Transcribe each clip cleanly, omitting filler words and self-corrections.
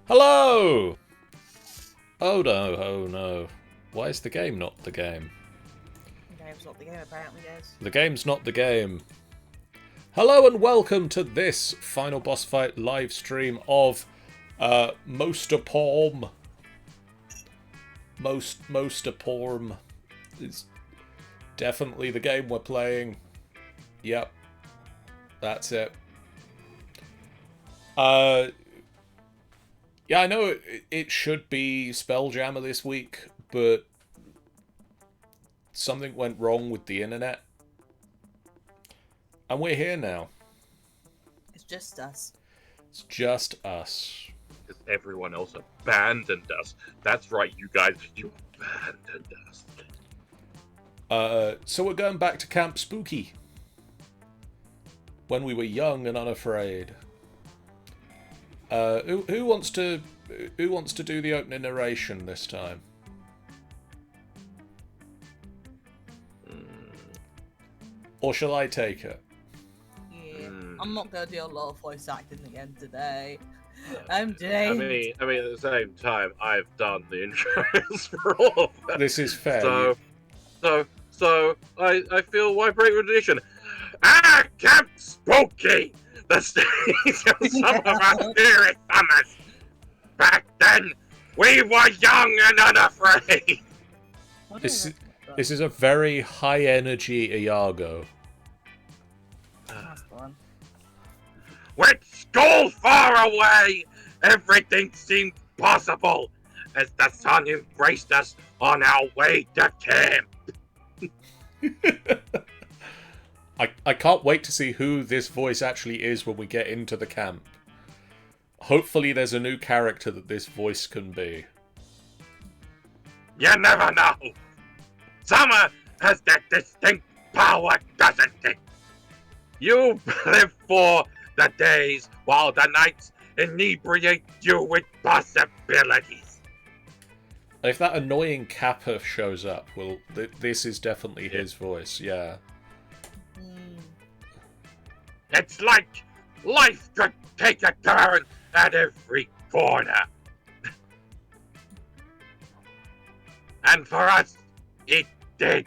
Hello! Oh no, oh no. Why is the game not the game? The game's not the game, apparently, guys. The game's not the game. Hello and welcome to this final boss fight live stream of Moster Porm. Moster Porm. It's definitely the game we're playing. Yep. That's it. Yeah, I know it should be Spelljammer this week, but something went wrong with the internet. And we're here now. It's just us. It's just us. Because everyone else abandoned us. That's right, you guys. You abandoned us. So we're going back to Camp Spooky. When we were young and unafraid. Who wants to do the opening narration this time? Or shall I take it? Yeah, I'm not gonna do a lot of voice acting again today. I'm dead. I mean, at the same time, I've done the intros for all of them. This is fair. So I feel why break tradition? Camp Spooky! The stage of some of our dearest summers. Back then, we were young and unafraid. This is a very high energy Iago. That's fun. With school far away, everything seemed possible as the sun embraced us on our way to camp. I can't wait to see who this voice actually is when we get into the camp. Hopefully there's a new character that this voice can be. You never know. Summer has that distinct power, doesn't it? You live for the days while the nights inebriate you with possibilities. If that annoying Kappa shows up, well, this is definitely his voice, yeah. It's like life could take a turn at every corner. And for us, it did.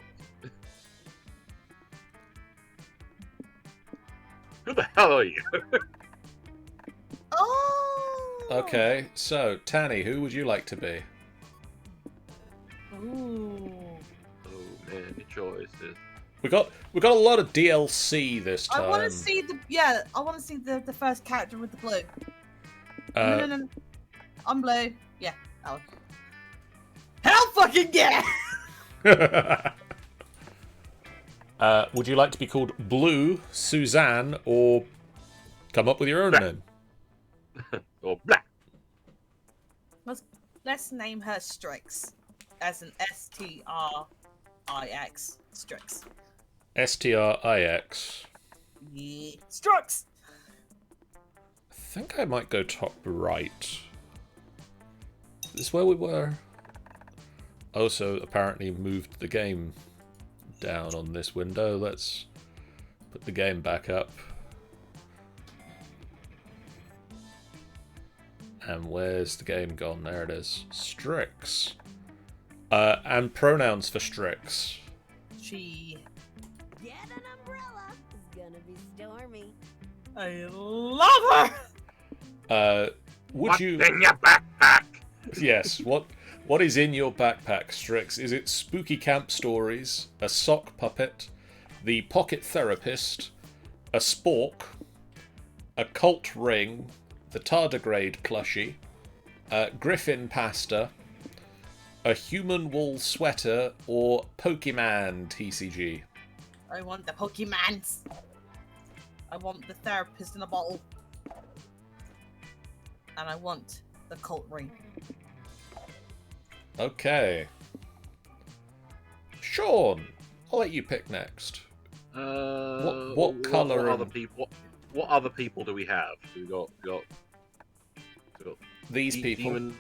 Who the hell are you? Oh! Okay, so, Tanny, who would you like to be? Ooh. Oh man, the choices. We got a lot of DLC this time. I want to see the first character with the blue. No. I'm blue. Yeah. Oh. Hell fucking yeah! Would you like to be called Blue, Suzanne, or come up with your own name? Or black. Let's name her Strix. As an S-T-R-I-X. Strix. Strix. Yeah. Strux! I think I might go top right. Is this where we were? Also, apparently moved the game down on this window. Let's put the game back up. And where's the game gone? There it is. Strix. And pronouns for Strix. She. Get an umbrella. It's gonna be stormy. I love her! Would What's you... in your backpack? Yes, what is in your backpack, Strix? Is it spooky camp stories, a sock puppet, the pocket therapist, a spork, a cult ring, the tardigrade plushie, griffin pasta, a human wool sweater, or Pokemon TCG? I want the Pokemans. I want the therapist in a bottle. And I want the cult ring. Okay. Sean, I'll let you pick next. What colour? What other people do we have? We got These people.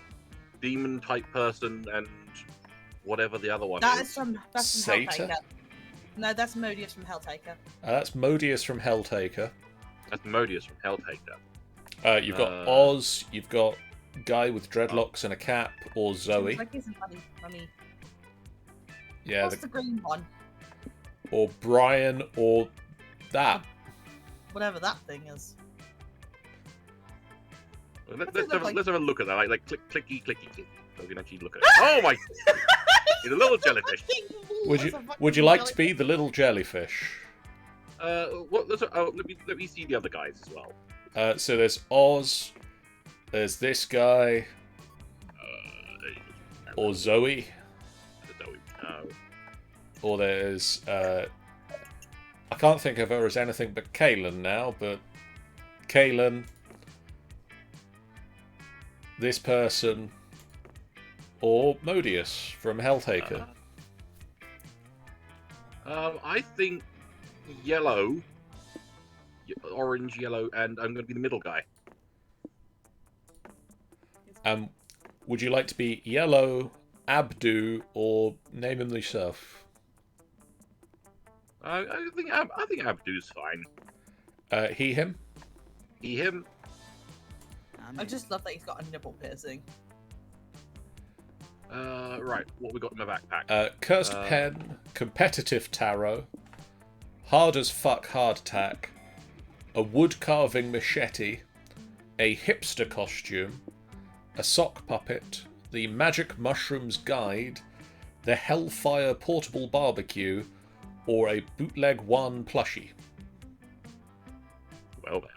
Demon type person and whatever the other one That's is. from Sata? Helltaker. No, that's Modius from Helltaker. That's Modius from Helltaker. That's Modius from Helltaker. You've got Oz, you've got guy with dreadlocks and a cap, or Zoe. Like he's a funny. Yeah, What's the green one? or Brian, or that. Whatever that thing is. Let's have a look at that. Like clicky. So we can actually look at it. Oh my! It's a little jellyfish. Would you like to be the little jellyfish? Let me see the other guys as well. So there's Oz. There's this guy. Or Zoe. Or there's I can't think of her as anything but Kaylin now, but Kaylin, this person, or Modius from Helltaker. I think yellow, orange, yellow, and I'm going to be the middle guy. Would you like to be Yellow, Abdu, or name him yourself? I think Abdu's fine. He, him? He, him. I just love that he's got a nipple piercing. Right, what we got in my backpack? Cursed Pen, Competitive Tarot, Hard as Fuck Hard Attack, a wood carving machete, a hipster costume, a sock puppet, the Magic Mushrooms Guide, the Hellfire Portable Barbecue, or a Bootleg 1 plushie. Well then.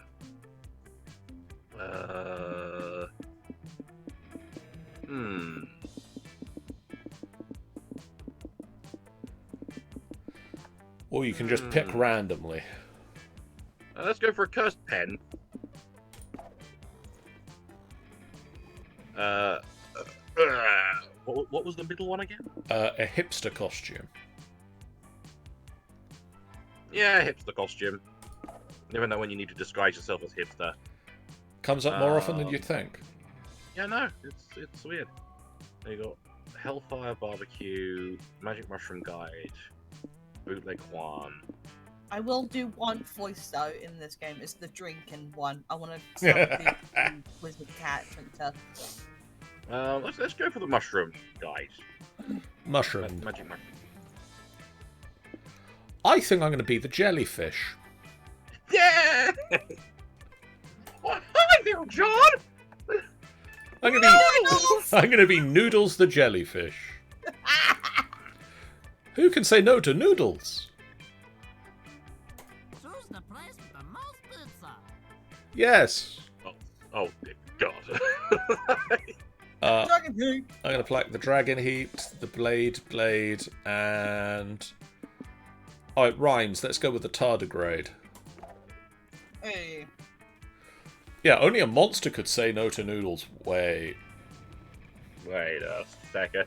Or you can just pick randomly. Let's go for a Cursed Pen. What was the middle one again? A hipster costume. Yeah, hipster costume. Never know when you need to disguise yourself as hipster. Comes up more often than you'd think. Yeah, no, it's weird. There you go. Hellfire Barbecue, Magic Mushroom Guide, Bootleg 1. I will do one voice though in this game. It's the drinking one. I want to start with the Wizard Cat Hunter. Let's go for the Mushroom Guide. Mushroom. Magic Mushroom. I think I'm going to be the jellyfish. Yeah! Well, hi there, John! I'm going to be Noodles the jellyfish. Who can say no to Noodles? Choose the place with the most pizza. Yes. Oh, God. Dragon Heat. I'm going to pluck the Dragon Heat, the Blade, and... Oh, it rhymes. Let's go with the Tardigrade. Hey. Yeah, only a monster could say no to Noodles. Wait. Wait a second.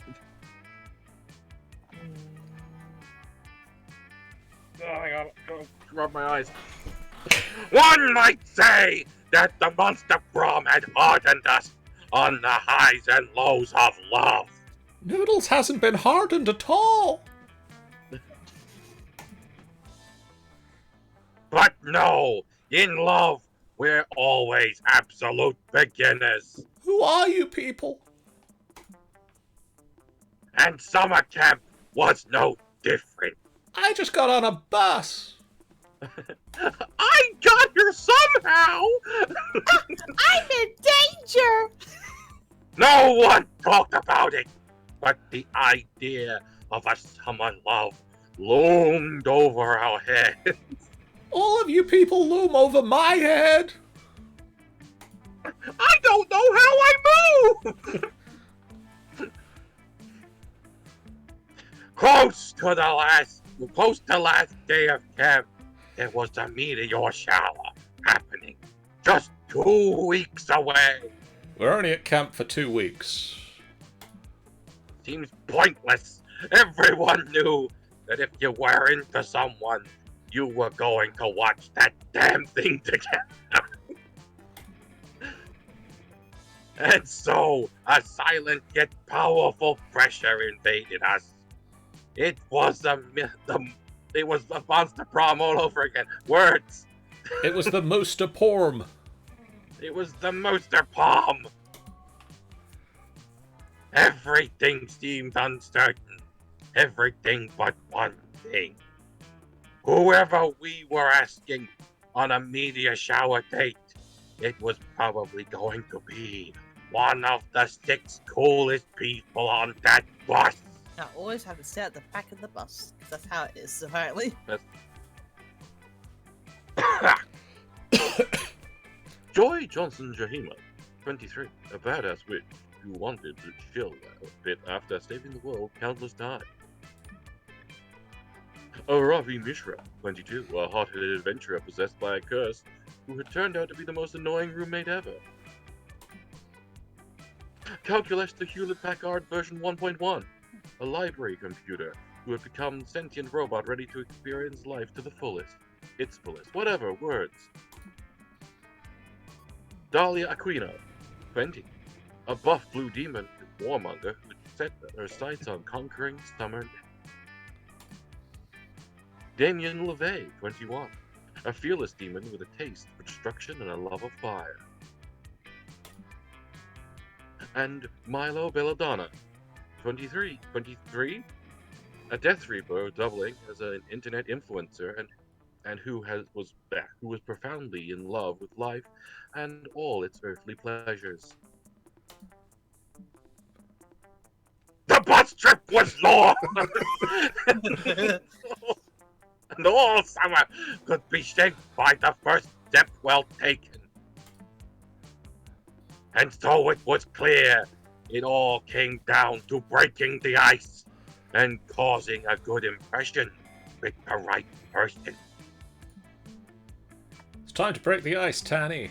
Oh, hang on. Go rub my eyes. One might say that the monster Porm had hardened us on the highs and lows of love. Noodles hasn't been hardened at all. But no, in love, we're always absolute beginners. Who are you people? And summer camp was no different. I just got on a bus. I got here somehow! I'm in danger! No one talked about it, but the idea of a summer love loomed over our heads. All of you people loom over my head. I don't know how I move! Close to last day of camp, there was a meteor shower happening just 2 weeks away. We're only at camp for 2 weeks. Seems pointless. Everyone knew that if you were into someone, you were going to watch that damn thing together. And so, a silent yet powerful pressure invaded us. It was the monster Porm all over again. Words. It was the Moster Porm. It was the monster Porm. Everything seemed uncertain. Everything but one thing. Whoever we were asking on a meteor shower date, it was probably going to be one of the 6 coolest people on that bus. I always have to sit at the back of the bus, because that's how it is, apparently. Joy Johnson Jahima, 23, a badass witch who wanted to chill a bit after saving the world countless times. Ravi Mishra, 22, a hot-headed adventurer possessed by a curse who had turned out to be the most annoying roommate ever. Calculus the Hewlett-Packard version 1.1, a library computer who had become a sentient robot ready to experience life to the fullest. Its fullest. Whatever, words. Dahlia Aquino, 20, a buff blue demon warmonger who had set her sights on conquering summer. Damien LeVay, 21, a fearless demon with a taste for destruction and a love of fire. And Milo Belladonna, 23, a Death Reaper doubling as an internet influencer and who was profoundly in love with life and all its earthly pleasures. The bus trip was long, and all summer could be shaped by the first step well taken. And so it was clear it all came down to breaking the ice and causing a good impression with the right person. It's time to break the ice, Tanny.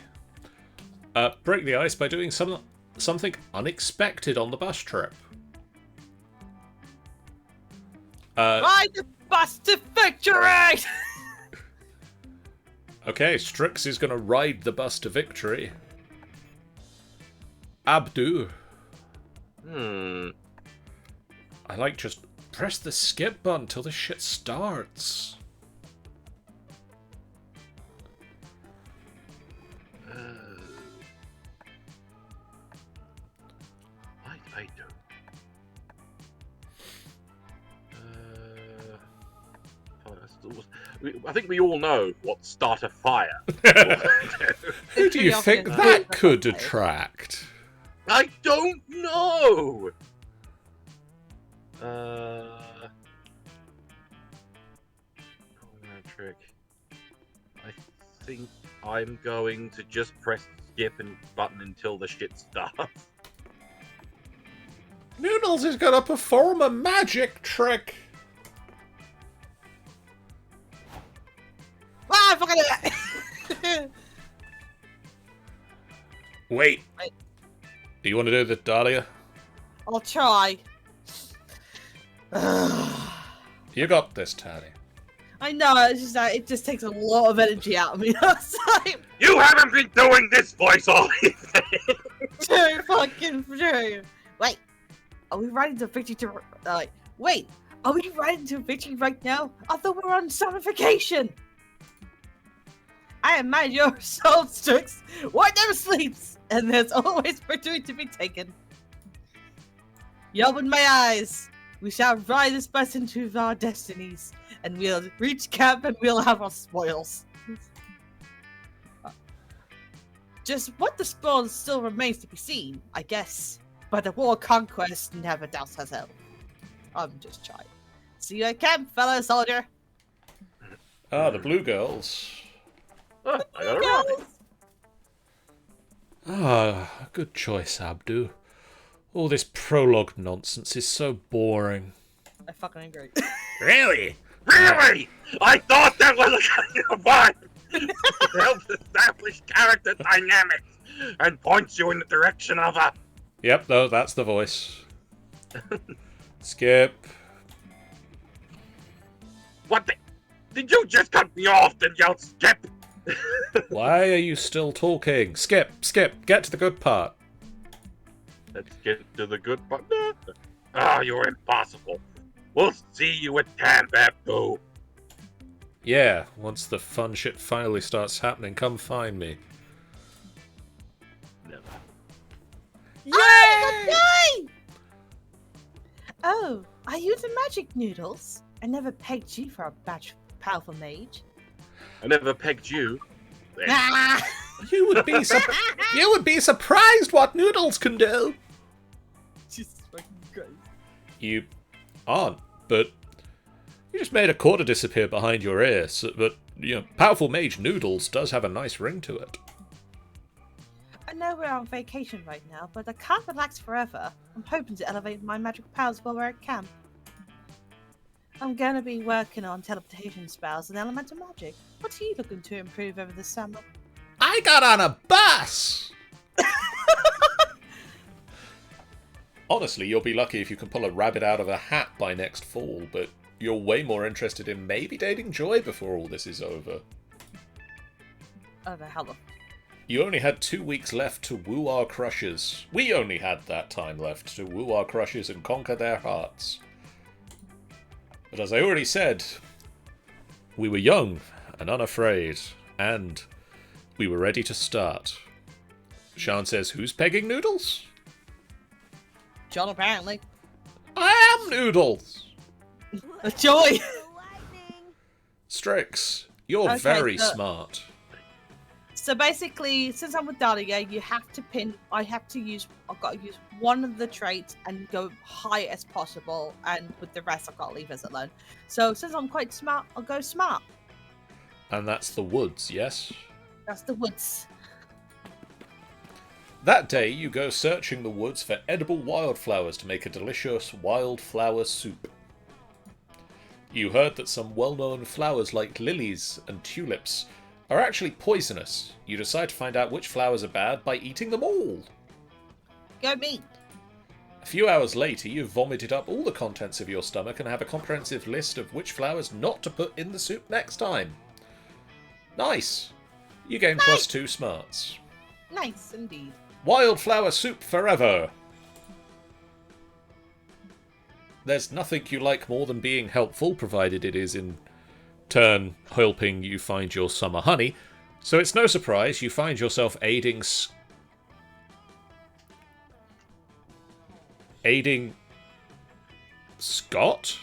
Break the ice by doing something unexpected on the bus trip. Ride the bus to victory! Okay, Strix is going to ride the bus to victory. Abdu. I like just press the skip button till the shit starts. I do. I think we all know what start a fire. Who do you think that could attract? I don't know. Trick. I think I'm going to just press skip and button until the shit starts. Noodles is gonna perform a magic trick. Ah, fucking it! Wait. Do you want to do the Dahlia? I'll try. You got this, Tanny. I know, it's just that it just takes a lot of energy out of me. That's like You haven't been doing this voice all evening. too fucking true. Wait, are we riding to victory to wait, are we riding to victory right now? I thought we were on summification. I am man your soul, Strix. One never sleeps, and there's always victory to be taken. You open my eyes. We shall ride this bus into our destinies, and we'll reach camp and we'll have our spoils. Just what the spoils still remains to be seen, I guess. But the war conquest never doubts herself. I'm just trying. See you at camp, fellow soldier. Ah, the Blue Girls. I got it right. Ah, good choice, Abdu. All this prologue nonsense is so boring. I fucking agree. Really? Really? I thought that was a kind of vibe. Helps establish character dynamics and points you in the direction of a... Yep, though, that's the voice. Skip. What the... Did you just cut me off and yell skip? Why are you still talking? Skip, get to the good part. Let's get to the good part. Ah, you're impossible. We'll see you at camp, Abdu. Yeah, once the fun shit finally starts happening, come find me. Never. Yay! Oh, are you the magic noodles? I never pegged you for a powerful mage. I never pegged you. Then. Ah! You would be you would be surprised what noodles can do. Jesus fucking Christ. You aren't, but you just made a quarter disappear behind your ear. So, but powerful mage noodles does have a nice ring to it. I know we're on vacation right now, but I can't relax forever. I'm hoping to elevate my magical powers while we're at camp. I'm gonna be working on teleportation spells and elemental magic. What are you looking to improve over the summer? I got on a bus! Honestly, you'll be lucky if you can pull a rabbit out of a hat by next fall, but you're way more interested in maybe dating Joy before all this is over. Oh, the hell. You only had 2 weeks left to woo our crushes. We only had that time left to woo our crushes and conquer their hearts. But as I already said, we were young and unafraid, and we were ready to start. Sean says, who's pegging noodles? John, apparently. I am noodles! A joy! Lightning. Strix, you're Okay, very so- smart. So basically, since I'm with Dahlia, you have to pin. I've got to use one of the traits and go high as possible, and with the rest, I've got to leave us alone. So since I'm quite smart, I'll go smart. And that's the woods, yes? That's the woods. That day, you go searching the woods for edible wildflowers to make a delicious wildflower soup. You heard that some well-known flowers like lilies and tulips are actually poisonous. You decide to find out which flowers are bad by eating them all. Go me. A few hours later, you've vomited up all the contents of your stomach and have a comprehensive list of which flowers not to put in the soup next time. Nice. You gain +2 smarts. Nice indeed. Wildflower soup forever! There's nothing you like more than being helpful, provided it is in turn helping you find your summer honey. So it's no surprise you find yourself aiding Scott?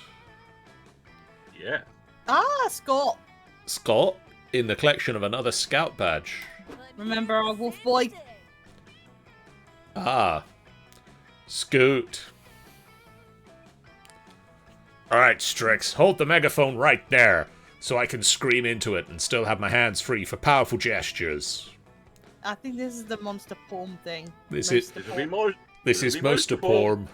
Yeah. Ah, Scott. Scott in the collection of another scout badge. Remember our wolf boy? Ah. Scoot. Alright, Strix, hold the megaphone right there, so I can scream into it and still have my hands free for powerful gestures. I think this is the monster Porm thing. This Monster It'll be Porm. more. This it'll is be most of Porm. Porm.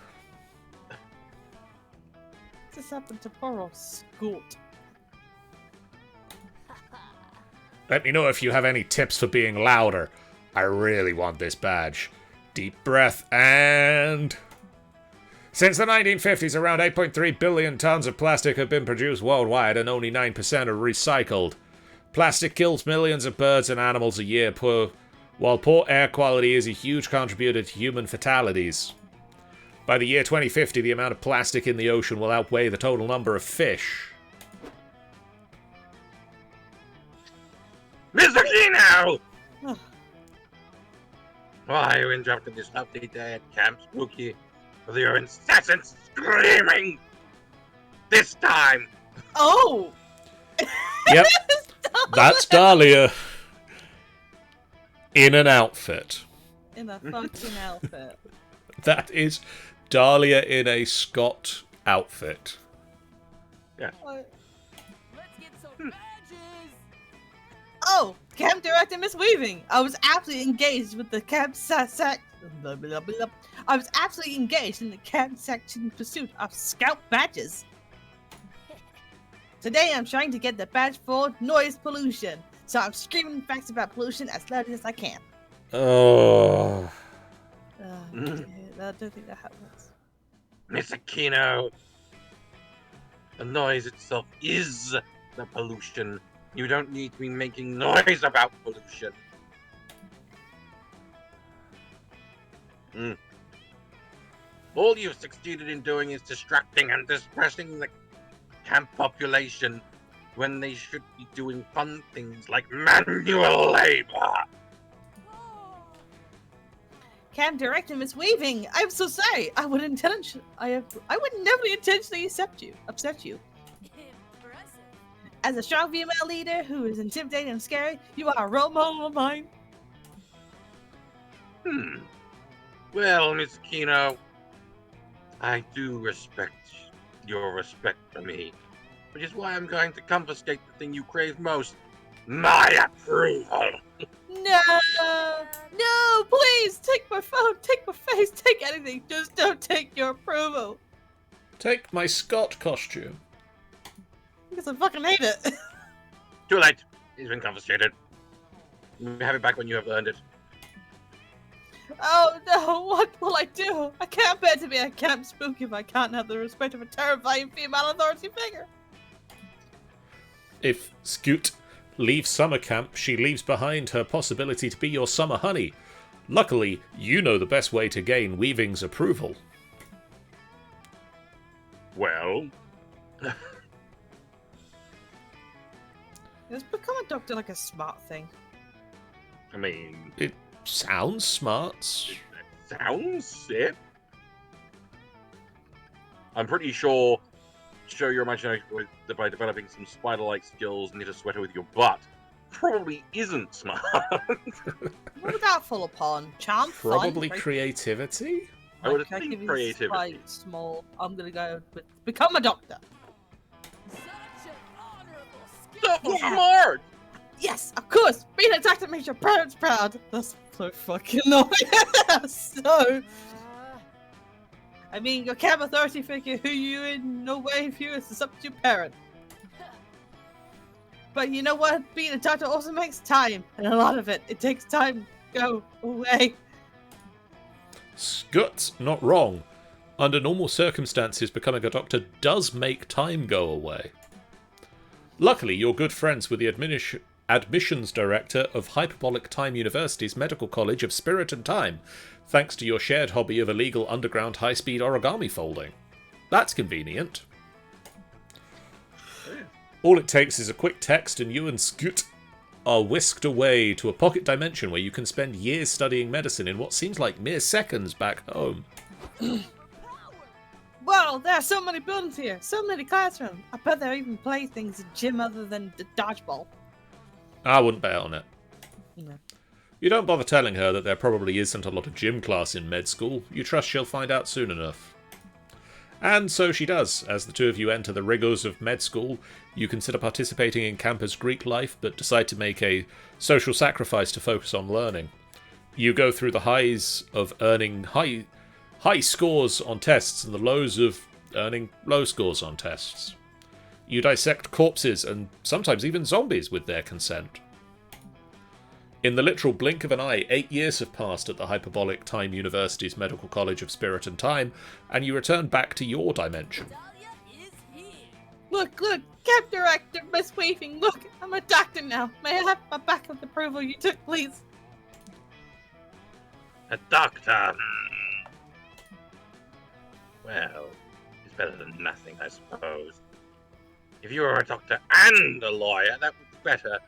What's this happened to poor Scott? Let me know if you have any tips for being louder. I really want this badge. Deep breath and... Since the 1950s, around 8.3 billion tons of plastic have been produced worldwide and only 9% are recycled. Plastic kills millions of birds and animals a year, while poor air quality is a huge contributor to human fatalities. By the year 2050, the amount of plastic in the ocean will outweigh the total number of fish. Mr. Kino! Why you interrupted this lovely day at Camp Spooky with your incessant screaming? This time! Oh! Yep, that's Dahlia. In an outfit. In a fucking outfit. That is Dahlia in a Scott outfit. What? Let's get some badges. Oh, camp director Miss Weaving. I was absolutely engaged with the camp blah, blah, blah. I was absolutely engaged in the camp section pursuit of scout badges. Today I'm trying to get the badge for noise pollution, so I'm screaming facts about pollution as loud as I can. Oh. I don't think that happens. Mr. Kino, the noise itself is the pollution. You don't need to be making noise about pollution. All you've succeeded in doing is distracting and dispersing the camp population when they should be doing fun things like manual labor. Camp Director Miss Weaving, I'm so sorry. I would never intentionally upset you. Impressive. As a strong female leader who is intimidating and scary, you are a role model of mine. Well, Miss Kino, I do respect your respect for me, which is why I'm going to confiscate the thing you crave most, my approval. No, please take my phone, take my face, take anything. Just don't take your approval. Take my Scott costume. Because I fucking hate it. Too late. It's been confiscated. You have it back when you have earned it. Oh no, what will I do? I can't bear to be a camp spook if I can't have the respect of a terrifying female authority figure. If Scoot leaves summer camp, she leaves behind her possibility to be your summer honey. Luckily, you know the best way to gain Weaving's approval. Well, Has become a doctor like a smart thing? I mean, It sounds smart. that sounds it. I'm pretty sure show your imagination by developing some spider-like skills, knit a sweater with your butt. Probably isn't smart. What would that fall upon? Charm, Probably fun, creativity? I would Okay, think give you creativity. quite small. I'm gonna go with become a doctor. Such an honorable skill. So smart! Yes, of course. Being a doctor makes your parents proud. That's so fucking annoying. So, I mean, your camp authority figure who you in no way view as a substitute parent. But you know what? Being a doctor also makes time, and a lot of it. It takes time to go away. Scoot's not wrong. Under normal circumstances, becoming a doctor does make time go away. Luckily, you're good friends with the admissions director of Hyperbolic Time University's Medical College of Spirit and Time, thanks to your shared hobby of illegal underground high-speed origami folding. That's convenient. All it takes is a quick text and you and Scoot are whisked away to a pocket dimension where you can spend years studying medicine in what seems like mere seconds back home. Wow, there are so many buildings here, so many classrooms. I bet there are even play things in gym other than the dodgeball. I wouldn't bet on it. No. You don't bother telling her that there probably isn't a lot of gym class in med school. You trust she'll find out soon enough. And so she does. As the two of you enter the rigours of med school, you consider participating in campus Greek life, but decide to make a social sacrifice to focus on learning. You go through the highs of earning high scores on tests and the lows of earning low scores on tests. You dissect corpses and sometimes even zombies with their consent. In the literal blink of an eye, 8 years have passed at the Hyperbolic Time University's Medical College of Spirit and Time, and you return back to your dimension. Dahlia is here. Look, Camp Director, Miss Weaving, look, I'm a doctor now. May I have my back of the approval you took, please? A doctor. Well, it's better than nothing, I suppose. If you were a doctor and a lawyer, that would be better.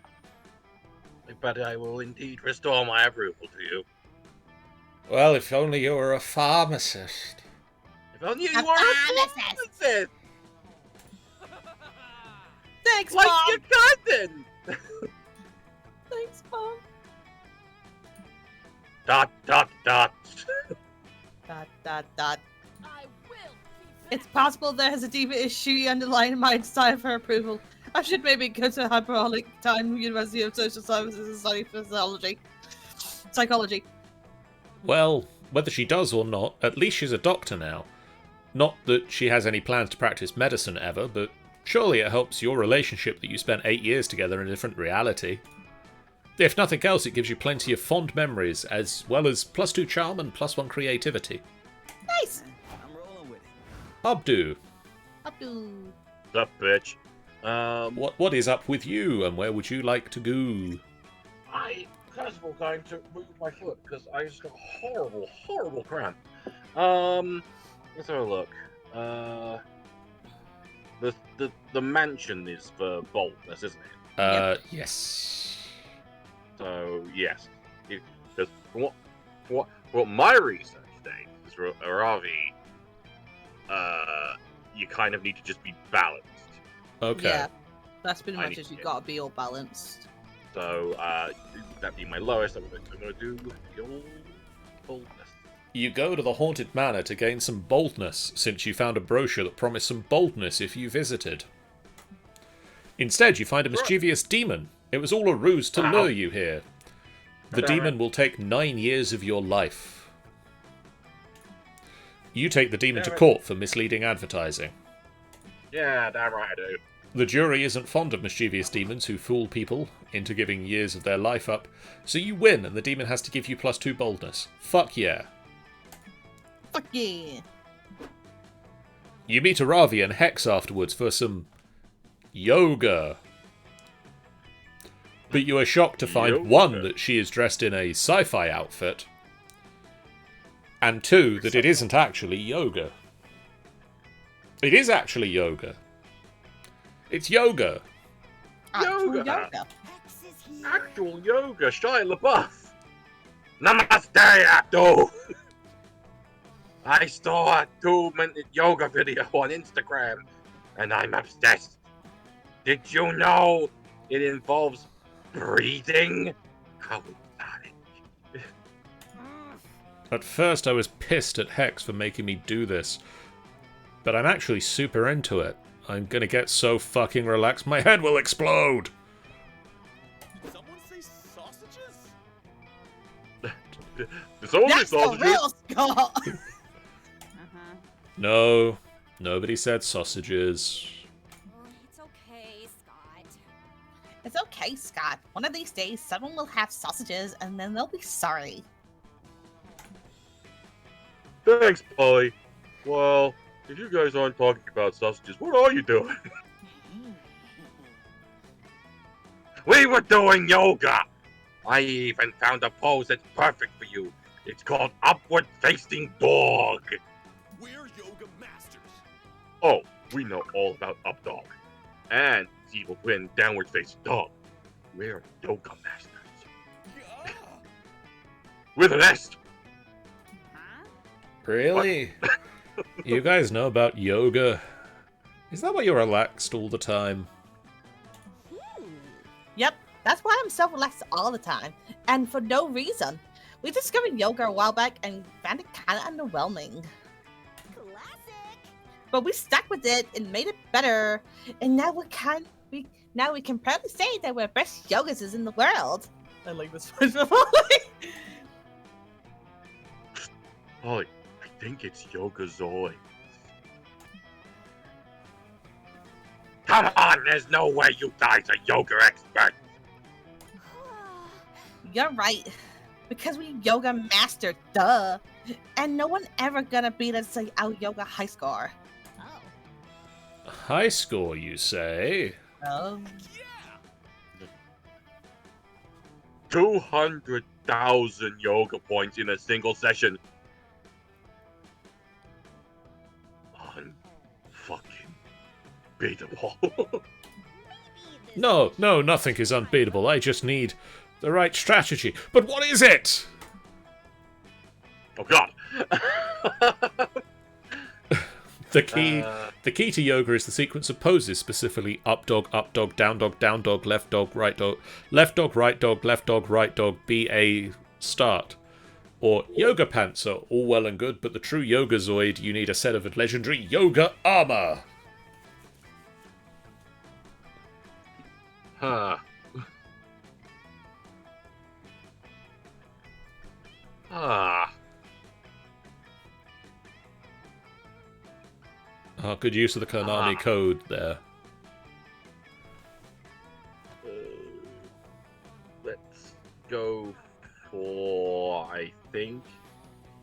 But I will indeed restore my approval to you. Well, if only you were a pharmacist. If only you A were a pharmacist. pharmacist, Thanks, like Mom! your cousin. Thanks, Mom! Dot dot dot. Dot. I will be It's possible there is a deeper issue underlying my desire for approval. I should maybe go to Hyperbolic Time University of Social Sciences and study psychology. Well, whether she does or not, at least she's a doctor now. Not that she has any plans to practice medicine ever, but surely it helps your relationship that you spent 8 years together in a different reality. If nothing else, it gives you plenty of fond memories, as well as +2 charm and +1 creativity. Nice! I'm rolling with it. Abdu, Abdu. What's up, bitch? what is up with you, and where would you like to go? I first of all going to move my foot because I just got a horrible cramp. Let's have a look. The mansion is for boldness, isn't it? Yes. So yes, because from what my research states is Ravi, you kind of need to just be balanced. Okay. Yeah, that's pretty I much need it. You to- gotta be all balanced. So, that being my lowest, I'm gonna do your boldness. You go to the Haunted Manor to gain some boldness, since you found a brochure that promised some boldness if you visited. Instead, you find a mischievous demon. It was all a ruse to lure you here. The Damn it. demon will take 9 years of your life. You take the demon to Damn it. court for misleading advertising. Yeah, damn right I do. The jury isn't fond of mischievous demons who fool people into giving years of their life up, so you win and the demon has to give you +2 boldness. Fuck yeah. Fuck yeah. You meet Aravi and Hex afterwards for some yoga. But you are shocked to find, Yoga. 1, that she is dressed in a sci-fi outfit, and 2, that it isn't actually yoga. It is actually yoga. It's yoga. Actual Yoga. yoga. Hex is here. Actual yoga, Shia LaBeouf. Namaste, Abdul. I saw a 2-minute yoga video on Instagram, and I'm obsessed. Did you know it involves breathing? How exotic. At first I was pissed at Hex for making me do this, but I'm actually super into it. I'm gonna get so fucking relaxed my head will explode! Did someone say sausages? There's only That's the sausages. real Scott. No, nobody said sausages. Oh, it's okay, Scott. It's okay, Scott. One of these days, someone will have sausages, and then they'll be sorry. Thanks, Polly. Well, if you guys aren't talking about sausages, what are you doing? We were doing yoga. I even found a pose that's perfect for you. It's called upward facing dog. We're yoga masters. Oh, we know all about up dog. And evil twin downward facing dog. We're yoga masters. Yeah. With an S. Huh? Really? You guys know about yoga? Is that why you're relaxed all the time? Yep, that's why I'm so relaxed all the time, and for no reason. We discovered yoga a while back and found it kind of underwhelming, Classic. but we stuck with it and made it better. And now now we can proudly say that we're best yogas in the world. I like this first of all. Polly, I think it's Yoga Zoe. Come on, there's no way you guys are yoga experts. You're right, because we yoga master, duh. And no one ever gonna beat us at our yoga high score. Oh. High score, you say? Oh, Yeah. 200,000 yoga points in a single session. Unfucking beatable. No, nothing is unbeatable. I just need the right strategy. But what is it? Oh god. The key to yoga is the sequence of poses, specifically up dog, down dog, left dog, right dog, left dog, right dog, right dog, BA, start. Or yoga pants are all well and good, but the true yoga zoid, you need a set of legendary yoga armor. Huh. Ah. Good use of the Konami code there. Let's go for, I think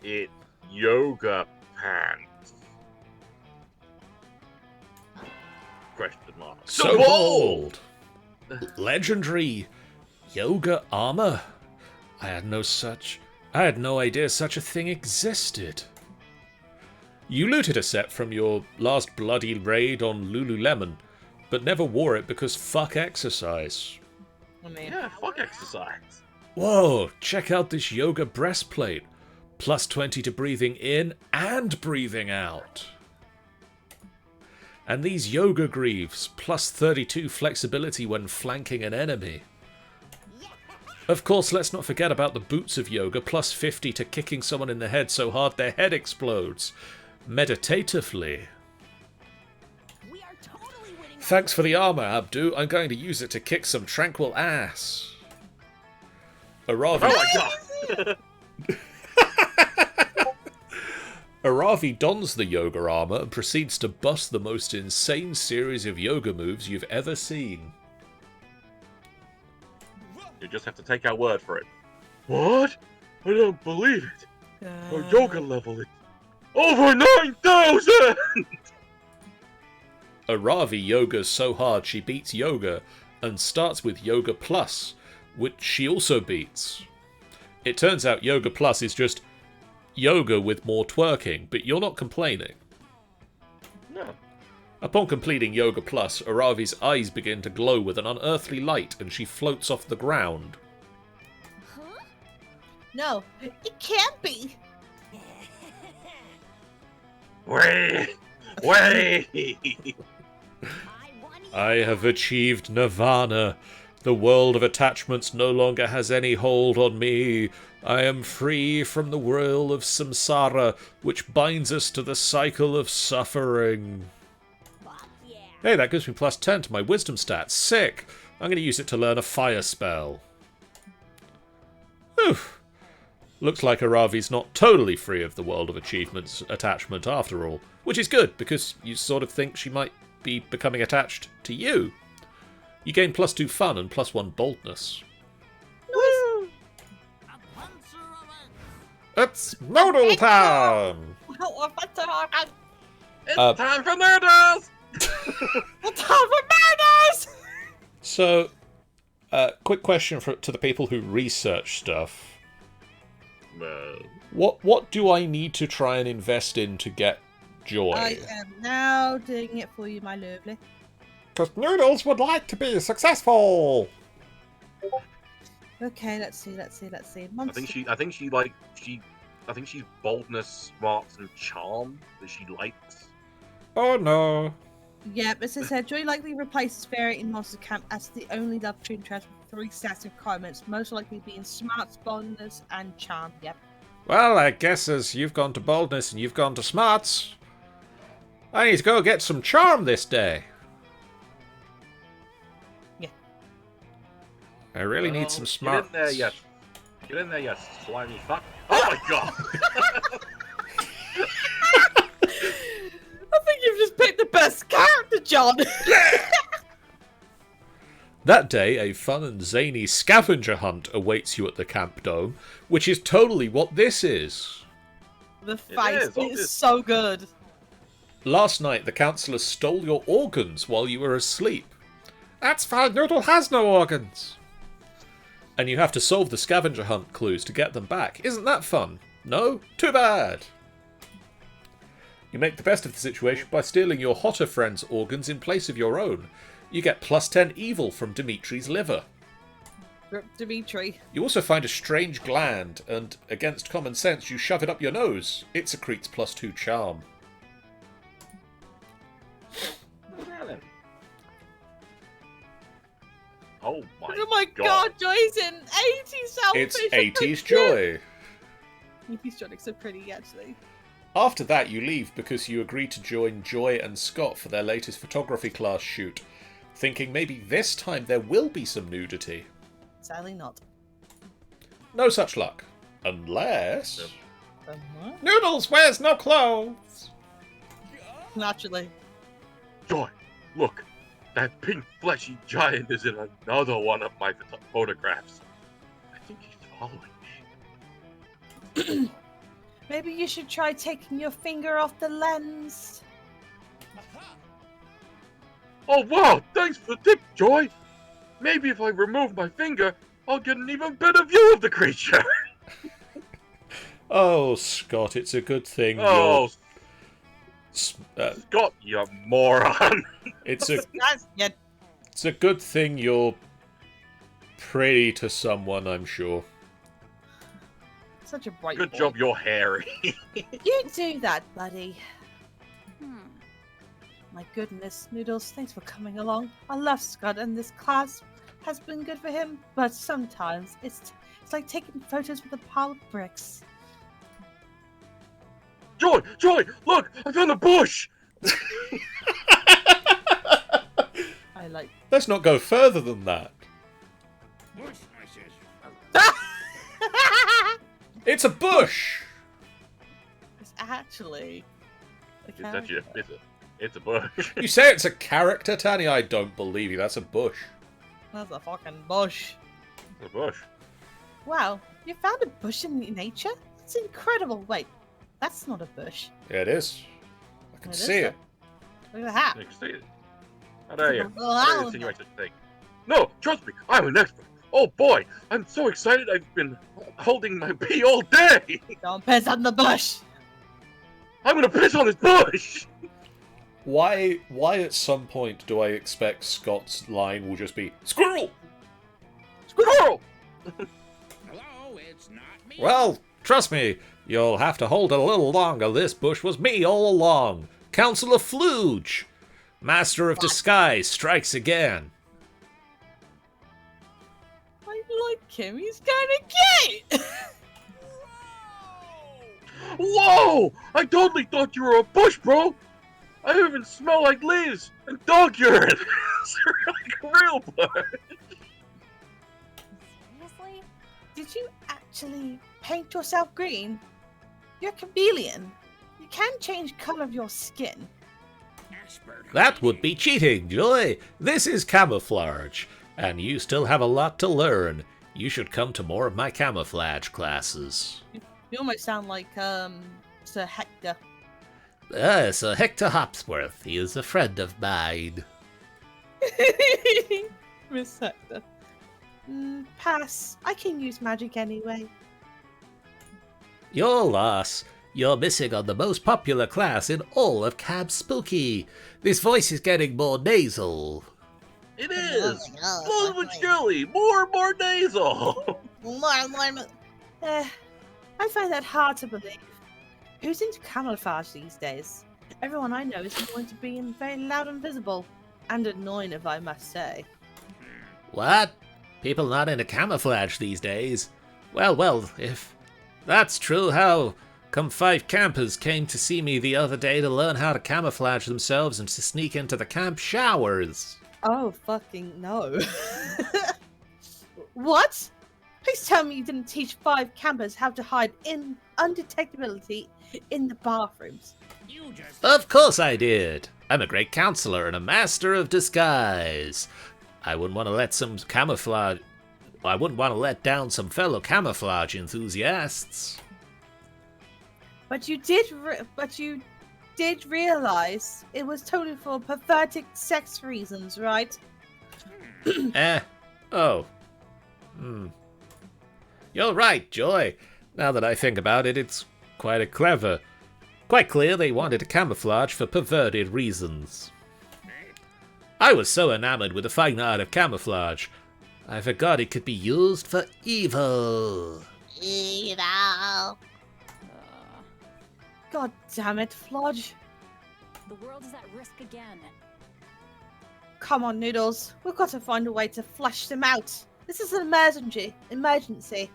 it's yoga pants. Question mark. So bold! Legendary yoga armor? I had no idea such a thing existed. You looted a set from your last bloody raid on Lululemon, but never wore it because fuck exercise. I mean, Yeah, fuck exercise. Whoa, check out this yoga breastplate. plus 20 to breathing in and breathing out. And these yoga greaves, plus 32 flexibility when flanking an enemy. Of course, let's not forget about the boots of yoga, plus 50 to kicking someone in the head so hard their head explodes. Meditatively. We are totally winning. Thanks for the armor, Abdu. I'm going to use it to kick some tranquil ass. Aravi. Oh my god! Aravi dons the yoga armor and proceeds to bust the most insane series of yoga moves you've ever seen. You just have to take our word for it. What? I don't believe it. Our yoga level is over 9,000! Aravi yogas so hard she beats yoga and starts with Yoga Plus, which she also beats. It turns out Yoga Plus is just yoga with more twerking, but you're not complaining. No. Upon completing Yoga Plus, Aravi's eyes begin to glow with an unearthly light and she floats off the ground. Huh? No, it can't be. Wait! I have achieved Nirvana. The world of attachments no longer has any hold on me. I am free from the whirl of samsara, which binds us to the cycle of suffering. Fuck yeah. Hey, that gives me plus 10 to my wisdom stat. Sick! I'm going to use it to learn a fire spell. Whew. Looks like Aravi's not totally free of the world of achievements attachment after all. Which is good, because you sort of think she might be becoming attached to you. You gain plus 2 fun and plus 1 boldness. It's Noodle time! It's time for Nerdles! So, quick question to the people who research stuff. What do I need to try and invest in to get joy? I am now doing it for you, my lovely. Because Noodles would like to be successful! Okay, let's see. I think she's boldness, smarts, and charm that she likes. Oh no. Yep, as I said, Joy likely replaces Fairy in Monster Camp as the only love between trash with 3 stats requirements, most likely being smarts, boldness, and charm. Yep. Well, I guess as you've gone to boldness and you've gone to smarts, I need to go get some charm this day. Yeah. I really need some smarts. Get in there, Get in there, you slimy fuck. Oh my god! I think you've just picked the best character, John. That day, a fun and zany scavenger hunt awaits you at the Camp Dome, which is totally what this is. The face is, is so good. Last night, the councillors stole your organs while you were asleep. That's fine, Noodle has no organs. And you have to solve the scavenger hunt clues to get them back. Isn't that fun? No? Too bad! You make the best of the situation by stealing your hotter friend's organs in place of your own. You get plus 10 evil from Dimitri's liver. Rip Dimitri. You also find a strange gland, and against common sense, you shove it up your nose. It secretes plus 2 charm. Oh my, Oh my god, Joy's in 80s selfish. It's 80s joy. 80s Joy looks so pretty, actually. After that, you leave because you agree to join Joy and Scott for their latest photography class shoot, thinking maybe this time there will be some nudity. Sadly not. No such luck. Unless... What? Noodles wears no clothes! Naturally. Joy, look, that pink fleshy giant is in another one of my photographs. I think he's following me. Maybe you should try taking your finger off the lens. Oh wow, thanks for the tip, Joy. Maybe if I remove my finger, I'll get an even better view of the creature. Oh, Scott, it's a good thing Oh, you're... Scott, you moron. it's a Yeah. it's a good thing you're pretty to someone, I'm sure. Such a bright Good boy. job, you're hairy. You do that, buddy. Hmm. My goodness, Noodles, thanks for coming along. I love Scott, and this class has been good for him, but sometimes it's like taking photos with a pile of bricks. Joy, Joy, look, I found a bush. I like. Let's not go further than that. It's a bush! It's actually. It's actually it's a bush. You say it's a character, Tanny? I don't believe you. That's a bush. That's a fucking bush. It's a bush. Wow, you found a bush in nature? That's incredible. Wait, that's not a bush. Yeah, it is. I can It see is it. Look at that. You can see it. How dare you? Well, How dare you insinuate such a thing? No, trust me, I'm an expert. Oh boy, I'm so excited. I've been holding my pee all day. Don't piss on the bush. I'm gonna piss on this bush. Why at some point do I expect Scott's line will just be, Squirrel! Squirrel! Hello, it's not me. Well, trust me, you'll have to hold it a little longer. This bush was me all along. Counselor Flooge! Master of Disguise strikes again. I like him. He's kind of cute. Whoa! I totally thought you were a bush, bro. I even smell like leaves and dog urine. It's like a real bush. Seriously? Did you actually paint yourself green? You're a chameleon. You can change color of your skin. Expert. That would be cheating, Joy. This is camouflage, and you still have a lot to learn. You should come to more of my camouflage classes. You almost sound like Sir Hector. Sir Hector Hopsworth. He is a friend of mine. Miss Hector. Pass. I can use magic anyway. Your loss. You're missing on the most popular class in all of Camp Spooky. This voice is getting more nasal. It is. Slowly but surely, more and more nasal. I find that hard to believe. Who's into camouflage these days? Everyone I know is going to be very loud and visible. And annoying, if I must say. What? People not into camouflage these days? Well, if that's true, how come 5 campers came to see me the other day to learn how to camouflage themselves and to sneak into the camp showers? Oh, fucking no. What? Please tell me you didn't teach 5 campers how to hide in undetectability in the bathrooms. You just. Of course I did. I'm a great counselor and a master of disguise. I wouldn't want to let down some fellow camouflage enthusiasts. But you did realize it was totally for perverted sex reasons, right? Oh. You're right, Joy. Now that I think about it, it's quite clear they wanted to camouflage for perverted reasons. I was so enamored with the fine art of camouflage, I forgot it could be used for evil. Evil. God damn it, Flodge. The world is at risk again. Come on, Noodles. We've got to find a way to flush them out. This is an emergency.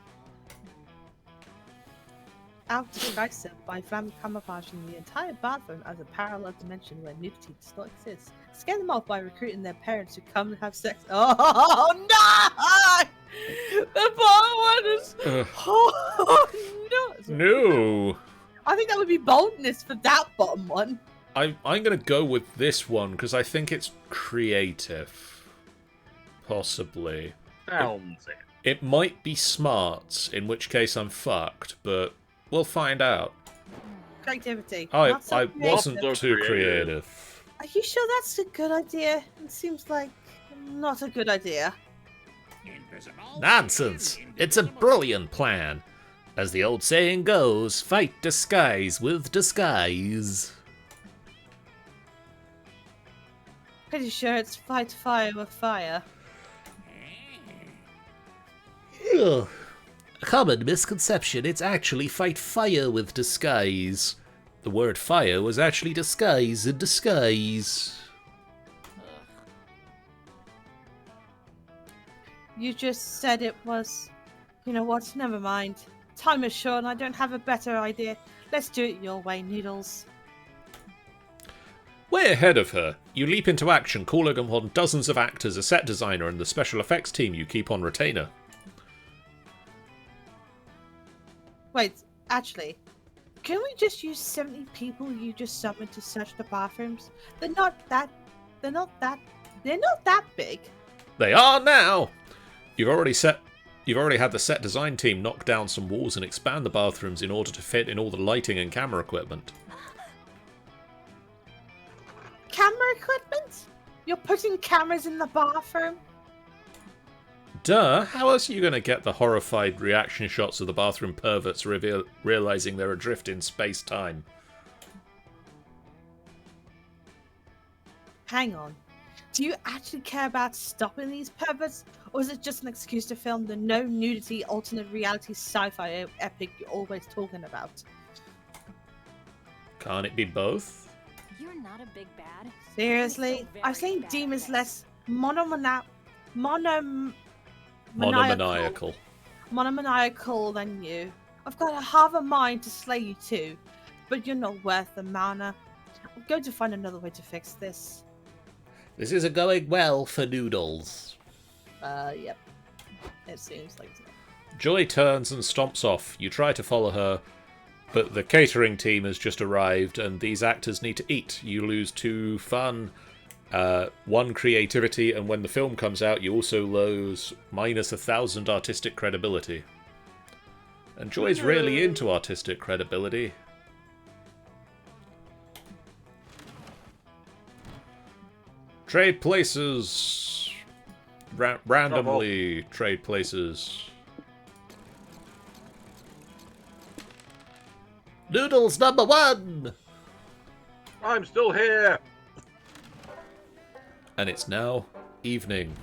Out decisive by Flam camouflaging the entire bathroom as a parallel dimension where nudity does not exist. Scare them off by recruiting their parents to come and have sex. Oh no! The bottom one is. Oh no! No. I think that would be boldness for that bottom one. I'm gonna go with this one because I think it's creative. Possibly. Sounds it. It might be smart, in which case I'm fucked, but we'll find out. Creativity. I Not so wasn't creative. too creative. creative. Are you sure that's a good idea? It seems like not a good idea. Invisible. Nonsense! It's a brilliant plan. As the old saying goes, fight disguise with disguise. Pretty sure it's fight fire with fire. Ugh. A common misconception, it's actually fight fire with disguise. The word fire was actually disguise in disguise. You just said it was. You know what? Never mind. Time is short and I don't have a better idea. Let's do it your way, Noodles. Way ahead of her. You leap into action, calling upon dozens of actors, a set designer, and the special effects team you keep on retainer. Wait, actually, can we just use 70 people you just summoned to search the bathrooms? They're not that big. They are now! You've already had the set design team knock down some walls and expand the bathrooms in order to fit in all the lighting and camera equipment. Camera equipment? You're putting cameras in the bathroom? Duh, how else are you going to get the horrified reaction shots of the bathroom perverts realizing they're adrift in space-time? Hang on. Do you actually care about stopping these perverts? Or is it just an excuse to film the no nudity alternate reality sci-fi epic you're always talking about? Can't it be both? You're not a big bad. Seriously? You're still I've very seen bad demons at less monomaniacal than you. I've got a half a mind to slay you too, but you're not worth the mana. I'm going to find another way to fix this. This isn't going well for Noodles. Yep. It seems like so. Joy turns and stomps off. You try to follow her, but the catering team has just arrived and these actors need to eat. You lose 2 fun, 1 creativity, and when the film comes out you also lose minus 1,000 artistic credibility. And Joy's really into artistic credibility. Trade places. Randomly trade places. Noodles number 1! I'm still here. And it's now evening.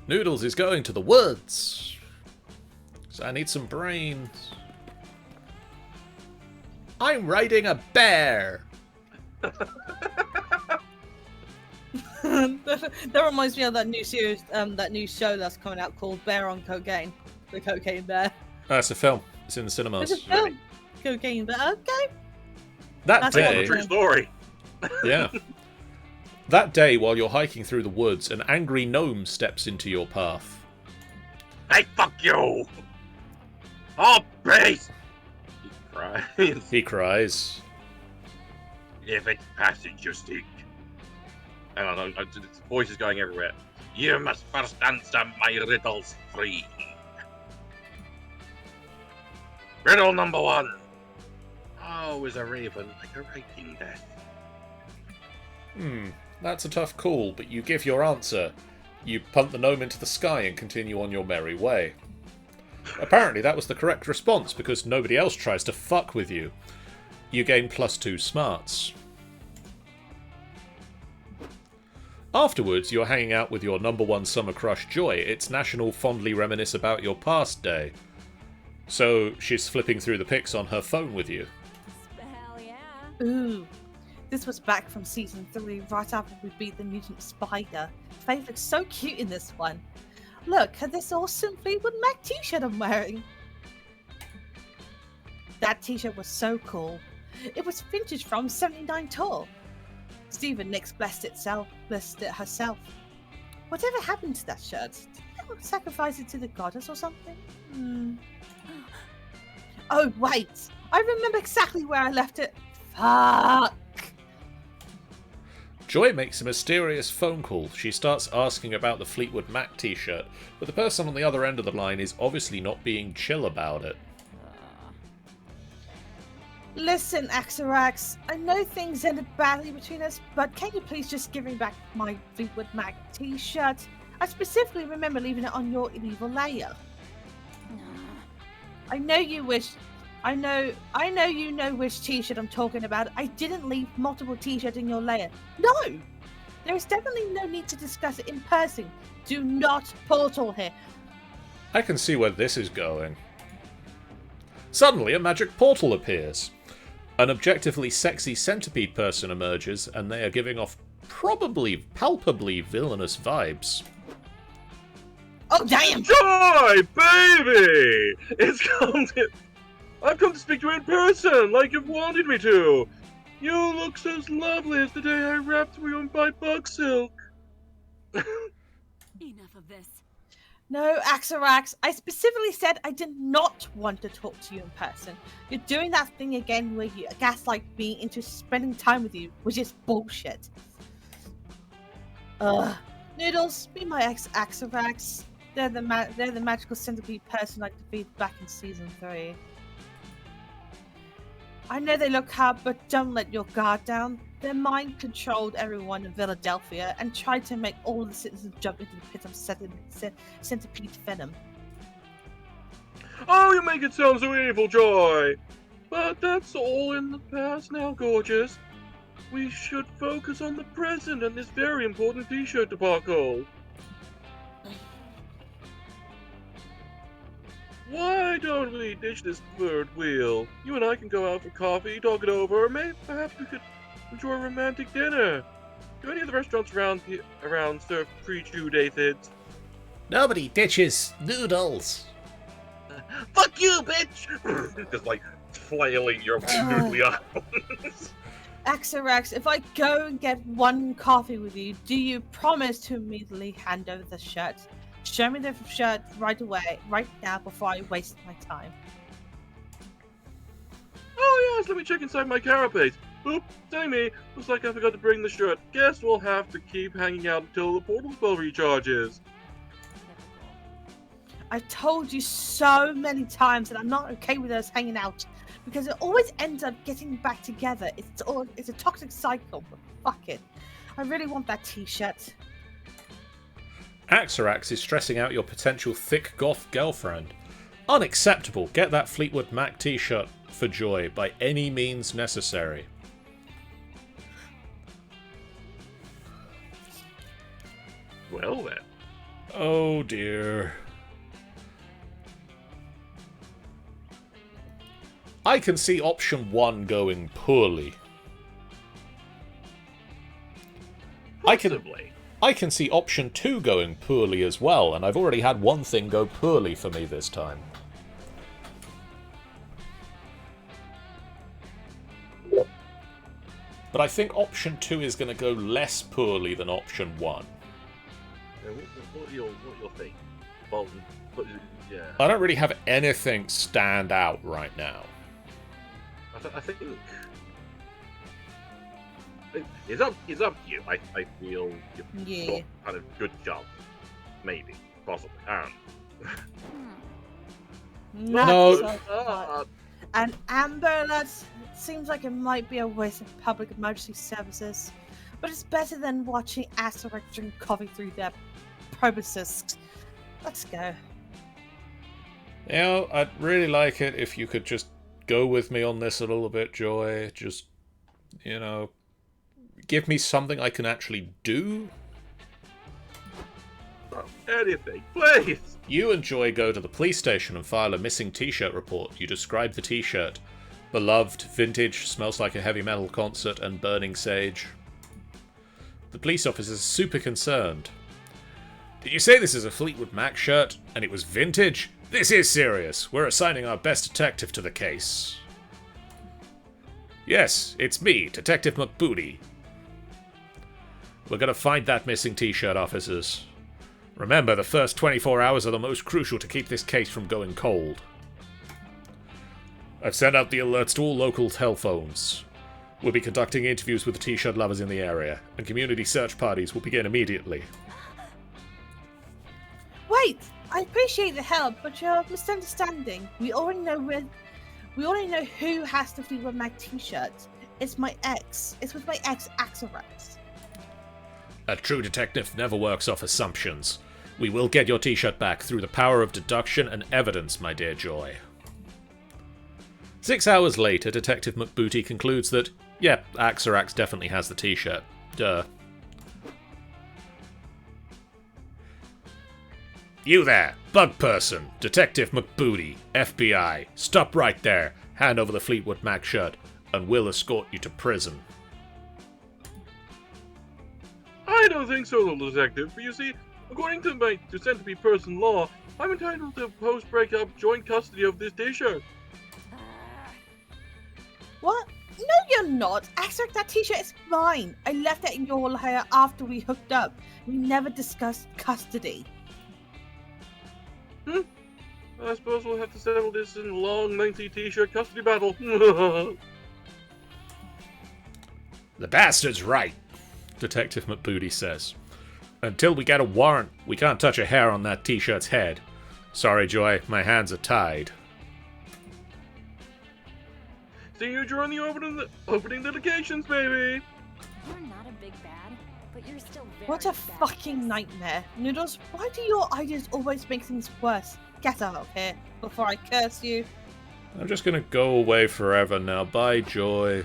Noodles is going to the woods. So I need some brains. I'm riding a bear. That reminds me of that new series, that new show that's coming out called Bear on Cocaine. The Cocaine Bear. That's a film. It's in the cinemas. It's a film. Cocaine Bear. Okay. That That's Based on day, a true story. yeah. That day, while you're hiking through the woods, an angry gnome steps into your path. Hey, fuck you! Oh, please! He cries. He cries. If it's passage you seek. I don't know, his voice is going everywhere. You must first answer my riddles free. Riddle number 1. How is a raven like a raking death? That's a tough call, but you give your answer. You punt the gnome into the sky and continue on your merry way. Apparently that was the correct response because nobody else tries to fuck with you. You gain +2 smarts. Afterwards, you're hanging out with your number 1 summer crush, Joy. It's National Fondly Reminisce About Your Past Day. So she's flipping through the pics on her phone with you. Hell yeah. Ooh. This was back from season 3, right after we beat the mutant spider. Faith looks so cute in this one. Look at this awesome Fleetwood Mac t-shirt I'm wearing. That t-shirt was so cool. It was vintage from 79 tour. Stephen Nicks blessed it herself. Whatever happened to that shirt? Did you sacrifice it to the goddess or something? Oh wait, I remember exactly where I left it. Fuck. Joy makes a mysterious phone call. She starts asking about the Fleetwood Mac t-shirt, but the person on the other end of the line is obviously not being chill about it. Listen, Axarax, I know things ended badly between us, but can you please just give me back my Fleetwood Mac t-shirt? I specifically remember leaving it on your evil layer. I know you know which t-shirt I'm talking about. I didn't leave multiple t-shirts in your layer. No! There is definitely no need to discuss it in person. Do not portal here. I can see where this is going. Suddenly, a magic portal appears. An objectively sexy centipede person emerges, and they are giving off palpably villainous vibes. Oh, damn! Joy, baby! I've come to speak to you in person, like you've wanted me to. You look as lovely as the day I wrapped you in my bug silk. Enough of this. No, Axarax, I specifically said I did not want to talk to you in person. You're doing that thing again where you gaslight me into spending time with you, which is bullshit. Noodles, be my ex-Axarax. They're the magical centipede person I defeated back in season 3. I know they look hard, but don't let your guard down. Their mind controlled everyone in Philadelphia and tried to make all the citizens jump into the pit of centipede venom. Oh, you make it sound so evil, Joy! But that's all in the past now, gorgeous. We should focus on the present and this very important t-shirt debacle. Why don't we ditch this third wheel? You and I can go out for coffee, talk it over, or perhaps we could enjoy a romantic dinner. Do any of the restaurants around serve pre-chewed aphids? Nobody ditches noodles. Fuck you, bitch! Just like flailing your noodly arms. Axarax, if I go and get one coffee with you, do you promise to immediately hand over the shirt? Show me the shirt right away, right now, before I waste my time. Oh yes, let me check inside my carapace. Oop, dang me. Looks like I forgot to bring the shirt. Guess we'll have to keep hanging out until the portal spell recharges. I've told you so many times that I'm not okay with us hanging out, because it always ends up getting back together. It's a toxic cycle, but fuck it. I really want that t-shirt. Axarax is stressing out your potential thick goth girlfriend. Unacceptable. Get that Fleetwood Mac t-shirt for Joy by any means necessary. Well then. Oh dear. I can see option 1 going poorly. Possibly. I can see option 2 going poorly as well, and I've already had one thing go poorly for me this time. But I think option 2 is going to go less poorly than option 1. What do you think? Well, yeah. I don't really have anything stand out right now. I think it's up to you. I feel you've got kind of good job. Maybe. Possibly. I don't know. Not No. so much. And Amber, that seems like it might be a waste of public emergency services, but it's better than watching Axarax drink coffee through their proboscis. Let's go. You know, I'd really like it if you could just go with me on this a little bit, Joy. Just, you know, give me something I can actually do. Anything, please. You and Joy go to the police station and file a missing t-shirt report. You describe the t-shirt. Beloved, vintage, smells like a heavy metal concert, and burning sage. The police officer is super concerned. Did you say this is a Fleetwood Mac shirt, and it was vintage? This is serious. We're assigning our best detective to the case. Yes, it's me, Detective McBooty. We're gonna find that missing t-shirt, officers. Remember, the first 24 hours are the most crucial to keep this case from going cold. I've sent out the alerts to all local telephones. We'll be conducting interviews with the t-shirt lovers in the area, and community search parties will begin immediately. Wait, I appreciate the help, but you're misunderstanding. We already know who has the Fleetwood Mac t-shirt. It's my ex. It's with my ex, Axarax. A true detective never works off assumptions. We will get your t-shirt back through the power of deduction and evidence, my dear Joy. 6 hours later, Detective McBooty concludes that, yep, Axarax definitely has the t-shirt. Duh. You there, bug person, Detective McBooty, FBI. Stop right there, hand over the Fleetwood Mac shirt, and we'll escort you to prison. I don't think so, little detective. But you see, according to my centipede person law, I'm entitled to post-breakup joint custody of this T-shirt. What? No, you're not. Extract, that t-shirt is mine. I left it in your hair after we hooked up. We never discussed custody. I suppose we'll have to settle this in a long, lengthy T-shirt custody battle. The bastard's right, Detective McBooty says. Until we get a warrant, we can't touch a hair on that T-shirt's head. Sorry, Joy, my hands are tied. See you during the opening dedications, baby. You're not a big bad, but you're still very What a bad. fucking nightmare. Noodles, why do your ideas always make things worse? Get out of here before I curse you. I'm just gonna go away forever now. Bye, Joy.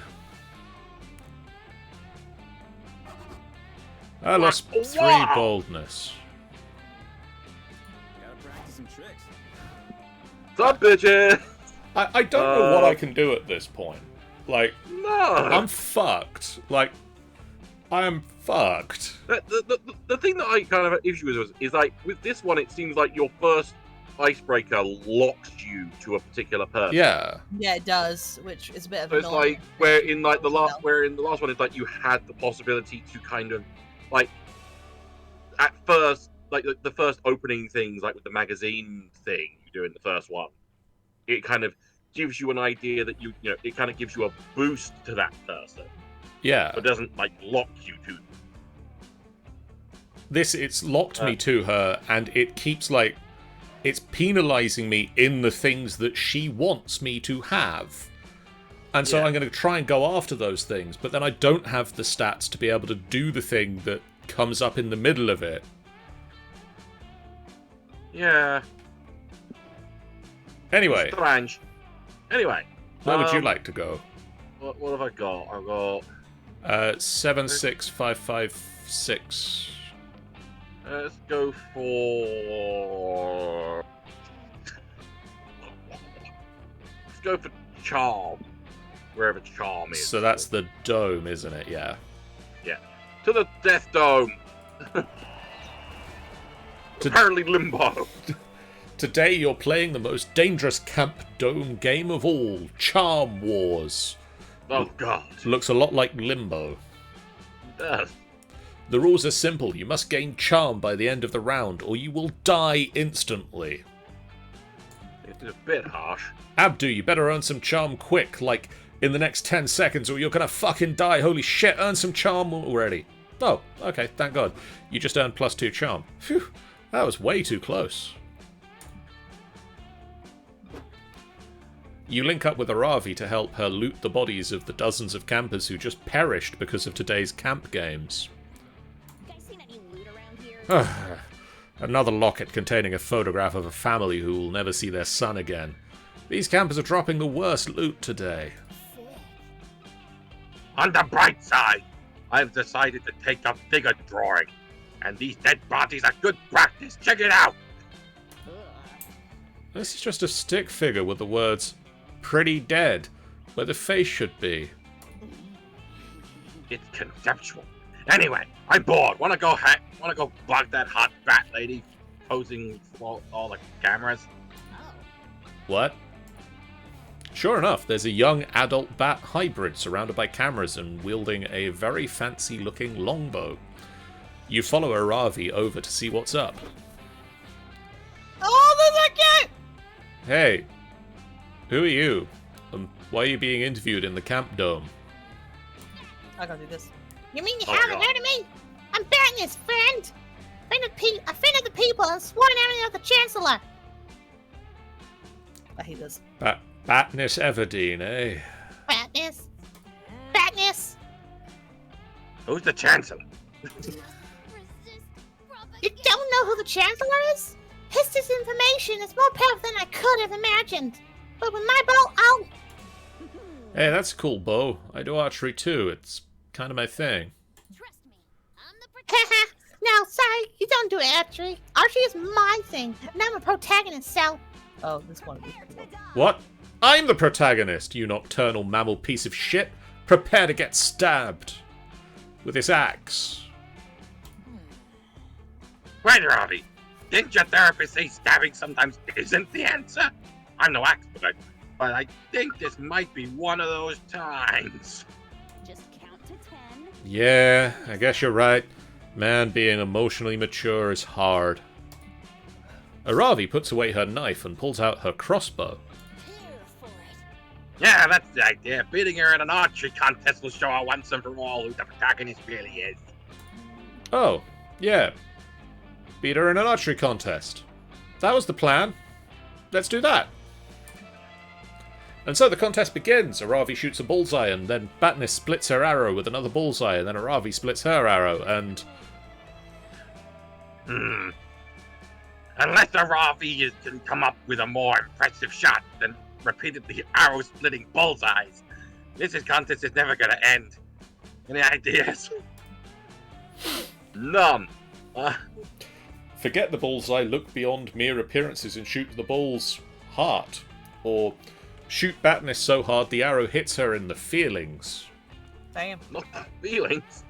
I lost 3 Wow. boldness. Gotta practice some tricks. What's up, bitches? I don't know what I can do at this point. Like, No. I'm fucked. Like, I'm fucked. The thing that I kind of have issue with is like with this one, it seems like your first icebreaker locks you to a particular person. Yeah. Yeah, it does, which is a bit of So it's annoying. like where in the last one, it's like you had the possibility to kind of like at first, like the first opening things, like with the magazine thing you do in the first one, it kind of gives you an idea that you know it kind of gives you a boost to that person, Yeah. but doesn't like lock you to them. It's locked me to her, and it keeps, like, it's penalizing me in the things that she wants me to have. And so Yeah. I'm going to try and go after those things, but then I don't have the stats to be able to do the thing that comes up in the middle of it. Yeah. Anyway, Strange. Anyway, where would you like to go? what have I got? I've got 76556. let's go for Charm, wherever Charm is. So that's the dome, isn't it? Yeah. To the Death Dome. To- Apparently Limbo. Today you're playing the most dangerous Camp Dome game of all, Charm Wars. Oh God. Looks a lot like Limbo. It does. The rules are simple. You must gain charm by the end of the round, or you will die instantly. It's a bit harsh. Abdu, you better earn some charm quick, like in the next 10 seconds, or you're gonna fucking die. Holy shit, earn some charm already. Oh, okay, thank God. You just earned +2 charm. Phew, that was way too close. You link up with Aravi to help her loot the bodies of the dozens of campers who just perished because of today's camp games. You guys seen any loot around here? Another locket containing a photograph of a family who will never see their son again. These campers are dropping the worst loot today. On the bright side, I've decided to take up figure drawing. And these dead bodies are good practice. Check it out. This is just a stick figure with the words, "Pretty dead," where the face should be. It's conceptual. Anyway, I'm bored. Wanna go bug that hot bat lady posing for all the cameras? What? Sure enough, there's a young adult bat hybrid surrounded by cameras and wielding a very fancy-looking longbow. You follow Aravi over to see what's up. Oh, those are cute! Hey, who are you? Why are you being interviewed in the camp dome? I gotta do this. You mean you Oh, haven't God. heard of me? I'm Batness, friend. A friend of the people and sworn enemy of the Chancellor. I hate this. Batness Everdeen, eh? Batness. Batness. Who's the Chancellor? Resist You don't know who the Chancellor is? His disinformation is more powerful than I could have imagined. But with my bow, I'll... Hey, that's a cool bow. I do archery too. It's kind of my thing. Trust me, I'm the protector. Now, sorry, you don't do archery. Archery is my thing, and I'm a protagonist, so... Oh, this one is cool. What? I'm the protagonist, you nocturnal mammal piece of shit. Prepare to get stabbed. With this axe. Wait, Robbie. Didn't your therapist say stabbing sometimes isn't the answer? I'm no expert, but I think this might be one of those times. Just count to 10. Yeah, I guess you're right. Man, being emotionally mature is hard. Aravi puts away her knife and pulls out her crossbow. Here for it. Yeah, that's the idea. Beating her in an archery contest will show her once and for all who the protagonist really is. Oh, yeah. Beat her in an archery contest. That was the plan. Let's do that. And so the contest begins. Aravi shoots a bullseye, and then Batnis splits her arrow with another bullseye, and then Aravi splits her arrow, and... Unless Aravi can come up with a more impressive shot than repeatedly arrow-splitting bullseyes, this contest is never gonna end. Any ideas? None. Forget the bullseye, look beyond mere appearances and shoot the bull's heart. Or shoot Batnis so hard the arrow hits her in the feelings. Damn. Not the feelings.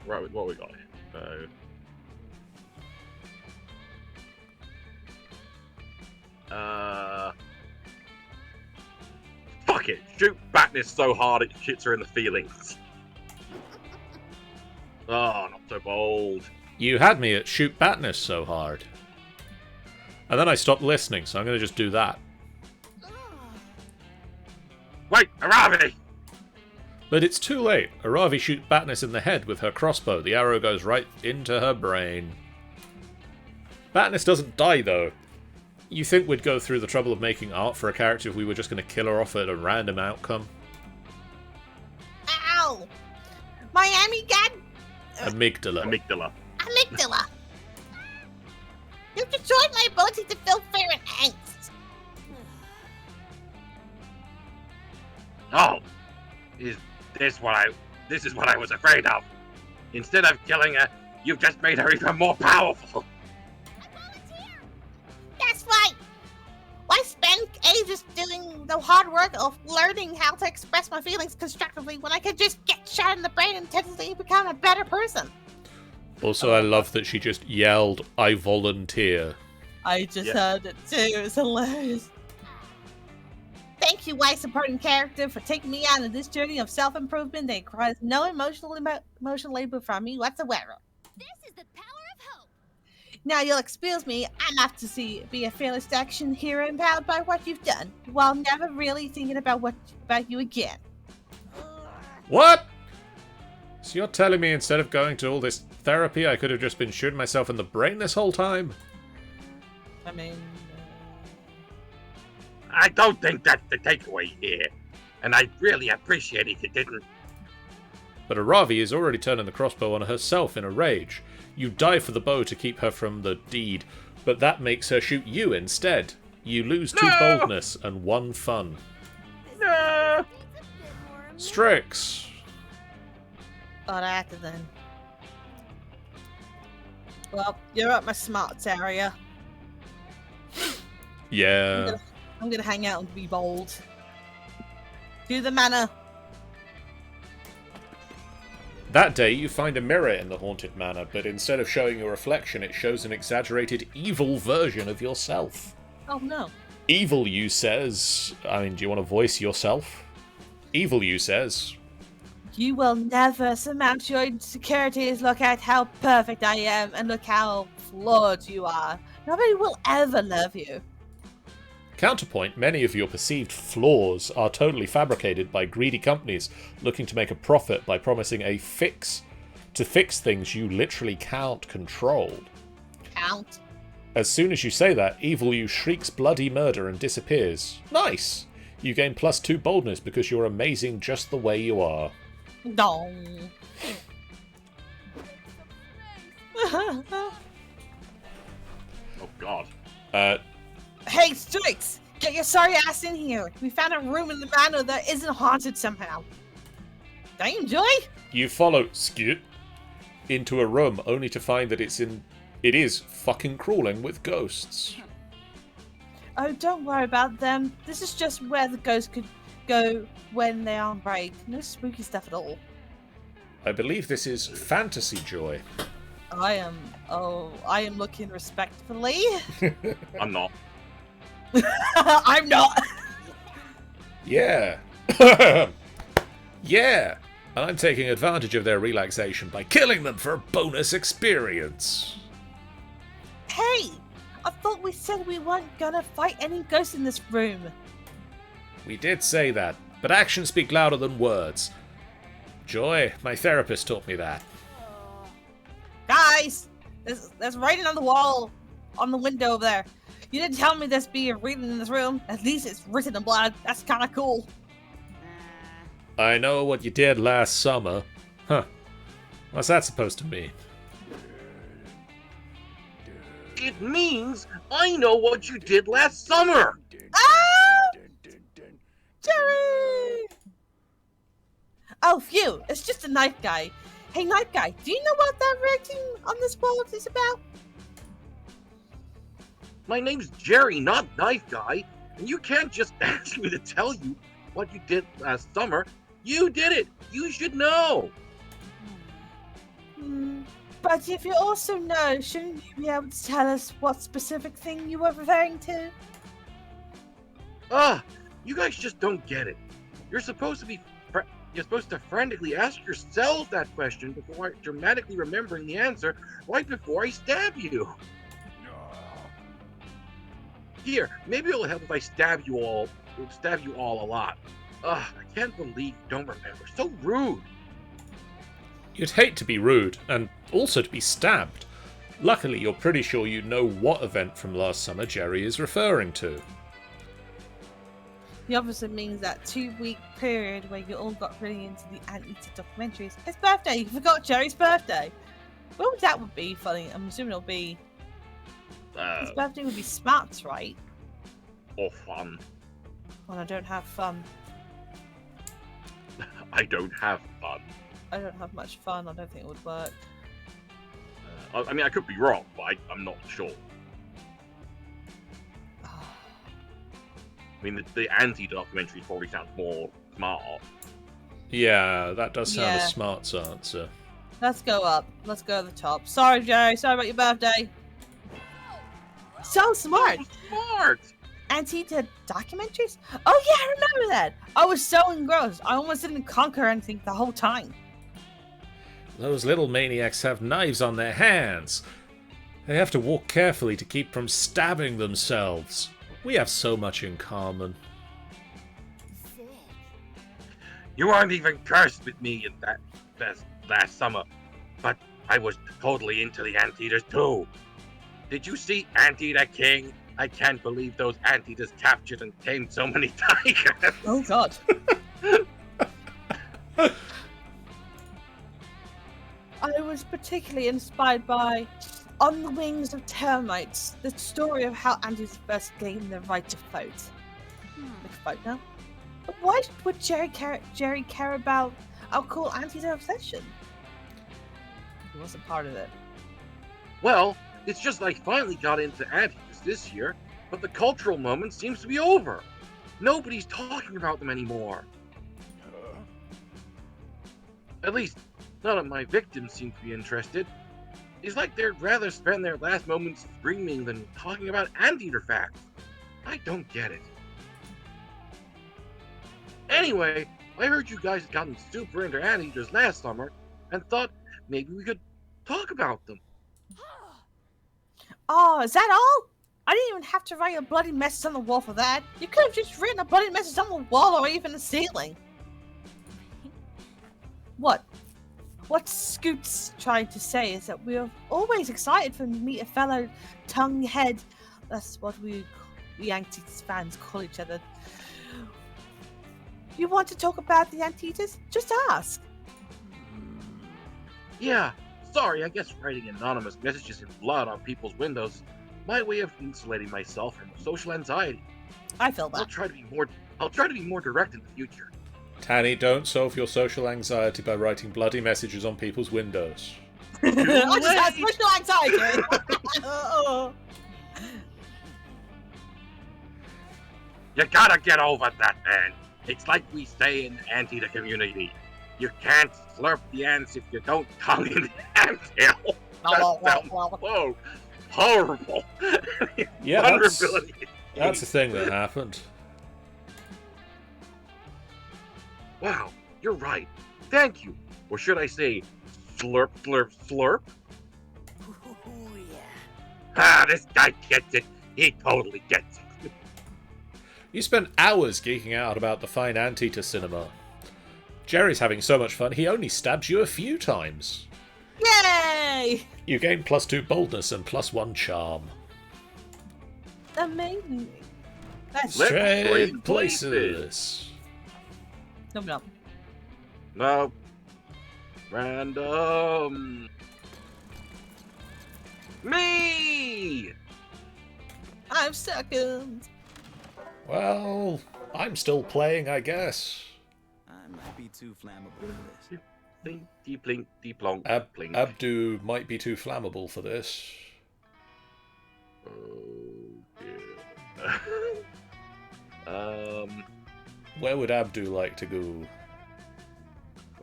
Right, what we got here? Fuck it. Shoot Batnis so hard it hits her in the feelings. Oh, not so bold. You had me at shoot Batnis so hard. And then I stopped listening, so I'm going to just do that. Wait, Aravi! But it's too late. Aravi shoots Batnis in the head with her crossbow. The arrow goes right into her brain. Batnis doesn't die, though. You think we'd go through the trouble of making art for a character if we were just going to kill her off at a random outcome? Ow! Miami got Amygdala. amygdala. You've destroyed my ability to feel fear and angst. Oh, is this what I was afraid of? Instead of killing her, you've just made her even more powerful. That's right. Why spend ages doing the hard work of learning how to express my feelings constructively when I could just get shot in the brain and instantly become a better person? Also, I love that she just yelled, "I volunteer." I just heard it too. It's hilarious. Thank you, wise supporting character, for taking me on this journey of self-improvement that requires no emotional labor from me whatsoever. This is the power of hope. Now you'll excuse me, I'm off to be a fearless action hero empowered by what you've done, while never really thinking about you again. What? So you're telling me instead of going to all this therapy, I could have just been shooting myself in the brain this whole time? I mean, I don't think that's the takeaway here, and I really appreciate if you didn't. But Aravi is already turning the crossbow on herself in a rage. You dive for the bow to keep her from the deed, but that makes her shoot you instead. You lose 2 boldness and 1 fun. No! Strix. not actor then. Well, you're at my smarts area. Yeah. I'm gonna hang out and be bold. To the manor. That day, you find a mirror in the haunted manor, but instead of showing your reflection, it shows an exaggerated evil version of yourself. Oh no. Evil you says... I mean, do you want to voice yourself? Evil you says... You will never surmount your insecurities. Look at how perfect I am, and look how flawed you are. Nobody will ever love you. Counterpoint, many of your perceived flaws are totally fabricated by greedy companies looking to make a profit by promising a fix to fix things you literally can't control. Count. As soon as you say that, Evil You shrieks bloody murder and disappears. Nice! You gain +2 boldness because you're amazing just the way you are. No. Oh god. Hey, Strix! Get your sorry ass in here. We found a room in the manor that isn't haunted somehow. Don't you enjoy? You follow Skit into a room only to find that it is fucking crawling with ghosts. Oh, don't worry about them. This is just where the ghosts could go when they are on break. No spooky stuff at all. I believe this is Fantasy Joy. I am looking respectfully. I'm not. I'm not. Yeah. Yeah. And I'm taking advantage of their relaxation by killing them for a bonus experience. Hey, I thought we said we weren't gonna fight any ghosts in this room. We did say that, but actions speak louder than words. Joy, my therapist taught me that. Guys, there's writing on the wall, on the window over there. You didn't tell me there's be a reading in this room. At least it's written in blood. That's kind of cool. I know what you did last summer. Huh. What's that supposed to mean? It means I know what you did last summer. Ah! Jerry! Oh, phew. It's just a knife guy. Hey, knife guy, do you know what that writing on this wall is about? My name's Jerry, not Knife Guy, and you can't just ask me to tell you what you did last summer. You did it. You should know. But if you also know, shouldn't you be able to tell us what specific thing you were referring to? You guys just don't get it. You're supposed to frantically ask yourselves that question before dramatically remembering the answer right before I stab you. Here, maybe it'll help if I stab you all a lot. I can't believe you don't remember. So rude. You'd hate to be rude, and also to be stabbed. Luckily, you're pretty sure you know what event from last summer Jerry is referring to. The opposite means that 2-week period where you all got really into the Anteater documentaries. His birthday! You forgot Jerry's birthday! Well, that would be funny. I'm assuming it'll be... His birthday would be Smarts, right? Or fun. Well, I don't have fun. I don't have fun. I don't have much fun. I don't think it would work. I mean, I could be wrong, but I'm not sure. I mean, the anti-documentary probably sounds more smart. Yeah, that does sound Yeah. a smart answer. Let's go up. Let's go to the top. Sorry, Jerry. Sorry about your birthday. So smart. So smart! Anteater documentaries? Oh yeah, I remember that. I was so engrossed. I almost didn't conquer anything the whole time. Those little maniacs have knives on their hands. They have to walk carefully to keep from stabbing themselves. We have so much in common. Sick. You aren't even cursed with me in that last summer, but I was totally into the anteaters too. Did you see Anteater King? I can't believe those anteaters captured and tamed so many tigers. Oh god. I was particularly inspired by On the Wings of Termites, the story of how anteaters first gained the right to vote. Make a vote now. But why would Jerry care about our cool anteater obsession? He wasn't part of it. Well, it's just I finally got into anteaters this year, but the cultural moment seems to be over. Nobody's talking about them anymore. At least, none of my victims seem to be interested. It's like they'd rather spend their last moments screaming than talking about anteater facts. I don't get it. Anyway, I heard you guys had gotten super into anteaters last summer and thought maybe we could talk about them. Oh, is that all? I didn't even have to write a bloody message on the wall for that. You could have just written a bloody message on the wall or even the ceiling. What? What Scoot's trying to say is that we're always excited to meet a fellow tongue-head. That's what we Anteaters fans call each other. You want to talk about the Anteaters? Just ask. Yeah, sorry, I guess writing anonymous messages in blood on people's windows is my way of insulating myself from social anxiety. I feel I'll that. try to be more. I'll try to be more direct in the future. Tanny, don't solve your social anxiety by writing bloody messages on people's windows. I just have late. social anxiety. Oh. You gotta get over that, man. It's like we say in the community. You can't slurp the ants if you don't tongue in the anthill. That sounds so horrible. Yeah, Vulnerability. that's the thing that happened. Wow, you're right. Thank you. Or should I say, slurp, slurp, slurp? Ooh, yeah. Ah, this guy gets it. He totally gets it. You spent hours geeking out about the fine anteater cinema. Jerry's having so much fun, he only stabs you a few times. Yay! You gain +2 boldness and +1 charm. Amazing. That's Let's Trade trade places. no. No. Random. Me! I'm second. Well, I'm still playing, I guess. I might be too flammable for this. Blink, deep, blink, deep, long, blink. Abdu might be too flammable for this. Oh, dear. Where would Abdu like to go?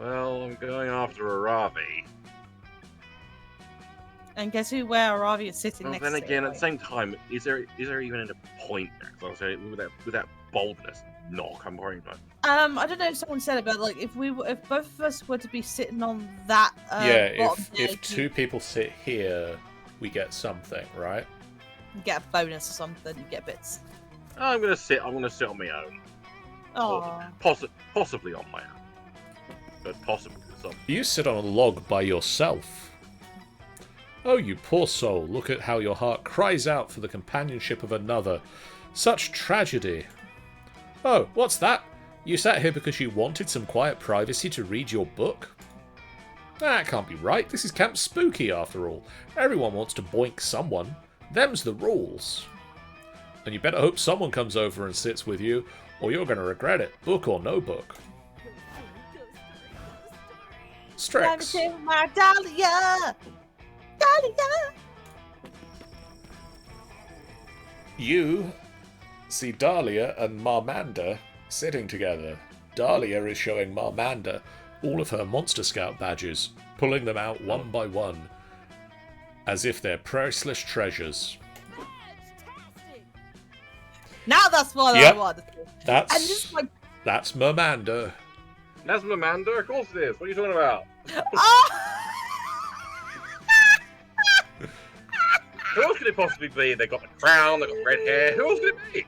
Well, I'm going after Aravi. And guess who? Where Aravi is sitting Well, next then to? again, at the same time, is there even a point there? So I'll say with that boldness knock, I'm worried about. I don't know if someone said it, but like if both of us were to be sitting on that. Yeah, bottom if edge, two people sit here, we get something, right? you get a bonus or something. You get bits. I'm gonna sit on my own. Oh. Possibly on my own. But possibly with some. You sit on a log by yourself. Oh, you poor soul, look at how your heart cries out for the companionship of another. Such tragedy. Oh, what's that? You sat here because you wanted some quiet privacy to read your book? That can't be right. This is Camp Spooky, after all. Everyone wants to boink someone. Them's the rules. And you better hope someone comes over and sits with you, or you're going to regret it, book or no book. Strix. Let me take my Dahlia. Dahlia. You see Dahlia and Marmanda sitting together. Dahlia is showing Marmanda all of her Monster Scout badges, pulling them out one by one, as if they're priceless treasures. Fantastic. Now that's what Yep. I want. And this That's is my. that's Marmanda. That's Amanda, of course it is. What are you talking about? Oh! Who else could it possibly be? They got the crown, they got red hair. Who else could it be?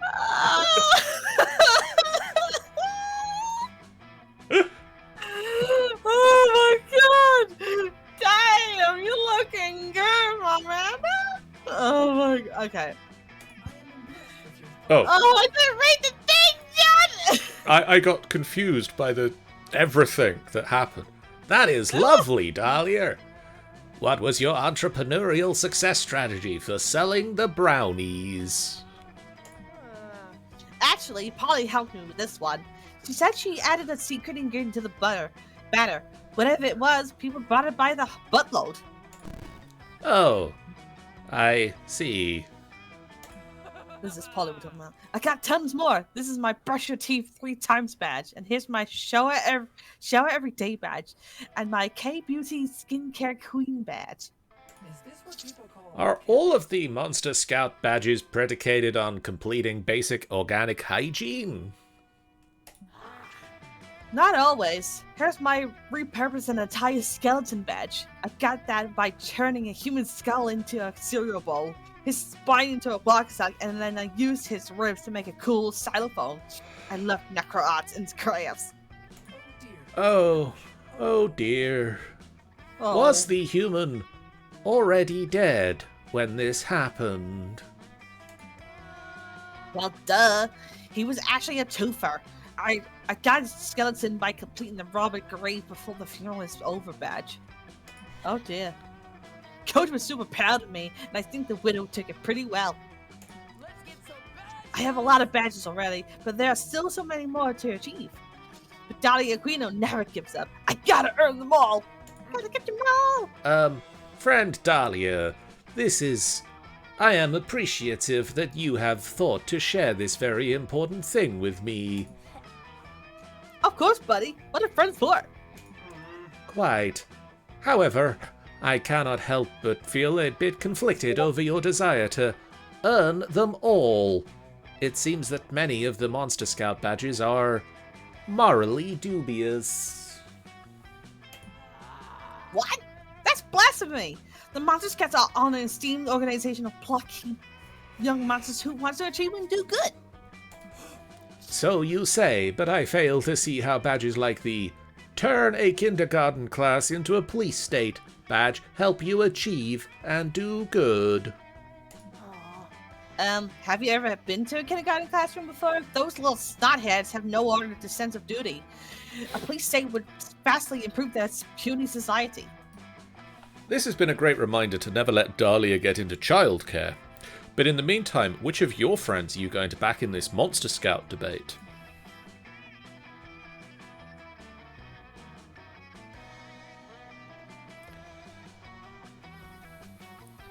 Oh my god! Damn, you're looking good, my man. Oh my god. Okay. Oh, Oh, I didn't read the thing, John! I got confused by the everything that happened. That is lovely, Dahlia. What was your entrepreneurial success strategy for selling the brownies? Actually, Polly helped me with this one. She said she added a secret ingredient to the batter. Whatever it was, people bought it by the buttload. Oh, I see. This is Polly we're talking about. I got tons more. This is my brush your teeth 3 times badge, and here's my shower every day badge, and my K Beauty skincare queen badge. Are all of the Monster Scout badges predicated on completing basic organic hygiene? Not always. Here's my repurpose an entire skeleton badge. I got that by turning a human skull into a cereal bowl, his spine into a box sack, and then I used his ribs to make a cool xylophone. I love necro arts and crafts. Oh dear. Oh. Was the human already dead when this happened? Well, duh. He was actually a twofer. I got his skeleton by completing the Robert grave before the funeral is over badge. Oh dear. Coach was super proud of me, and I think the widow took it pretty well. Let's get some bad I I have a lot of badges already, but there are still so many more to achieve. But Dottie Aquino never gives up. I gotta earn them all. Gotta get them all. Friend Dahlia, I am appreciative that you have thought to share this very important thing with me. Of course, buddy. What are friends for? Quite. However, I cannot help but feel a bit conflicted over your desire to earn them all. It seems that many of the Monster Scout badges are morally dubious. What? That's blasphemy! The Monster Scouts are an esteemed organization of plucky young monsters who want to achieve and do good. So you say, but I fail to see how badges like the Turn a Kindergarten Class into a Police State badge help you achieve and do good. Have you ever been to a kindergarten classroom before? Those little snotheads have no order to sense of duty. A police state would vastly improve their puny society. This has been a great reminder to never let Dahlia get into childcare. But in the meantime, which of your friends are you going to back in this Monster Scout debate?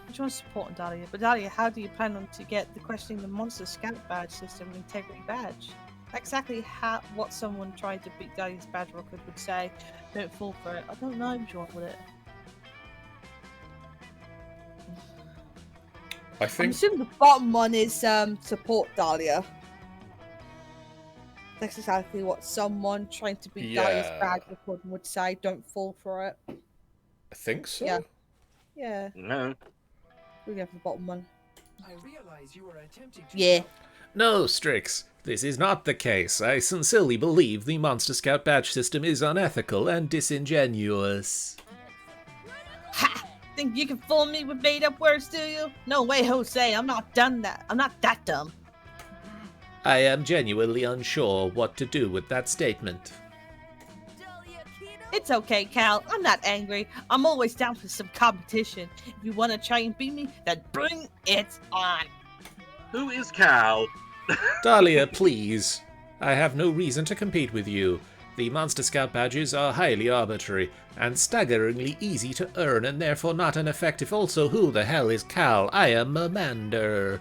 Which one's supporting Dahlia? But Dahlia, how do you plan on to get the questioning the Monster Scout badge system integrity badge? Exactly what someone trying to beat Dahlia's badge record would say. Don't fall for it. I don't know what's wrong with it. I I'm think assuming the bottom one is support Dahlia. That's exactly what someone trying to beat Dahlia's badge record would say. Don't fall for it. I think so. Yeah. Yeah. No. We go for the bottom one. I realize you are attempting to Yeah. No, Strix, this is not the case. I sincerely believe the Monster Scout badge system is unethical and disingenuous. Ha! Think you can fool me with made-up words, do you? No way, Jose. I'm not that dumb. I am genuinely unsure what to do with that statement. It's okay, Cal. I'm not angry. I'm always down for some competition. If you want to try and beat me, then bring it on. Who is Cal? Dahlia, please. I have no reason to compete with you. The Monster Scout badges are highly arbitrary and staggeringly easy to earn and therefore not an effective. Also, who the hell is Cal? I am Amander.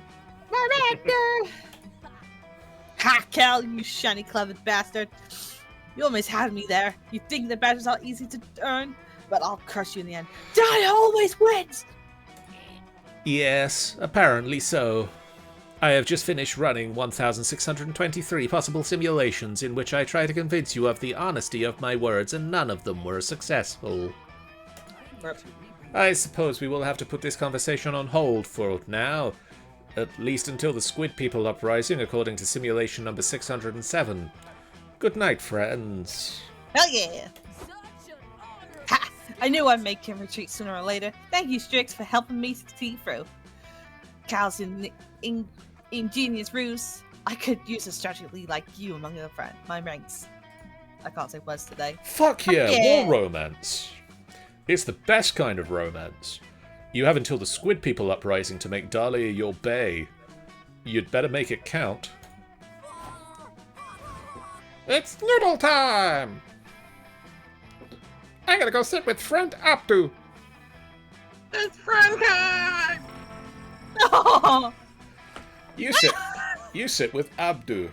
Miranda! Ha, Cal, you shiny clever bastard. You almost had me there. You think the badges are easy to earn, but I'll crush you in the end. Dahlia always wins! Yes, apparently so. I have just finished running 1,623 possible simulations in which I try to convince you of the honesty of my words, and none of them were successful. I suppose we will have to put this conversation on hold for now, at least until the Squid People uprising, according to simulation number 607. Good night, friends. Hell yeah! Ha! I knew I'd make him retreat sooner or later. Thank you, Strix, for helping me see through. Cal's ingenious ruse. I could use a strategy like you among my ranks. I can't say words today. Fuck yeah, yeah. war romance. It's the best kind of romance. You have until the Squid People uprising to make Dahlia your bae. You'd better make it count. It's noodle time! I gotta go sit with friend Abdu. It's friend time! Oh, You sit with Abdu.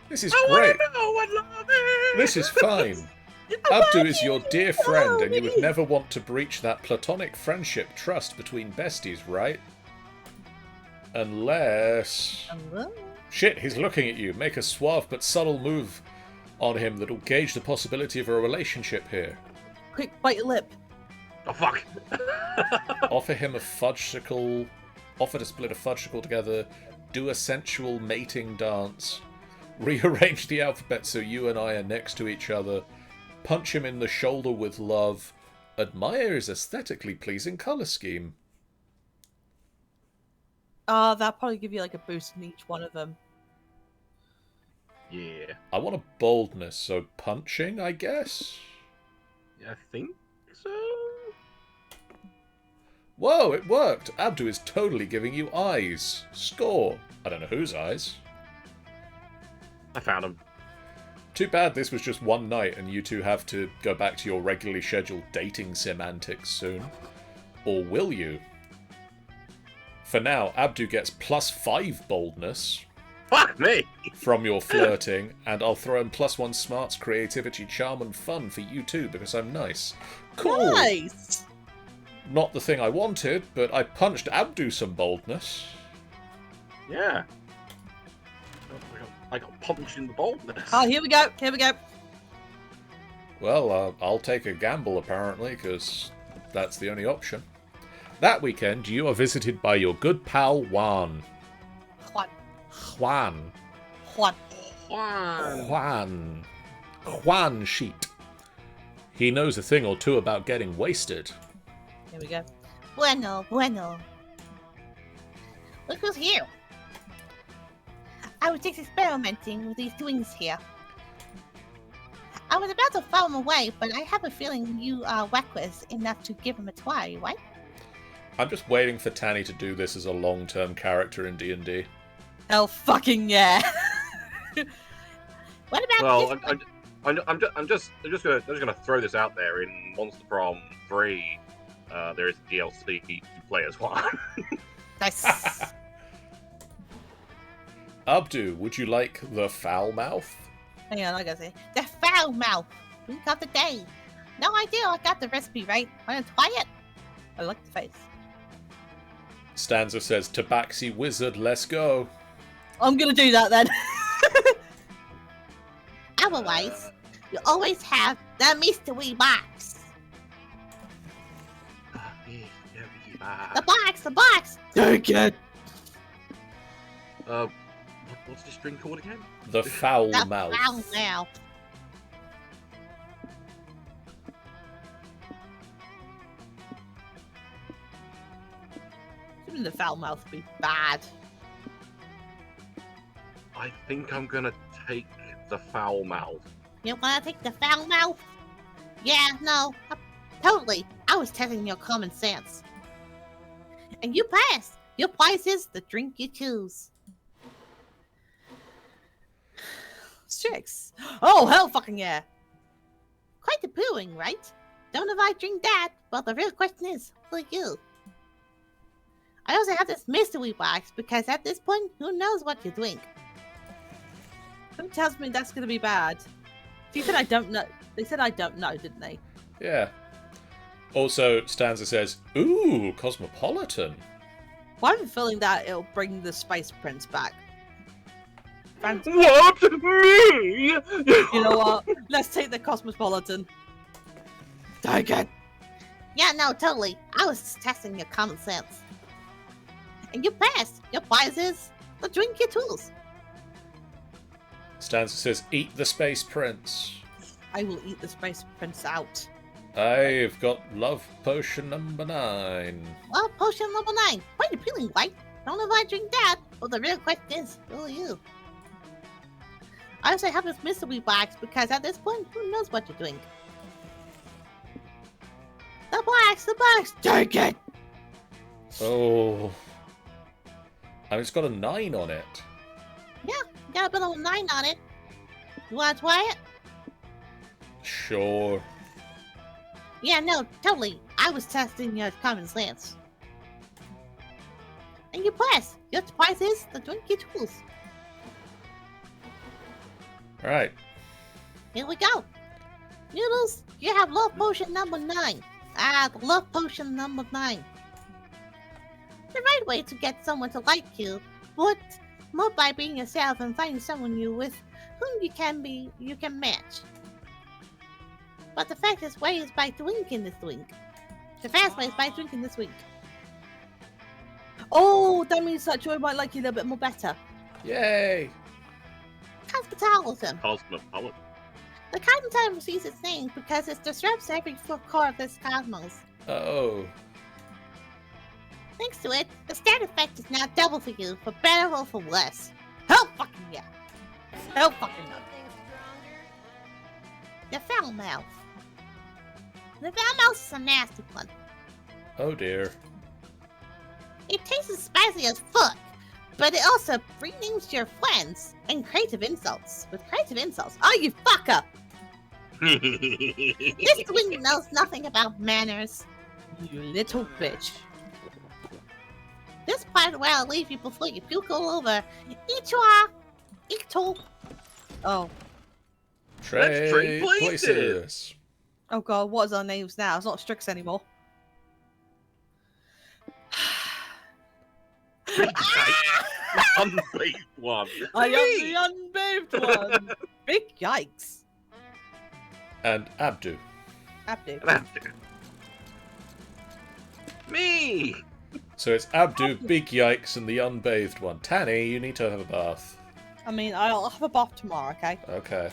This is I great. wanna know what love is! This is fine. Abdu is your dear friend, and you would never want to breach that platonic friendship trust between besties, right? Unless... hello? Shit, he's looking at you. Make a suave but subtle move on him that'll gauge the possibility of a relationship here. Quick, bite your lip. Oh, fuck. Offer him a fudgesicle. Offer to split a fudgesicle together. Do a sensual mating dance. Rearrange the alphabet so you and I are next to each other. Punch him in the shoulder with love. Admire his aesthetically pleasing colour scheme. That'll probably give you like a boost in each one of them. Yeah. I want a boldness, so punching, I guess? I think so? Whoa, it worked! Abdu is totally giving you eyes. Score. I don't know whose eyes. I found him. Too bad this was just one night and you two have to go back to your regularly scheduled dating sim antics soon. Or will you? For now, Abdu gets +5 boldness Fuck me! from your flirting, and I'll throw in +1 smarts, creativity, charm, and fun for you too because I'm nice. Cool! Nice! Not the thing I wanted, but I punched Abdu some boldness. Yeah. I got punched in the boldness. Oh, here we go. Here we go. Well, I'll take a gamble apparently, because that's the only option. That weekend, you are visited by your good pal Juan. Juan. Juan. Juan. Juan. Juan Sheet. He knows a thing or two about getting wasted. Here we go. Bueno, bueno. Look who's here. I was just experimenting with these twins here. I was about to throw them away, but I have a feeling you are reckless enough to give them a try, right? I'm just waiting for Tanny to do this as a long-term character in D&D. Hell fucking yeah. What about Well, this? I'm just gonna throw this out there. In Monster Prom 3, there is DLC to play as one. Nice. Abdu, would you like the foul mouth? Hang on, I gotta say. The foul mouth. We got the day. No idea I got the recipe right. Wanna try it? I like the face. Stanza says, Tabaxi wizard, let's go. I'm gonna do that then. Otherwise, you always have the mystery box. The box, the box. Take it. What's this drink called again? The foul The mouth. foul mouth. Shouldn't the foul mouth be bad? I think I'm gonna take the foul mouth. You wanna take the foul mouth? Yeah, no, totally. I was testing your common sense. And you passed. Your prize is the drink you choose. 6. Oh, hell fucking yeah. Quite appealing, right? Don't know if I drink that, but the real question is, will you? I also have this mystery box because at this point, who knows what you drink? Who tells me that's gonna be bad? She said I don't know. They said I don't know, didn't they? Yeah. Also, Stanza says, ooh, cosmopolitan. Well, I have a feeling that it'll bring the Space Prince back. Fancy. What? Me? You know what? Let's take the Cosmopolitan. Take it. Yeah, no, totally. I was just testing your common sense. And you passed. Your prize is the drink you choose. Stanza says, eat the space prince. I will eat the Space Prince out. I've got love potion number 9. Well, potion number 9. Quite appealing, right? Don't know if I drink that, but the real question is, will you? I also have this mystery box because at this point, who knows what you drink? The box, Take it. Oh. And it's got a 9 on it. Got a bit of a 9 on it. You wanna try it? Sure. Yeah, no, totally. I was testing your common sense. And you pass. Your prize is the drink you choose. Alright. Here we go. Noodles, you have love potion number 9. The love potion number 9. The right way to get someone to like you, but more by being yourself and finding someone with whom you can match. But the fastest way is by drinking this drink. The fast way is by drinking this drink. Oh, that means that Joy might like you a little bit more better. Yay! Cosmopolitan. Cosmopolitan. The cosmopolitan receives its name because it disrupts every core of this cosmos. Oh. Thanks to it, the stat effect is now double for you, for better or for worse. Hell fucking yeah. Hell fucking no. The foul mouth. The foul mouth is a nasty one. Oh dear. It tastes spicy as fuck, but it also renames your friends and creative insults. With creative insults, oh, you fucker! This twin knows nothing about manners. You little bitch. This part where I'll leave you before you puke all over. Ichwa! Ito! Oh. Let's trade places. places. Oh god, what is our names now? It's not Strix anymore. Unbathed one. I am the unbathed one. Big yikes. And Abdu. Abdu. Me. So it's Abdu, Big Yikes, and the unbathed one. Tanny, you need to have a bath. I mean, I'll have a bath tomorrow, okay? Okay.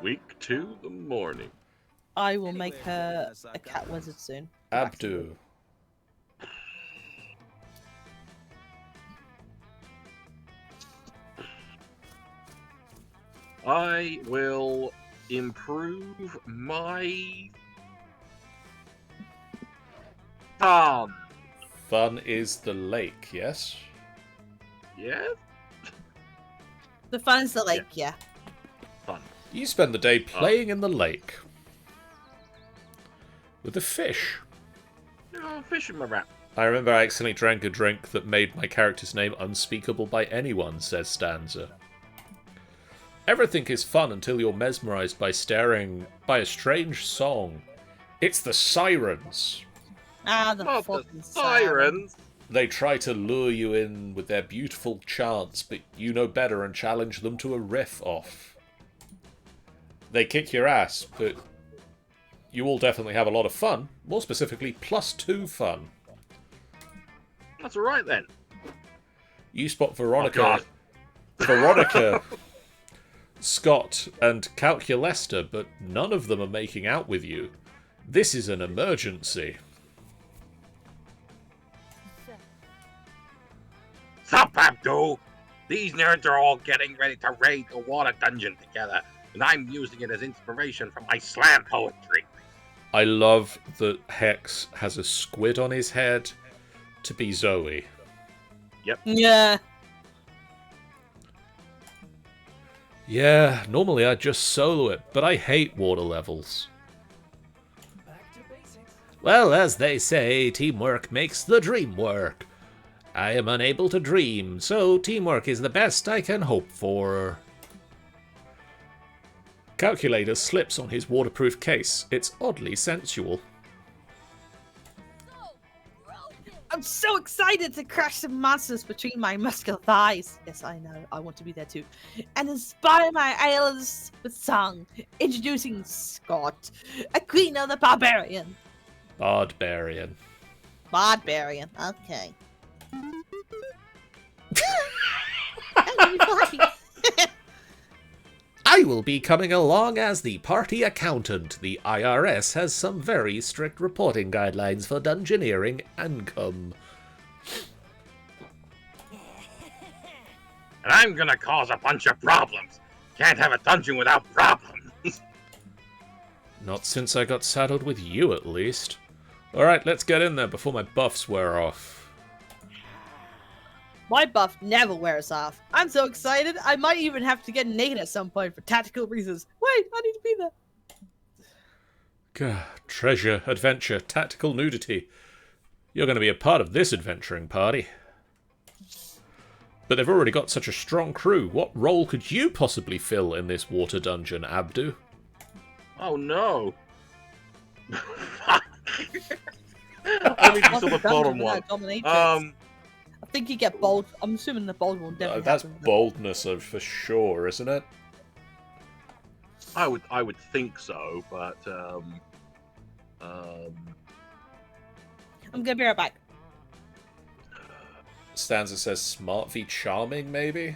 Week 2, the morning. I will make her a cat wizard soon. Abdu. I will improve my fun. Fun is the lake, yes? Yeah? The fun's the lake, yeah. Fun. You spend the day playing in the lake. With the fish. Oh, fish in my wrap. I remember I accidentally drank a drink that made my character's name unspeakable by anyone, says Stanza. Everything is fun until you're mesmerized by a strange song. It's the sirens. Ah, the Not fucking the sirens. They try to lure you in with their beautiful chants, but you know better and challenge them to a riff-off. They kick your ass, but you will definitely have a lot of fun. More specifically, +2 fun. That's alright then. You spot Veronica. Oh, God. Veronica, Scott, and Calculester, but none of them are making out with you. This is an emergency. Sup, Abdul? These nerds are all getting ready to raid the water dungeon together, and I'm using it as inspiration for my slam poetry. I love that Hex has a squid on his head to be Zoe. Yeah. Yeah, normally I'd just solo it, but I hate water levels. Back to basics. Well, as they say, teamwork makes the dream work. I am unable to dream, so teamwork is the best I can hope for. Calculator slips on his waterproof case. It's oddly sensual. I'm so excited to crush some monsters between my muscular thighs. Yes, I know. I want to be there too. And inspire my islands with song. Introducing Scott, a queen of the barbarian. Bardbarian. Barbarian. Okay. That made me feel happy. I will be coming along as the party accountant. The IRS has some very strict reporting guidelines for dungeoneering income. And I'm gonna cause a bunch of problems. Can't have a dungeon without problems. Not since I got saddled with you, at least. Alright, let's get in there before my buffs wear off. My buff never wears off. I'm so excited. I might even have to get naked at some point for tactical reasons. Wait, I need to be there. Gah, treasure, adventure, tactical nudity. You're going to be a part of this adventuring party. But they've already got such a strong crew. What role could you possibly fill in this water dungeon, Abdu? Oh no. Let me do the bottom one. I think you get bold. I'm assuming the bold one definitely That's happens. boldness for sure, isn't it? I would think so, but I'm gonna be right back. Stanza says smart v charming, maybe?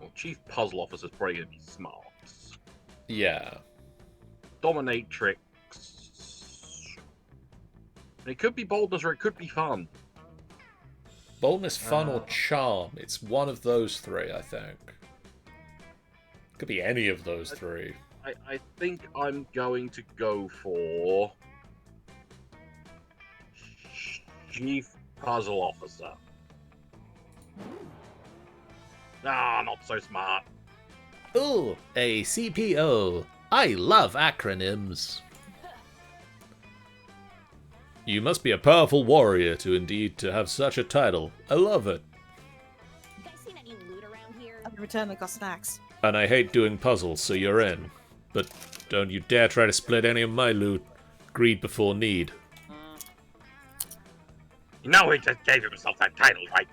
well, Chief Puzzle Officer's probably gonna be smart. Yeah. Dominatrix. It could be boldness or it could be fun. Boldness, fun, or charm. It's one of those three, I think. Could be any of those three. I think I'm going to go for Chief Puzzle Officer. Ah, not so smart. Ooh, a CPO. I love acronyms. You must be a powerful warrior to have such a title. I love it. You guys seen any loot around here? I've returned. I got snacks. And I hate doing puzzles, so you're in. But don't you dare try to split any of my loot. Greed before need. You know he just gave himself that title, right?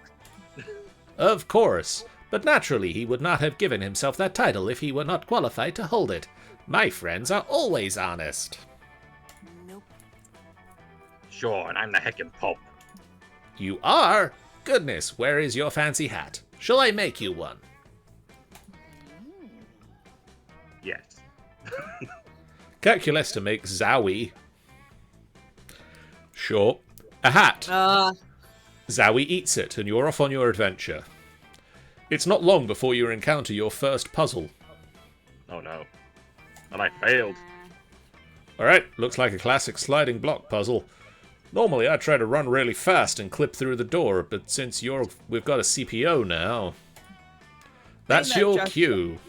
Of course. But naturally he would not have given himself that title if he were not qualified to hold it. My friends are always honest. Nope. Sure, and I'm the heckin' Pope. You are? Goodness, where is your fancy hat? Shall I make you one? Yes. Calculus to make Zowie. Sure. A hat. Zowie eats it, and you're off on your adventure. It's not long before you encounter your first puzzle. Oh no. And I failed. Alright, looks like a classic sliding block puzzle. Normally I'd try to run really fast and clip through the door, but since we've got a CPO now... That's your cue.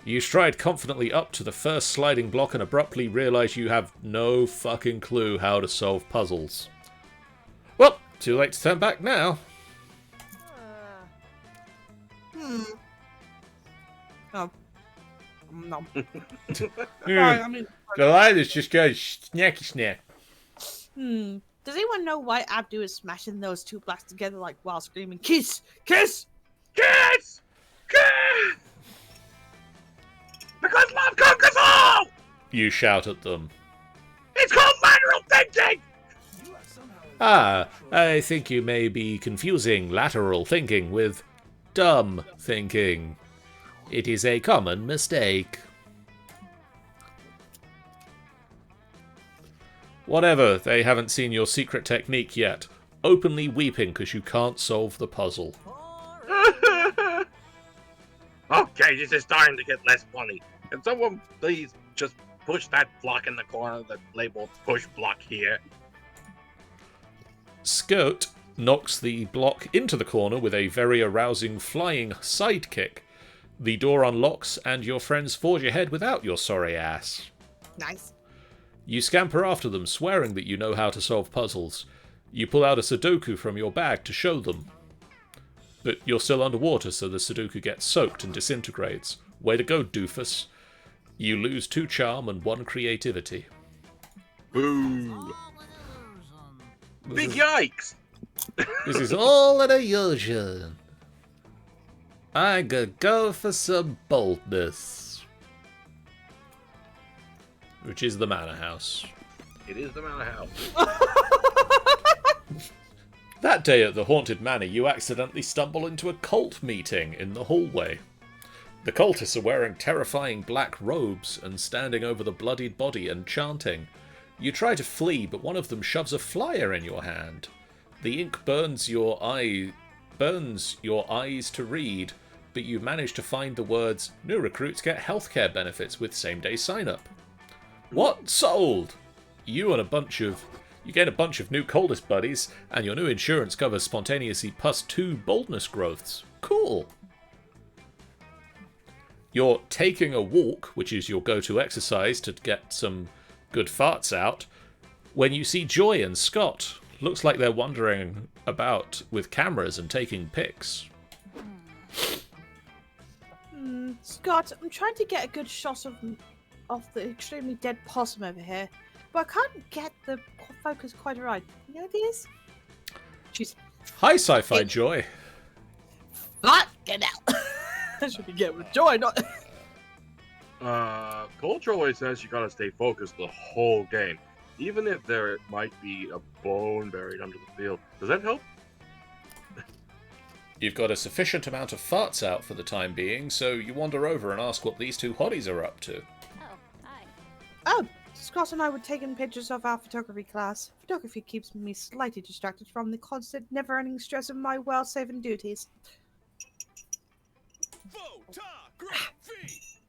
You stride confidently up to the first sliding block and abruptly realize you have no fucking clue how to solve puzzles. Well, too late to turn back now. Oh. No. I mean, the light is just going snacky snack. Does anyone know why Abdu is smashing those two blocks together like while screaming, "Kiss! Kiss! Kiss! Kiss! Because love conquers all! You shout at them. It's called lateral thinking! Ah, I think you may be confusing lateral thinking with dumb thinking. It is a common mistake. Whatever, they haven't seen your secret technique yet. Openly weeping because you can't solve the puzzle. Okay, this is starting to get less funny. Can someone please just push that block in the corner that's labeled push block here? Skirt knocks the block into the corner with a very arousing flying sidekick. The door unlocks and your friends forge ahead without your sorry ass. Nice. You scamper after them, swearing that you know how to solve puzzles. You pull out a Sudoku from your bag to show them. But you're still underwater, so the Sudoku gets soaked and disintegrates. Way to go, doofus. You lose 2 charm and 1 creativity. Boo! Big yikes! This is all an illusion. I could go for some boldness. Which is the manor house. It is the manor house. That day at the haunted manor, you accidentally stumble into a cult meeting in the hallway. The cultists are wearing terrifying black robes and standing over the bloodied body and chanting. You try to flee, but one of them shoves a flyer in your hand. The ink burns your eyes to read, but you manage to find the words, "New recruits get healthcare benefits with same-day sign-up." What? Sold! You get a bunch of new coldest buddies, and your new insurance covers spontaneously +2 boldness growths. Cool! You're taking a walk, which is your go-to exercise to get some good farts out, when you see Joy and Scott. Looks like they're wandering about with cameras and taking pics. Scott, I'm trying to get a good shot of the extremely dead possum over here, but I can't get the focus quite right. You know what it is? She's Hi, Sci-Fi Joy. fucking hell. I should be getting with Joy, not. Culture always says you gotta stay focused the whole game, even if there might be a bone buried under the field. Does that help? You've got a sufficient amount of farts out for the time being, so you wander over and ask what these two hotties are up to. Oh, hi. Oh, Scott and I were taking pictures of our photography class. Photography keeps me slightly distracted from the constant, never-ending stress of my well-saving duties.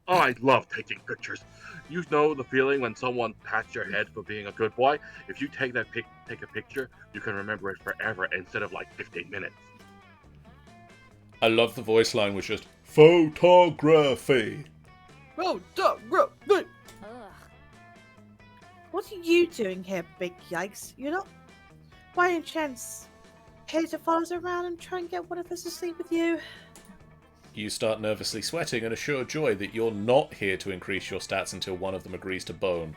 I love taking pictures. You know the feeling when someone pats your head for being a good boy? If you take a picture, you can remember it forever instead of like 15 minutes. I love the voice line was just photography. Ugh. What are you doing here, Big Yikes? You're not, by any chance, here to follow us around and try and get one of us to sleep with you? You start nervously sweating and assure Joy that you're not here to increase your stats until one of them agrees to bone.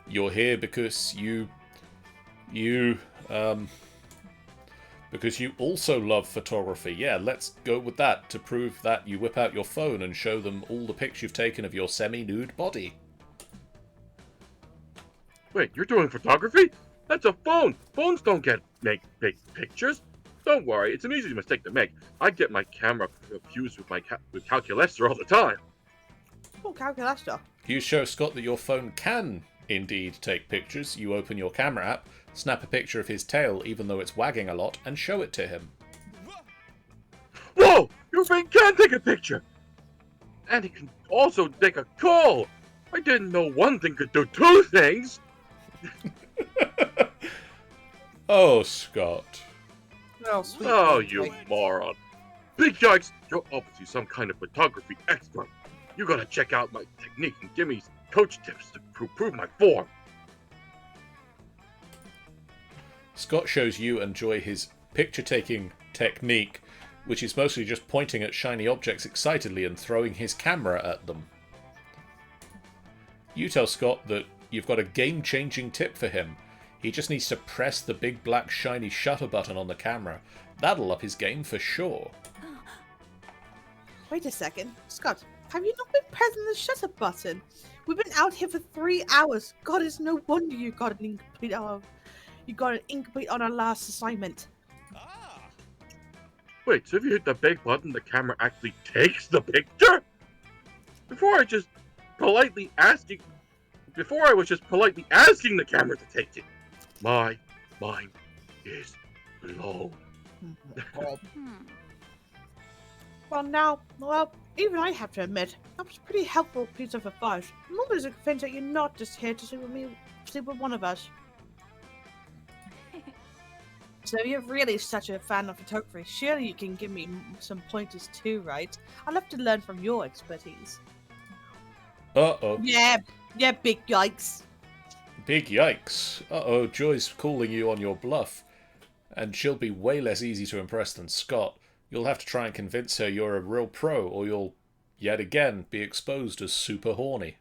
You're here because because you also love photography. Yeah, let's go with that to prove that you whip out your phone and show them all the pics you've taken of your semi-nude body. Wait, you're doing photography? That's a phone. Phones don't make big pictures. Don't worry, it's an easy mistake to make. I get my camera confused with with Calculester all the time. Oh, Calculester. You show Scott that your phone can indeed take pictures. You open your camera app, snap a picture of his tail even though it's wagging a lot, and show it to him. Whoa! Your thing can take a picture! And it can also take a call! I didn't know one thing could do two things! Oh, Scott. Oh, sweet. Oh, you moron. Big Yikes, you're obviously some kind of photography expert. You gotta check out my technique and give me coach tips to improve my form. Scott shows you and Joy his picture-taking technique, which is mostly just pointing at shiny objects excitedly and throwing his camera at them. You tell Scott that you've got a game-changing tip for him. He just needs to press the big black shiny shutter button on the camera. That'll up his game for sure. Wait a second. Scott, have you not been pressing the shutter button? We've been out here for 3 hours. God, it's no wonder you got an incomplete on our last assignment. Wait, so if you hit the big button, the camera actually takes the picture? Before I was just politely asking the camera to take it. My mind is blown. Well, even I have to admit, that was a pretty helpful piece of advice. I'm almost convinced that you're not just here to sleep with one of us. So you're really such a fan of photography. Surely you can give me some pointers too, right? I'd love to learn from your expertise. Uh-oh. Yeah, big yikes. Big yikes. Uh-oh, Joy's calling you on your bluff. And she'll be way less easy to impress than Scott. You'll have to try and convince her you're a real pro, or you'll, yet again, be exposed as super horny.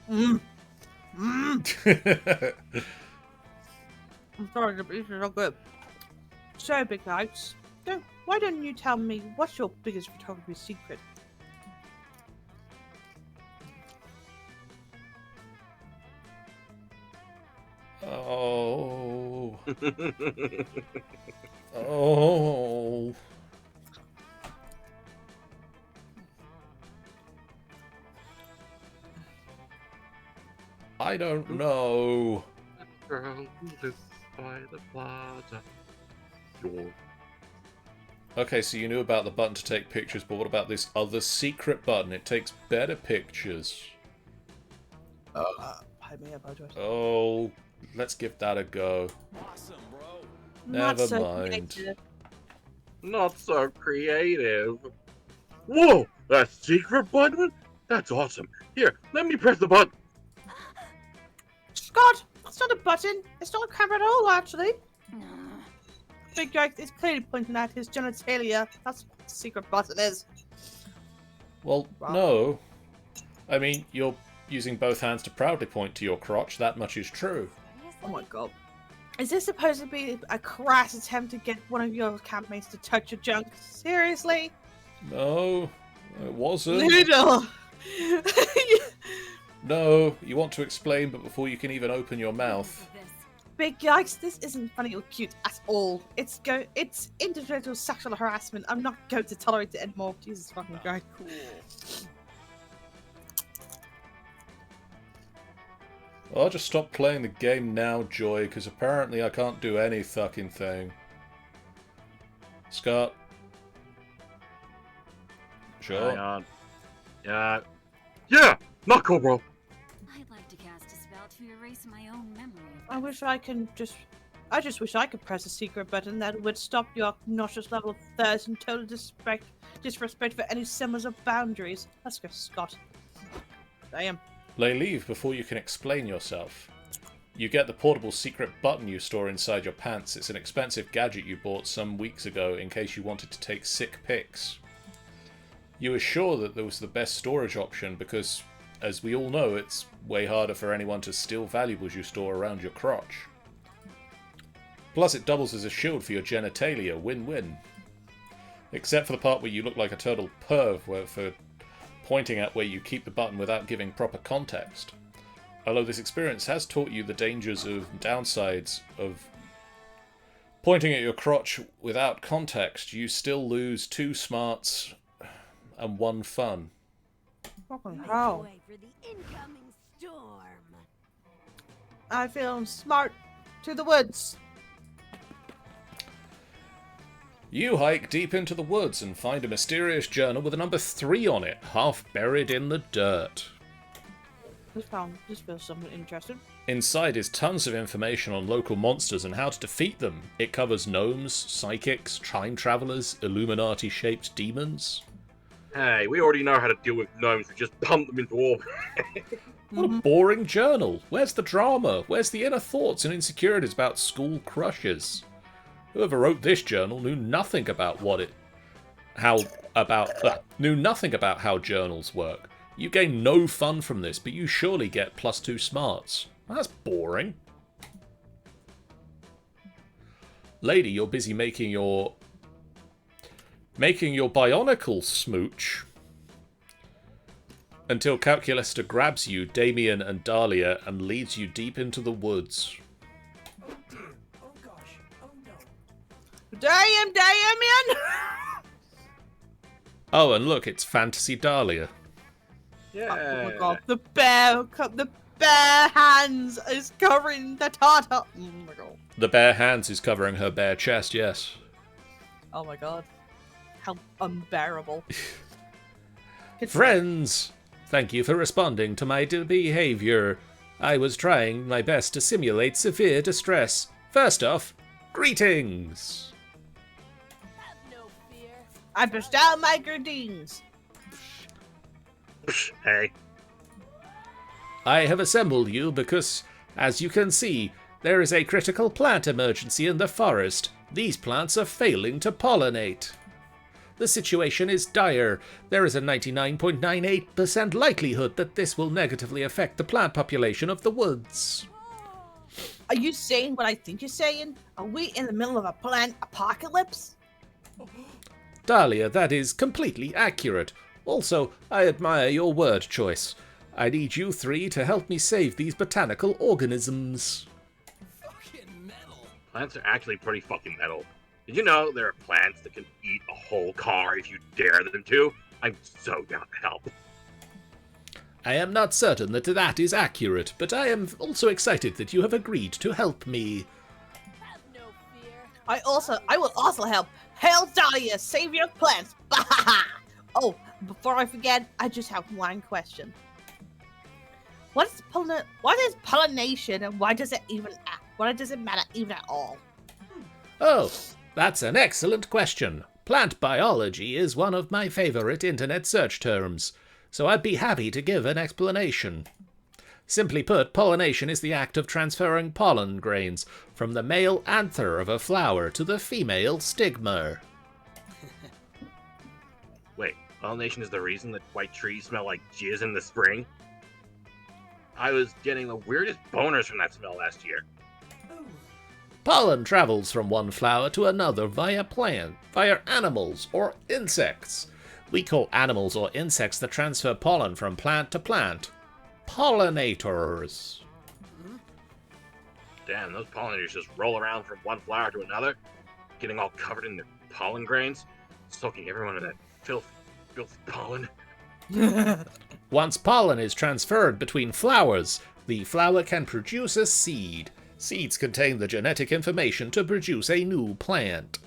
I'm sorry, this is so good. So, big yikes. Why don't you tell me what's your biggest photography secret? Oh. Oh. I don't know. Girl who lives by the plaza. Your Okay, so you knew about the button to take pictures, but what about this other secret button? It takes better pictures. I may apologize. Oh, let's give that a go. Awesome, bro. Not Never so mind. creative. Not so creative. Whoa! That secret button? That's awesome. Here, let me press the button. Scott, that's not a button. It's not a camera at all, actually. Big Yikes is clearly pointing at his genitalia. That's what the secret button is. Well, Wow. no. I mean, you're using both hands to proudly point to your crotch. That much is true. Oh my god. Is this supposed to be a crass attempt to get one of your campmates to touch your junk? Seriously? No, it wasn't. Noodle! No, you want to explain, but before you can even open your mouth. Big Yikes, this isn't funny or cute at all. It's individual sexual harassment. I'm not going to tolerate it anymore. Jesus fucking Christ. Cool. I'll just stop playing the game now, Joy, because apparently I can't do any fucking thing. Scott? Sure. Hang on. Yeah! Knuckle roll! I'd like to cast a spell to erase my own memory. I just wish I could press a secret button that would stop your obnoxious level of thirst and total disrespect for any semblance of boundaries. Let's go, Scott. Damn. Lay leave before you can explain yourself. You get the portable secret button you store inside your pants. It's an expensive gadget you bought some weeks ago in case you wanted to take sick pics. You were sure that there was the best storage option because, as we all know, it's way harder for anyone to steal valuables you store around your crotch. Plus, it doubles as a shield for your genitalia. Win-win. Except for the part where you look like a total perv for pointing at where you keep the button without giving proper context. Although this experience has taught you the dangers and downsides of pointing at your crotch without context, you still lose 2 smarts and 1 fun. Fucking Make hell. way for the incoming storm. I feel smart to the woods. You hike deep into the woods and find a mysterious journal with a number 3 on it, half buried in the dirt. This feels something interesting. Inside is tons of information on local monsters and how to defeat them. It covers gnomes, psychics, time travelers, Illuminati-shaped demons. Hey, we already know how to deal with gnomes. We just pump them into orbit. What a boring journal. Where's the drama? Where's the inner thoughts and insecurities about school crushes? Whoever wrote this journal knew nothing about knew nothing about how journals work. You gain no fun from this, but you surely get +2 smarts. That's boring. Lady, you're busy making your bionicle smooch until Calculista grabs you, Damien and Dahlia, and leads you deep into the woods. Oh gosh. Oh no. Damien! Oh, and look, it's Fantasy Dahlia. Yeah. Oh my god, the bare hands is covering the tartar. Oh my god. The bare hands is covering her bare chest, yes. Oh my god. How unbearable. Friends, thank you for responding to my behavior. I was trying my best to simulate severe distress. First off, greetings. Have no fear. I pushed out my greetings. Hey. I have assembled you because, as you can see, there is a critical plant emergency in the forest. These plants are failing to pollinate. The situation is dire. There is a 99.98% likelihood that this will negatively affect the plant population of the woods. Are you saying what I think you're saying? Are we in the middle of a plant apocalypse? Dahlia, that is completely accurate. Also, I admire your word choice. I need you 3 to help me save these botanical organisms. Fucking metal. Plants are actually pretty fucking metal. Did you know there are plants that can eat a whole car if you dare them to? I'm so down to help. I am not certain that that is accurate, but I am also excited that you have agreed to help me. Have no fear. I will also help. Hail Dahlia, save your plants. Oh, before I forget, I just have one question. What is pollination and why does it matter even at all? Oh, that's an excellent question. Plant biology is one of my favorite internet search terms, so I'd be happy to give an explanation. Simply put, pollination is the act of transferring pollen grains from the male anther of a flower to the female stigma. Wait, pollination is the reason that white trees smell like jizz in the spring? I was getting the weirdest boners from that smell last year. Pollen travels from one flower to another via animals or insects. We call animals or insects that transfer pollen from plant to plant pollinators. Damn, those pollinators just roll around from one flower to another, getting all covered in their pollen grains, soaking everyone in that filthy pollen. Once pollen is transferred between flowers, The flower can produce a seed. Seeds contain the genetic information to produce a new plant.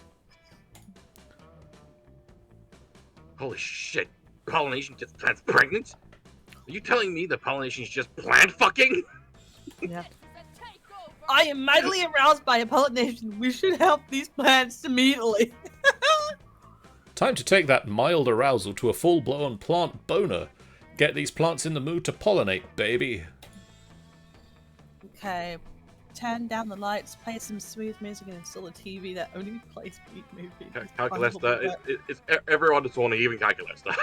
Holy shit! Pollination gets plants pregnant? Are you telling me that pollination is just plant fucking? Yeah. This is a takeover. I am mightily aroused by a pollination. We should help these plants immediately. Time to take that mild arousal to a full-blown plant boner. Get these plants in the mood to pollinate, baby. Okay. Turn down the lights, play some smooth music, and install a TV that only plays beat movies. Calculista, it's everyone is horny, even Calculista.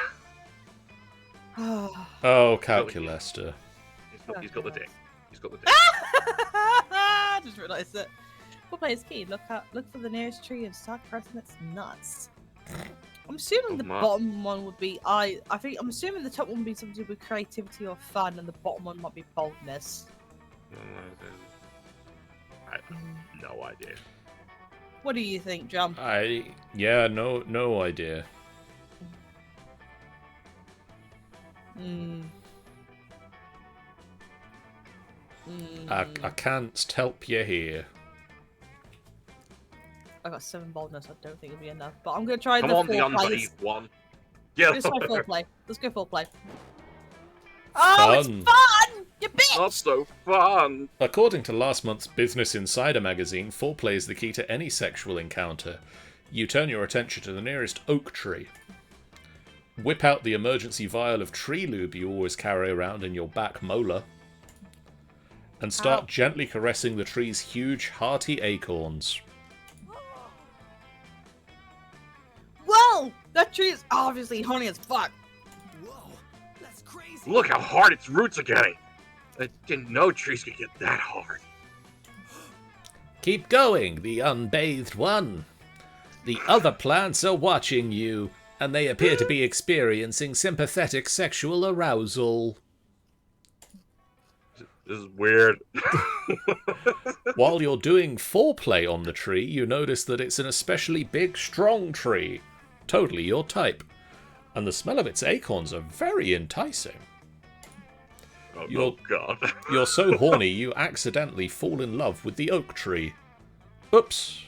Oh, Calculester. He's got the dick. He's got the dick. I just realised it. What plays key? Look for the nearest tree and start pressing its nuts. I'm assuming the bottom one would be I'm assuming the top one would be something to do with creativity or fun, and the bottom one might be boldness. I have no idea. What do you think, Jump? No idea. I can't help you here. I got 7 boldness. I don't think it'll be enough, but I'm gonna try Come the on, the 4 plays. unbathed one. Yeah. Let's try 4 play. Let's go 4 play. Oh, it's Fun. fun! You bitch! Not so fun. According to last month's Business Insider magazine, foreplay is the key to any sexual encounter. You turn your attention to the nearest oak tree. Whip out the emergency vial of tree lube you always carry around in your back molar. And start gently caressing the tree's huge, hearty acorns. Whoa! That tree is obviously horny as fuck. Whoa, that's crazy. Look how hard its roots are getting. I didn't know trees could get that hard. Keep going, the unbathed one. The other plants are watching you, and they appear to be experiencing sympathetic sexual arousal. This is weird. While you're doing foreplay on the tree, you notice that it's an especially big, strong tree. Totally your type. And the smell of its acorns are very enticing. Oh, You're- God. You're so horny you accidentally fall in love with the oak tree. Oops.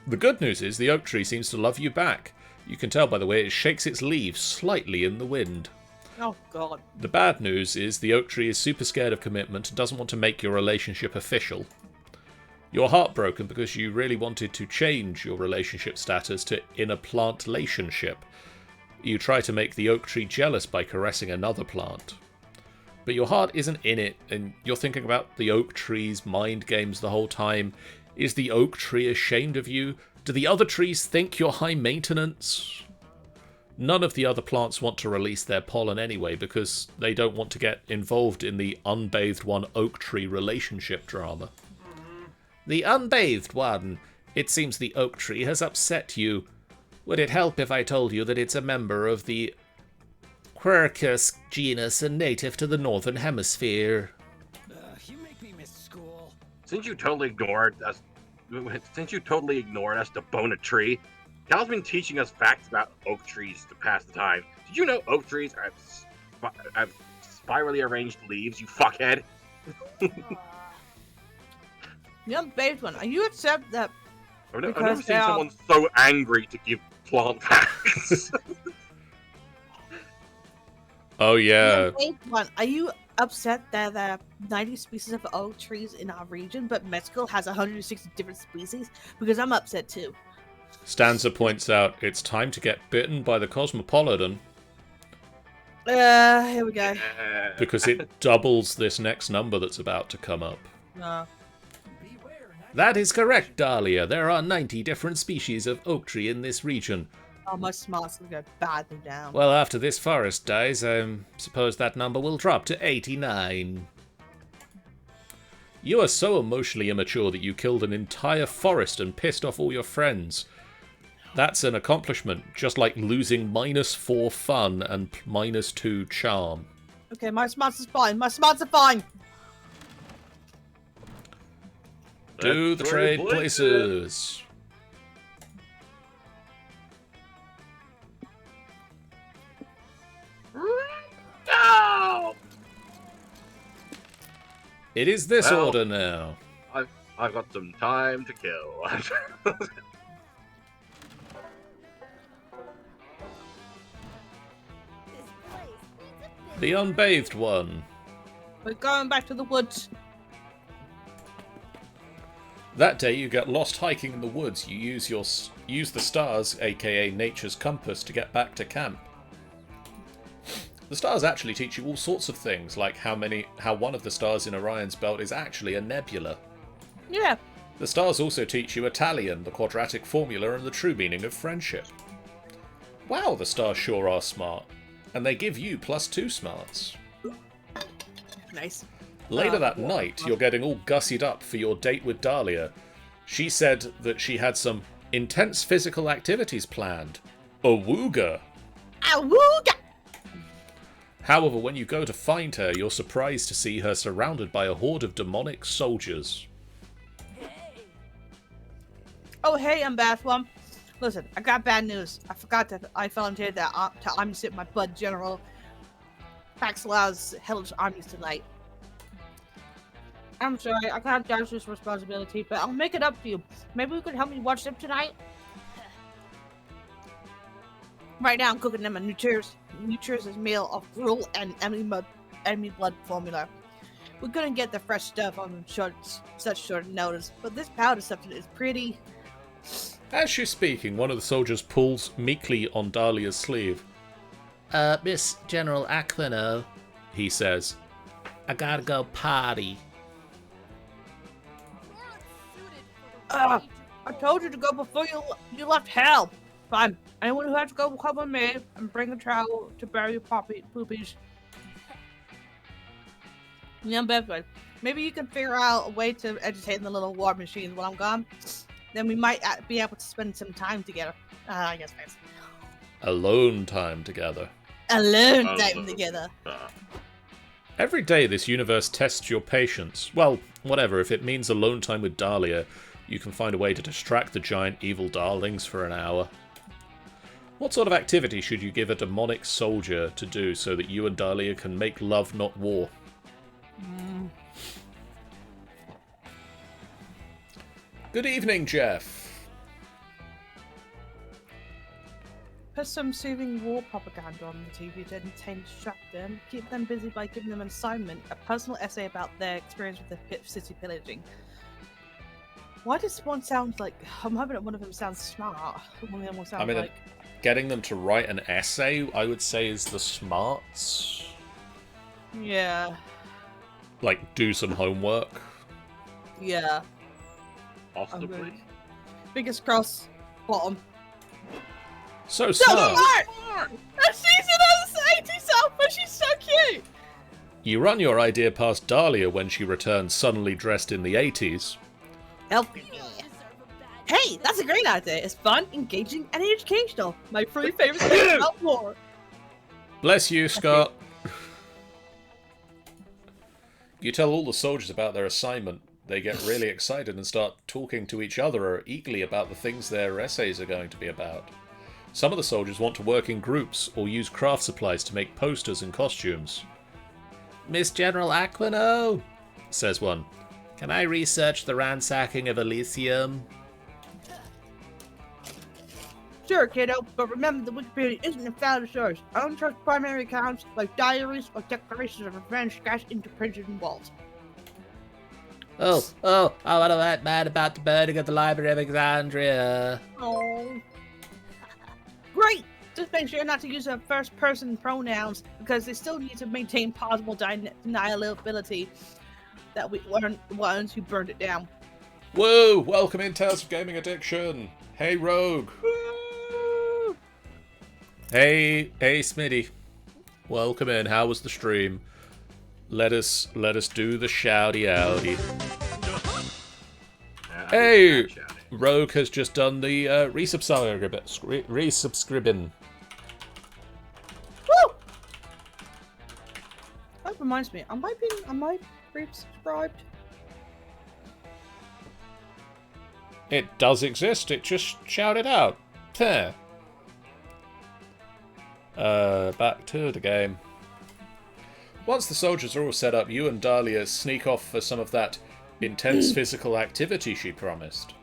The good news is the oak tree seems to love you back. You can tell by the way it shakes its leaves slightly in the wind. Oh god. The bad news is the oak tree is super scared of commitment and doesn't want to make your relationship official. You're heartbroken because you really wanted to change your relationship status to in a plant-lationship. You try to make the oak tree jealous by caressing another plant. But your heart isn't in it, and you're thinking about the oak tree's mind games the whole time. Is the oak tree ashamed of you? Do the other trees think you're high maintenance? None of the other plants want to release their pollen anyway because they don't want to get involved in the unbathed one oak tree relationship drama. The unbathed one. It seems the oak tree has upset you. Would it help if I told you that it's a member of the Quercus genus and native to the northern hemisphere? You make me miss school. Since you totally ignored us to bone a tree, Cal's been teaching us facts about oak trees to pass the time. Did you know oak trees have spirally arranged leaves, you fuckhead? The unbathed one. Are you upset that I've never Because seen they are- someone so angry to give plant facts. Oh yeah. the unbathed one? Are you upset that there are 90 species of oak trees in our region, but Mexico has 160 different species? Because I'm upset too. Stanza points out it's time to get bitten by the cosmopolitan Here we go. because it doubles this next number that's about to come up. No. Beware, That is correct, Dahlia. There are 90 different species of oak tree in this region. Oh, my smart's gonna go badly down. Well, after this forest dies, I suppose that number will drop to 89. You are so emotionally immature that you killed an entire forest and pissed off all your friends. That's an accomplishment, just like losing -4 fun and -2 charm. Okay, my smarts is fine. My smarts are fine. Do the trade places. No! It is this Well- order now. I've got some time to kill. This place needs a bit The unbathed one. We're going back to the woods. That day you get lost hiking in the woods. You use the stars, aka nature's compass, to get back to camp. The stars actually teach you all sorts of things, like how one of the stars in Orion's belt is actually a nebula. Yeah. The stars also teach you Italian, the quadratic formula, and the true meaning of friendship. Wow, the stars sure are smart. And they give you +2 smarts. Nice. Later that night, you're getting all gussied up for your date with Dahlia. She said that she had some intense physical activities planned. Awooga! Awooga! However, when you go to find her, you're surprised to see her surrounded by a horde of demonic soldiers. Oh, hey, Ambassador. One. Listen, I got bad news. I forgot that I volunteered that to army my bud General Paxlaw's Hellish armies tonight. I'm sorry, I can't dodge this responsibility, but I'll make it up to you. Maybe you could help me watch them tonight? Right now, I'm cooking them a nutritious meal of gruel and enemy blood formula. We couldn't get the fresh stuff on such short notice, but this powder substance is pretty... As she's speaking, one of the soldiers pulls meekly on Dahlia's sleeve. Miss General Aquino, he says. I gotta go party. I told you to go before you left hell. Fine. Anyone who has to go will come with me and bring a trowel to bury your poopies. Yeah, Bedford. Maybe you can figure out a way to entertain the little war machines while I'm gone. Then we might be able to spend some time together. I guess that's Alone time together. alone time together. Every day this universe tests your patience. Well, whatever, if it means alone time with Dahlia, you can find a way to distract the giant evil darlings for an hour. What sort of activity should you give a demonic soldier to do so that you and Dahlia can make love, not war? Good evening, Jeff. Put some soothing war propaganda on the TV to entertain and distract them. Keep them busy by giving them an assignment, a personal essay about their experience with the city pillaging. Why does one sound like... I'm hoping that one of them sounds smart. One of them will sound like... Getting them to write an essay, I would say, is the smarts. Yeah. Like, do some homework. Yeah. Possibly. Biggest cross. Bottom. So So smart. smart! And she's in her 80s but she's so cute! You run your idea past Dahlia when she returns suddenly dressed in the 80s. Help me. Hey, that's a great idea. It's fun, engaging, and educational. My three favorite things about war. Bless you, Scott. You tell all the soldiers about their assignment. They get really excited and start talking to each other eagerly about the things their essays are going to be about. Some of the soldiers want to work in groups or use craft supplies to make posters and costumes. Miss General Aquino, says one. Can I research the ransacking of Elysium? Sure, kiddo, but remember the Wikipedia isn't a valid source. I don't trust primary accounts like diaries or declarations of revenge scratched into prison walls. Oh, I want to write mad about the burning of the Library of Alexandria. Oh. Great! Just make sure not to use first-person pronouns because they still need to maintain possible deniability that we weren't the ones who burned it down. Whoa! Welcome in Tales of Gaming Addiction. Hey, Rogue. Hey, Smitty. Welcome in. How was the stream? Let us do the shouty outy. Hey, Rogue has just done the resubscribing. Woo! That reminds me, am I re-subscribed? It does exist. It just shouted out. There. Back to the game. Once the soldiers are all set up, you and Dahlia sneak off for some of that intense physical activity she promised.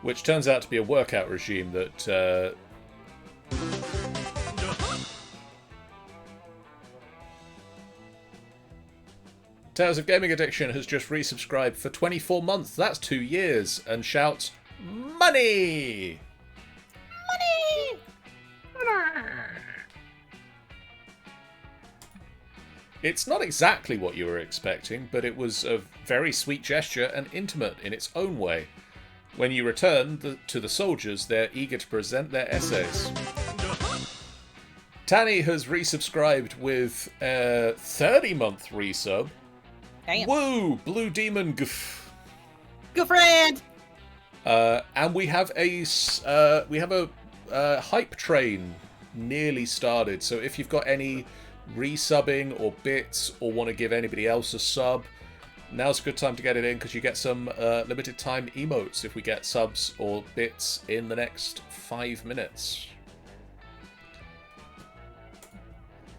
Which turns out to be a workout regime that... Tales of Gaming Addiction has just resubscribed for 24 months. That's 2 years. And shouts, money! Money! It's not exactly what you were expecting, but it was a very sweet gesture and intimate in its own way. When you return to the soldiers, they're eager to present their essays. Tanny has resubscribed with a 30-month resub. Damn. Woo! Blue Demon Goof. Good friend! And we have a hype train nearly started. So if you've got any resubbing or bits or want to give anybody else a sub, now's a good time to get it in because you get some limited time emotes if we get subs or bits in the next 5 minutes.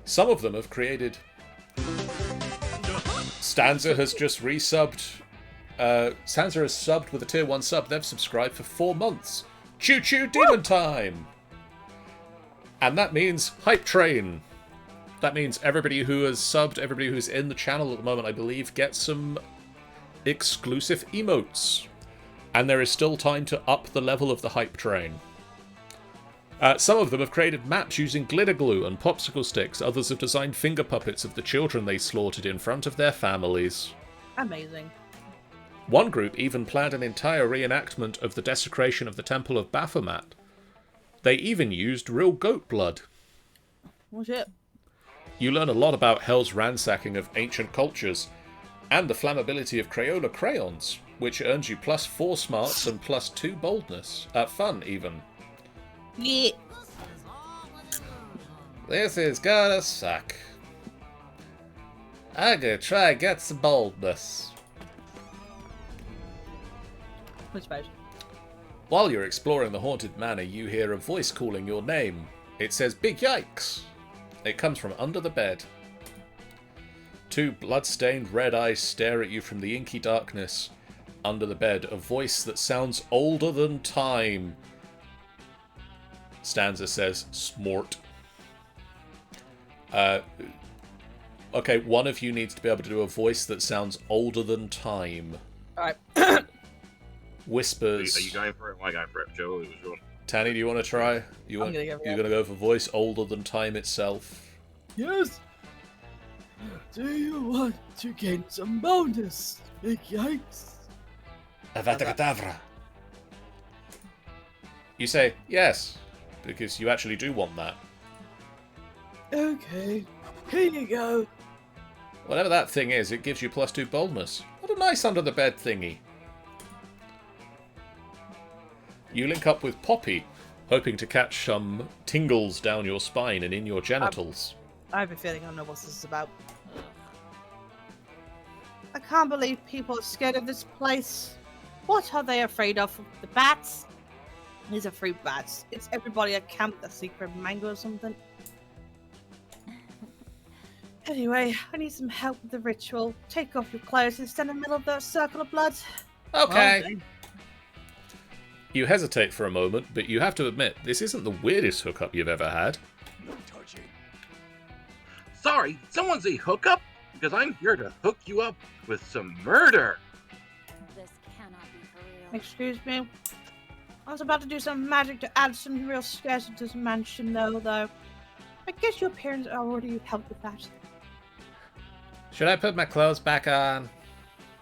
Some of them have created... Stanza has just resubbed. Stanza has subbed with a tier 1 sub. They've subscribed for 4 months. Choo choo demon time! And that means hype train. That means everybody who has subbed, everybody who's in the channel at the moment, I believe, gets some exclusive emotes. And there is still time to up the level of the hype train. Some of them have created maps using glitter glue and popsicle sticks. Others have designed finger puppets of the children they slaughtered in front of their families. Amazing. One group even planned an entire reenactment of the desecration of the Temple of Baphomet. They even used real goat blood. What's it? You learn a lot about Hell's ransacking of ancient cultures, and the flammability of Crayola crayons, which earns you +4 smarts and +2 boldness. Fun, even. Yeah. This is gonna suck. I'm gonna try and get some boldness. I suppose. While you're exploring the haunted manor, you hear a voice calling your name. It says, "Big yikes!" It comes from under the bed. 2 blood-stained red eyes stare at you from the inky darkness. Under the bed, a voice that sounds older than time. Stanza says, "Smort." Okay, one of you needs to be able to do a voice that sounds older than time. Alright. Whispers. Are you going for it? Am I going for it? Joe, it was your... Tanny, do you want to try? You're gonna go for voice older than time itself? Yes. Do you want to gain some bonus? Big yikes. Avada Kedavra. You say yes, because you actually do want that. Okay. Here you go. Whatever that thing is, it gives you +2 boldness. What a nice under the bed thingy. You link up with Poppy, hoping to catch some tingles down your spine and in your genitals. I have a feeling I know what this is about. I can't believe people are scared of this place. What are they afraid of? The bats? These are fruit bats. It's everybody at camp that's secret mango or something. Anyway, I need some help with the ritual. Take off your clothes and stand in the middle of the circle of blood. Okay. Okay. You hesitate for a moment, but you have to admit, this isn't the weirdest hookup you've ever had. Sorry, someone say hookup? Because I'm here to hook you up with some murder. This cannot be for real. Excuse me. I was about to do some magic to add some real scares to this mansion, though. I guess your parents already helped with that. Should I put my clothes back on?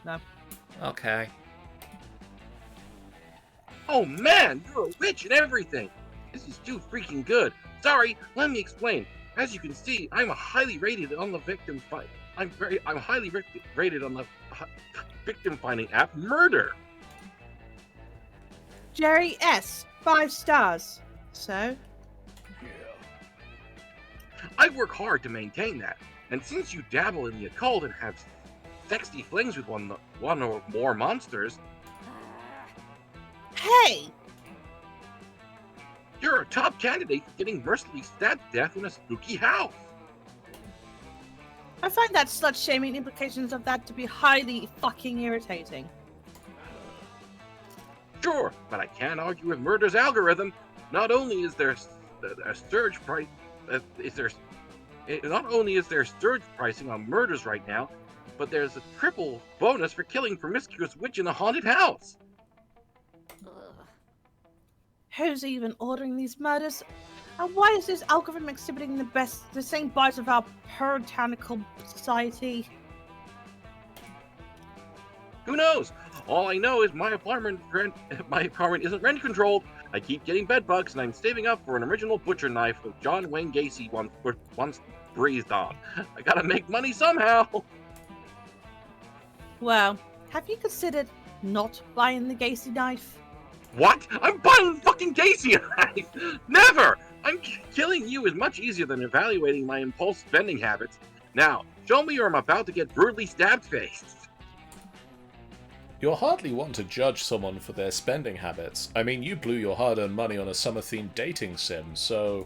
No. Okay. Oh man, you're a witch and everything. This is too freaking good. Sorry, let me explain. As you can see, I'm highly rated on the victim fight. I'm highly rated on the victim finding app Murder. Jerry S. 5 stars. So? I work hard to maintain that, and since you dabble in the occult and have sexy flings with one or more monsters, Hey! You're a top candidate for getting mercilessly stabbed to death in a spooky house. I find that slut-shaming implications of that to be highly fucking irritating. Sure, but I can't argue with murder's algorithm. Not only is there a surge price, not only is there surge pricing on murders right now, but there's a triple bonus for killing promiscuous witch in a haunted house. Who's even ordering these murders? And why is this algorithm exhibiting the same bias of our puritanical society? Who knows? All I know is my apartment isn't rent controlled. I keep getting bed bugs, and I'm saving up for an original butcher knife that John Wayne Gacy once breathed on. I gotta make money somehow. Well, have you considered not buying the Gacy knife? What? I'm buying fucking Gacy knife! Never! Killing you is much easier than evaluating my impulse spending habits. Now, show me or I'm about to get brutally stabbed-faced. You'll hardly want to judge someone for their spending habits. I mean, you blew your hard-earned money on a summer-themed dating sim, so...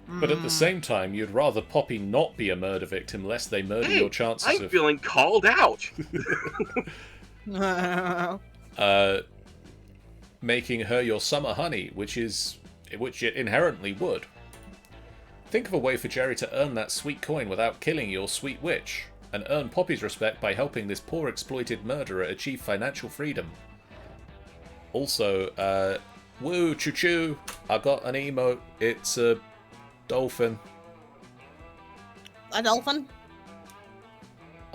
But at the same time, you'd rather Poppy not be a murder victim lest they murder your chances I'm feeling called out! Making her your summer honey, which it inherently would. Think of a way for Jerry to earn that sweet coin without killing your sweet witch, and earn Poppy's respect by helping this poor exploited murderer achieve financial freedom. Also, woo, choo-choo, I got an emote, it's a dolphin. A dolphin?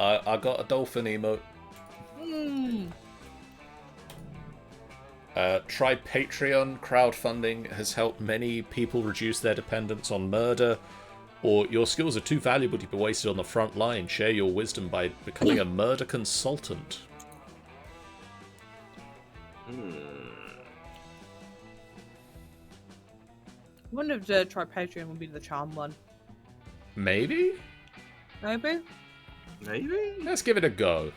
I got a dolphin emote. Try Patreon. Crowdfunding has helped many people reduce their dependence on murder. Or your skills are too valuable to be wasted on the front line. Share your wisdom by becoming a murder consultant. I wonder if the try Patreon would be the charm one. Maybe? Maybe? Maybe? Let's give it a go.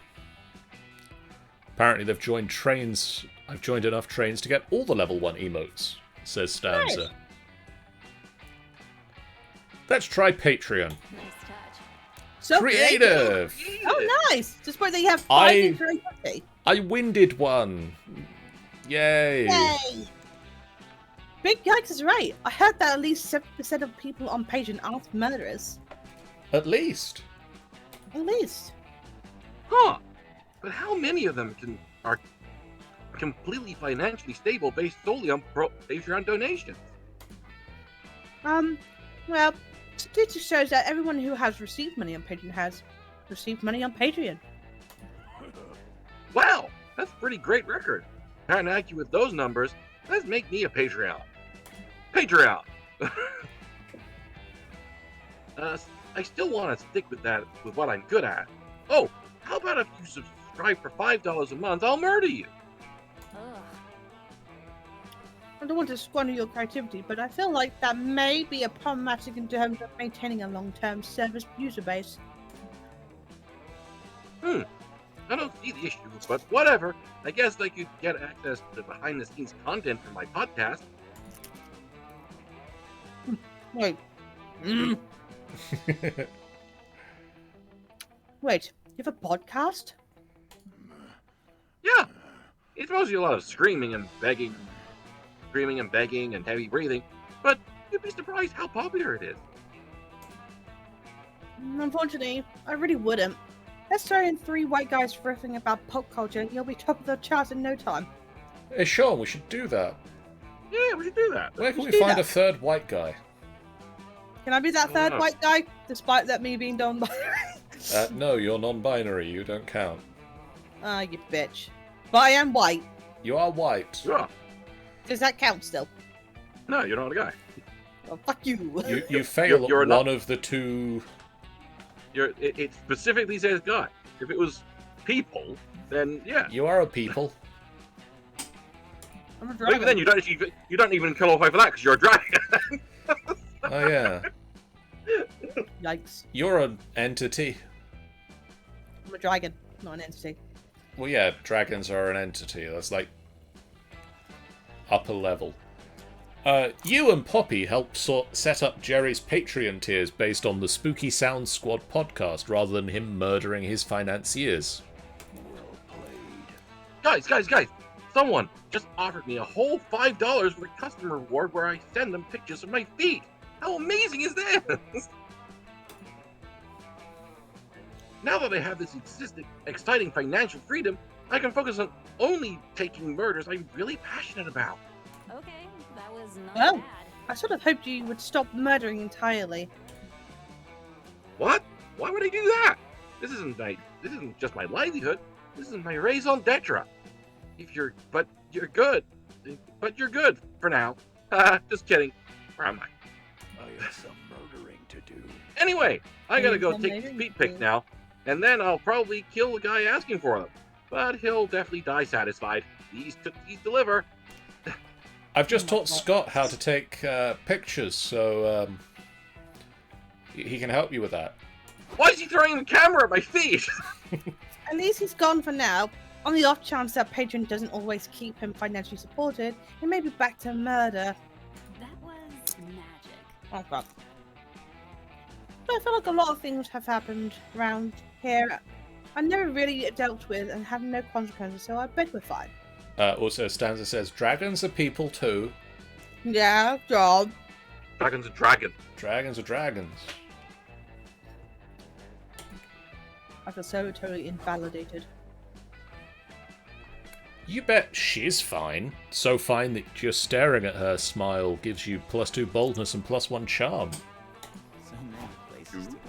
Apparently they've joined trains. I've joined enough trains to get all the level 1 emotes, says Stanza. Nice. Let's try Patreon. Nice touch. So Creative! Oh, nice! Despite that you have 5 in creativity. I winded one. Yay! Yay! Big Yikes is right. I heard that at least 7% of people on Patreon aren't murderers. At least. At least. Huh. But how many of them are completely financially stable based solely on Patreon donations? Well, statistics shows that everyone who has received money on Patreon has received money on Patreon. Wow, that's a pretty great record. Can't argue with those numbers. Let's make me a Patreon. Patreon! I still want to stick with what I'm good at. Oh, how about if you subscribe for $5 a month, I'll murder you. Ugh. I don't want to squander your creativity, but I feel like that may be a problematic in terms of maintaining a long-term service user base. I don't see the issue, but whatever. I guess I could get access to behind-the-scenes content from my podcast. Wait. Wait, you have a podcast? Yeah, it's mostly a lot of screaming and begging and heavy breathing, but you'd be surprised how popular it is. Unfortunately, I really wouldn't. Let's throw in 3 white guys riffing about pop culture, you'll be top of the charts in no time. Hey, Sean, we should do that. Yeah, we should do that. Where can we do find that. a third white guy? Can I be that Oh, third no. white guy, despite that me being done by... No, you're non-binary. You don't count. Ah, you bitch. But I am white. You are white. Yeah. Does that count still? No, you're not a guy. Oh, fuck you. You fail You're at not- one of the two. It specifically says guy. If it was people, then yeah. You are a people. I'm a Maybe dragon. then you don't even qualify for that because you're a dragon. Oh yeah. Yikes. You're an entity. I'm a dragon, not an entity. Well, yeah, dragons are an entity. That's like upper level. You and Poppy helped set up Jerry's Patreon tiers based on the Spooky Sound Squad podcast rather than him murdering his financiers. Guys! Someone just offered me a whole $5 for a customer reward where I send them pictures of my feet. How amazing is this? Now that I have this exciting financial freedom, I can focus on only taking murders I'm really passionate about. Okay, that was not Well. bad. I sort of hoped you would stop murdering entirely. What? Why would I do that? This isn't just my livelihood. This is my raison d'etre. But you're good for now. Just kidding. Where am I? I have some murdering to do. Anyway, I gotta go Some take these murdering feet to pics do. now, and then I'll probably kill the guy asking for them. But he'll definitely die satisfied. These deliver. I've just taught Scott how to take pictures, so he can help you with that. Why is he throwing the camera at my feet? At least he's gone for now. On the off chance that patron doesn't always keep him financially supported, he may be back to murder. That was magic. Oh god. But I feel like a lot of things have happened around here I never really dealt with and have no consequences, so I bet we're fine. Also, Stanza says, dragons are people too. Yeah, job. Dragon's a dragon. Dragons are dragons. I feel so totally invalidated. You bet she's fine. So fine that just staring at her smile gives you +2 boldness and +1 charm. So many places to go.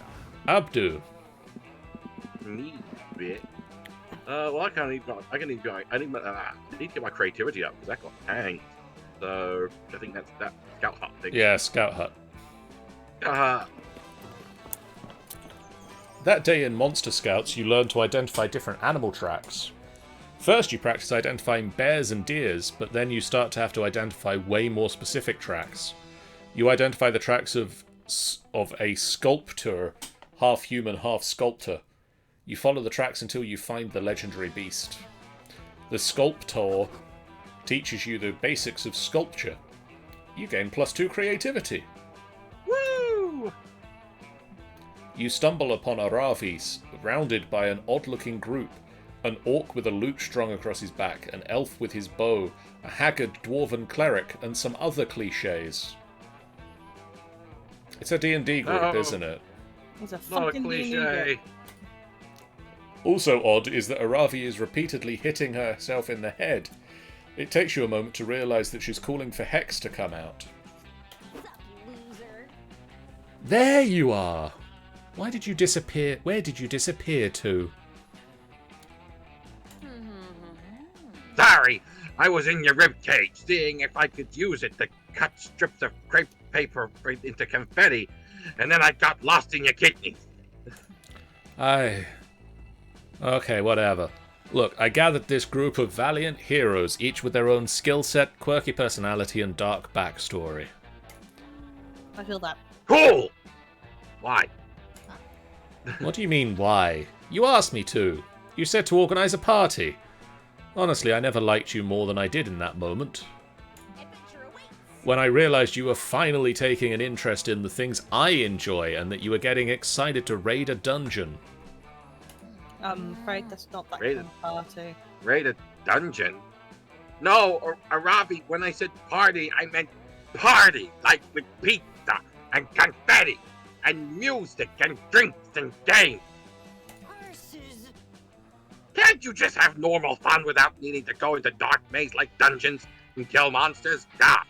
Abdu. Me bit. Well, I need to get my creativity up because that got hanged. So I think that's that scout hut thing. Yeah, Scout Hut. Uh, That day in Monster Scouts, you learn to identify different animal tracks. First, you practice identifying bears and deers, but then you start to have to identify way more specific tracks. You identify the tracks of a sculptor, half human, half sculptor. You follow the tracks until you find the legendary beast. The sculptor teaches you the basics of sculpture. You gain +2 creativity. woo! You stumble upon a Ravi surrounded by an odd-looking group. An orc with a lute strung across his back, an elf with his bow, a haggard dwarven cleric, and some other cliches. It's a D&D group, Uh-oh. isn't it? It's a Not a fucking cliche. Also odd is that Aravi is repeatedly hitting herself in the head. It takes you a moment to realise that she's calling for Hex to come out. Sup, loser? There you are! Why did you disappear? Where did you disappear to? Sorry, I was in your ribcage, seeing if I could use it to cut strips of crepe paper into confetti, and then I got lost in your kidneys. Okay, whatever. Look, I gathered this group of valiant heroes, each with their own skill set, quirky personality, and dark backstory. I feel that. Cool! Why? What do you mean, why? You asked me to. You said to organise a party. Honestly, I never liked you more than I did in that moment. Adventure awaits. When I realised you were finally taking an interest in the things I enjoy and that you were getting excited to raid a dungeon. I'm afraid that's not that Rated. kind of party. Raid a dungeon? No, Aravi, when I said party, I meant party, like with pizza and confetti and music and drinks and games. Horses. Can't you just have normal fun without needing to go into dark maze like dungeons and kill monsters? God.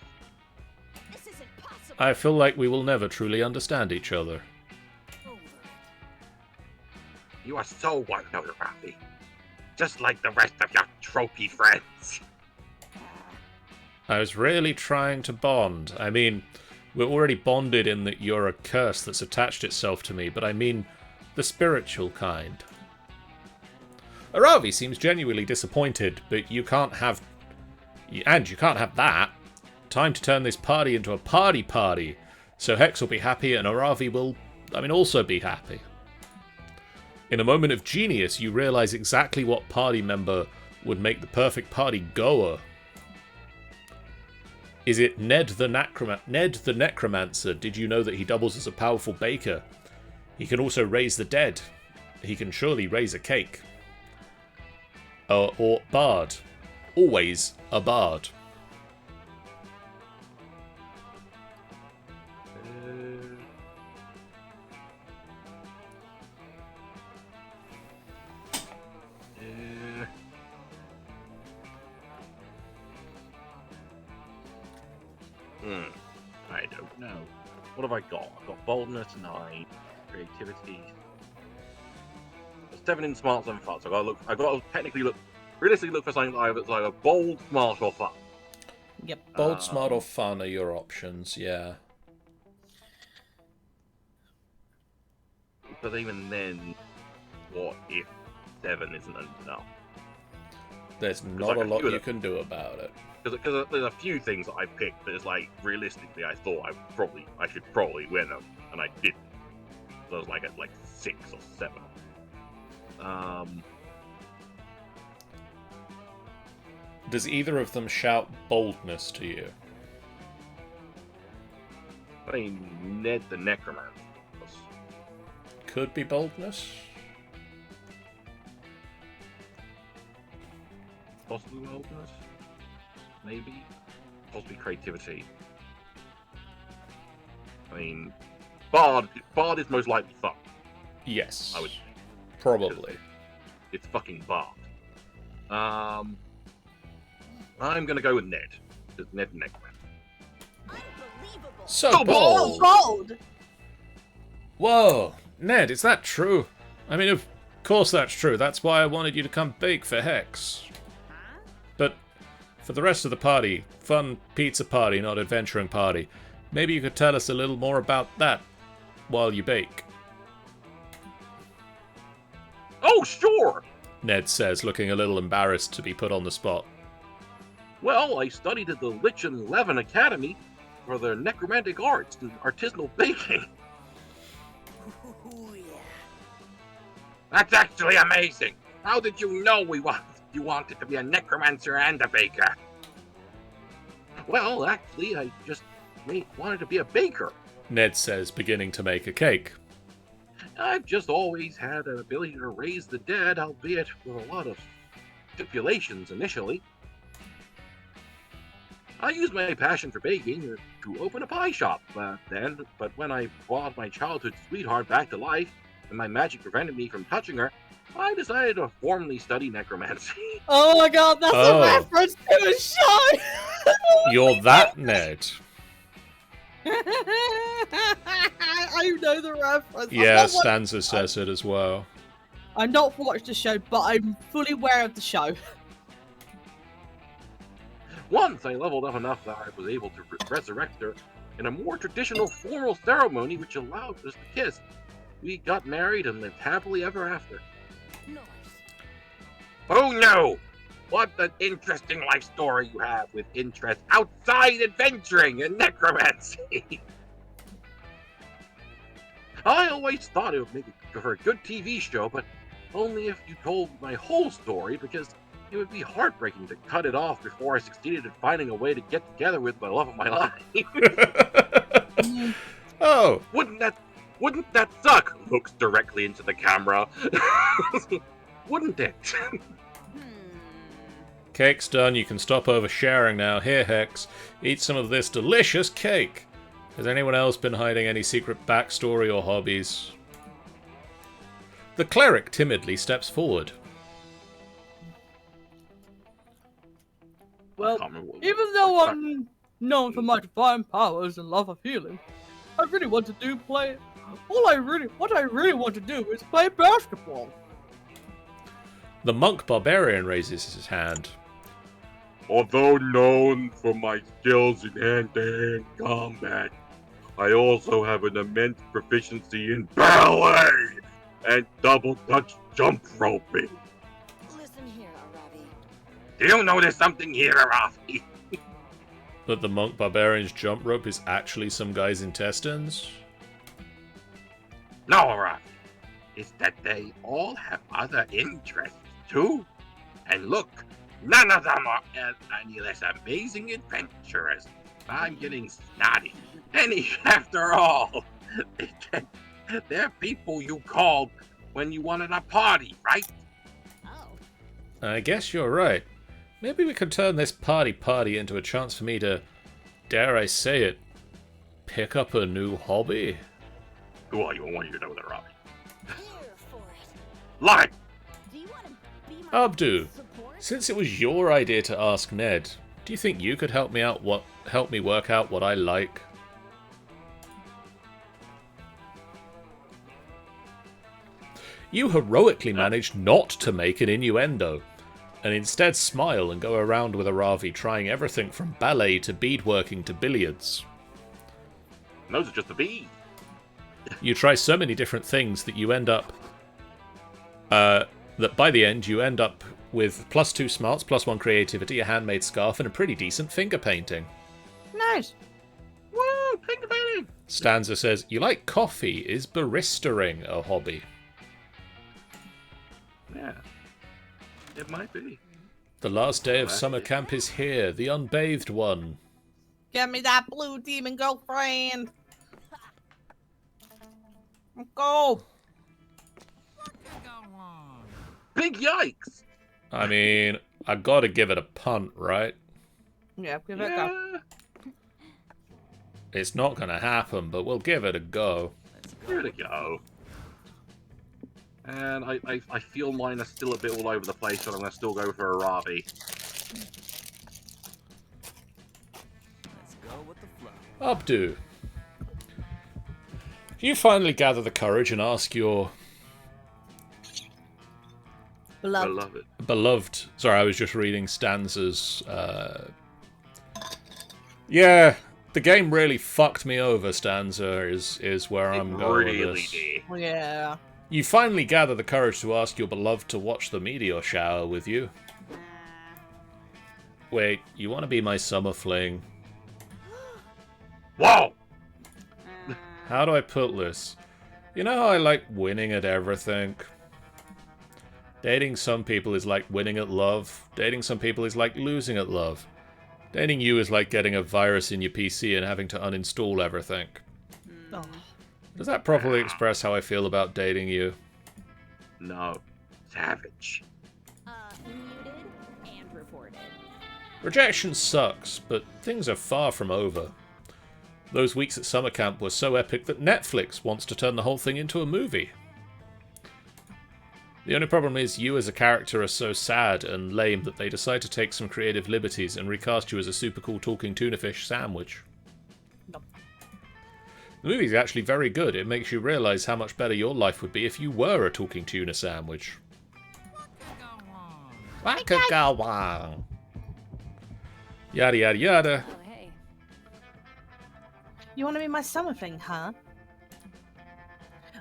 This isn't possible. I feel like we will never truly understand each other. Over. You are so one-note, Aravi. Just like the rest of your trophy friends. I was really trying to bond. I mean, we're already bonded in that you're a curse that's attached itself to me, but I mean the spiritual kind. Aravi seems genuinely disappointed, but you can't have... And you can't have that. Time to turn this party into a party. So Hex will be happy and Aravi will, also be happy. In a moment of genius, you realise exactly what party member would make the perfect party goer. Is it Ned the Necromancer? Did you know that he doubles as a powerful baker? He can also raise the dead. He can surely raise a cake. Or bard. Always a bard. I don't know. What have I got? I've got boldness 9, creativity 7 in smarts and fun. So I got to realistically look for something that's like a bold, smart, or fun. Yep. Bold, smart, or fun are your options. Yeah. But even then, what if 7 isn't enough? There's not a lot you can do about it. Because there's a few things that I picked that is like realistically I thought I should probably win them, and I didn't. So I was like at 6 or 7. Does either of them shout boldness to you? I mean, Ned the Necromancer. Could be boldness. Possibly boldness. Maybe. Possibly creativity. I mean, Bard is most likely fun. Yes. I would probably. It's fucking Bard. I'm gonna go with Ned. Because Ned the Necromancer. Unbelievable. So bold! Bold! Whoa! Ned, is that true? I mean, of course that's true. That's why I wanted you to come bake for Hex. But for the rest of the party, fun pizza party, not adventuring party, maybe you could tell us a little more about that while you bake. Oh, sure! Ned says, looking a little embarrassed to be put on the spot. Well, I studied at the Lich and Levin Academy for their necromantic arts and artisanal baking. Ooh, yeah. That's actually amazing! How did you know you wanted to be a necromancer and a baker? Well, actually, I just wanted to be a baker. Ned says, beginning to make a cake. I've just always had an ability to raise the dead, albeit with a lot of stipulations initially. I used my passion for baking to open a pie shop but when I brought my childhood sweetheart back to life and my magic prevented me from touching her, I decided to formally study necromancy. Oh my god, that's a reference to a show! You're that Ned. I know the reference. Yeah, Stanza says it as well. I've not watched the show, but I'm fully aware of the show. Once I leveled up enough that I was able to resurrect her in a more traditional formal ceremony which allowed us to kiss. We got married and lived happily ever after. Nice. Oh no! What an interesting life story you have with interests outside adventuring and necromancy! I always thought it would make for a good TV show, but only if you told my whole story, because it would be heartbreaking to cut it off before I succeeded in finding a way to get together with my love of my life. Oh! Wouldn't that suck? Looks directly into the camera. Wouldn't it? Cake's done, you can stop oversharing now. Here, Hex, eat some of this delicious cake. Has anyone else been hiding any secret backstory or hobbies? The cleric timidly steps forward. Well, even though I'm known for my divine powers and love of healing, I really want to what I really want to do is play basketball. The monk barbarian raises his hand. Although known for my skills in hand-to-hand combat, I also have an immense proficiency in ballet and double Dutch jump roping. Listen here, Arabi. Do you notice something here, Arabi? That the monk barbarian's jump rope is actually some guy's intestines? No, Arabi. It's that they all have other interests, too. And look, none of them are any less amazing adventurers. I'm getting snotty. Any, after all, they're people you called when you wanted a party, right? Oh. I guess you're right. Maybe we could turn this party into a chance for me to, dare I say it, pick up a new hobby. Who are you and what are you doing with it, Robbie? Here for it. Lie! Do you want to be my Abdu, support? since it was your idea to ask Ned, do you think you could help me work out what I like? You heroically managed not to make an innuendo, and instead smile and go around with Aravi trying everything from ballet to beadworking to billiards. Those are just the bees. You try so many different things that you end up... that by the end you end up with +2 smarts, +1 creativity, a handmade scarf, and a pretty decent finger painting. Nice. Woo! Finger painting! Stanza says, you like coffee. Is baristering a hobby? Yeah. It might be. The last day of summer camp is here, the unbathed one. Get me that blue demon girlfriend. Let's go. Big yikes! I mean, I gotta give it a punt, right? Yeah, give it a go. It's not gonna happen, but we'll give it a go. Give it a go. And I feel mine are still a bit all over the place, so I'm going to still go for a Ravi. Let's go with the flow. Abdu, you finally gather the courage and ask your Beloved. I love it. beloved... Sorry, I was just reading Stanza's... Yeah, the game really fucked me over, Stanza, is where I'm going with Really this. did. Yeah. You finally gather the courage to ask your beloved to watch the meteor shower with you. Wait, you want to be my summer fling? Whoa! How do I put this? You know how I like winning at everything? Dating some people is like winning at love. Dating some people is like losing at love. Dating you is like getting a virus in your PC and having to uninstall everything. Oh. Does that properly express how I feel about dating you? No. Savage. Muted and reported. Rejection sucks, but things are far from over. Those weeks at summer camp were so epic that Netflix wants to turn the whole thing into a movie. The only problem is you as a character are so sad and lame that they decide to take some creative liberties and recast you as a super cool talking tuna fish sandwich. Nope. The movie's actually very good. It makes you realise how much better your life would be if you were a talking tuna sandwich. What could go wrong? Yada yada yada. Oh, hey. You want to be my summer thing, huh?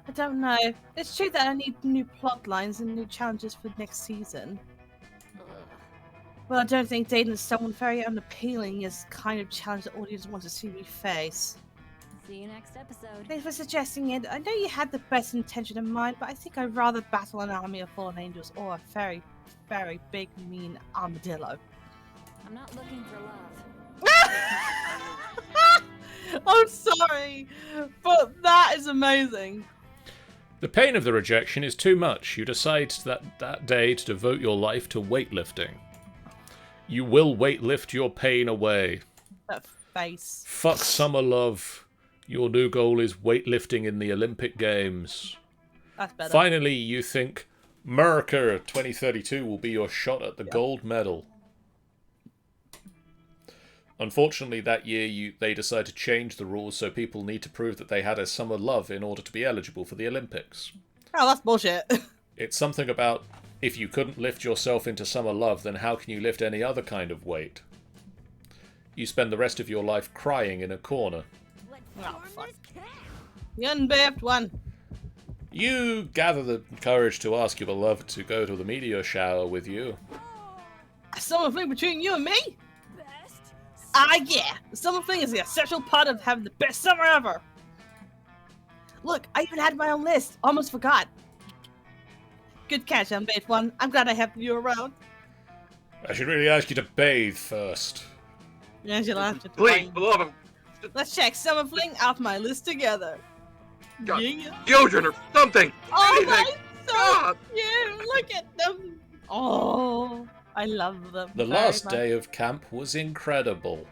I don't know. It's true that I need new plot lines and new challenges for next season. Well, I don't think dating someone very unappealing is the kind of challenge the audience wants to see me face. See you next episode. Thanks for suggesting it. I know you had the best intention in mind, but I think I'd rather battle an army of fallen angels or a very, very big, mean armadillo. I'm not looking for love. I'm sorry, but that is amazing. The pain of the rejection is too much. You decide that day to devote your life to weightlifting. You will weightlift your pain away. That face. Fuck summer love. Your new goal is weightlifting in the Olympic Games. That's better. Finally, you think America 2032 will be your shot at the gold medal. Unfortunately, that year they decide to change the rules so people need to prove that they had a summer love in order to be eligible for the Olympics. Oh, that's bullshit. It's something about, if you couldn't lift yourself into summer love, then how can you lift any other kind of weight? You spend the rest of your life crying in a corner. Oh, fuck. The unbathed one. You gather the courage to ask your beloved to go to the meteor shower with you. A summer fling between you and me? Best. Ah, yeah. The summer fling is the essential part of having the best summer ever. Look, I even had my own list. Almost forgot. Good catch, unbathed one. I'm glad I have you around. I should really ask you to bathe first. Yes, you'll have to Please, find- for the love of Let's check Summer Fling off my list together. God. Yeah. deodorant or something. Oh Anything. my so God. cute! Look at them. Oh, I love them. The very last much. day of camp was incredible.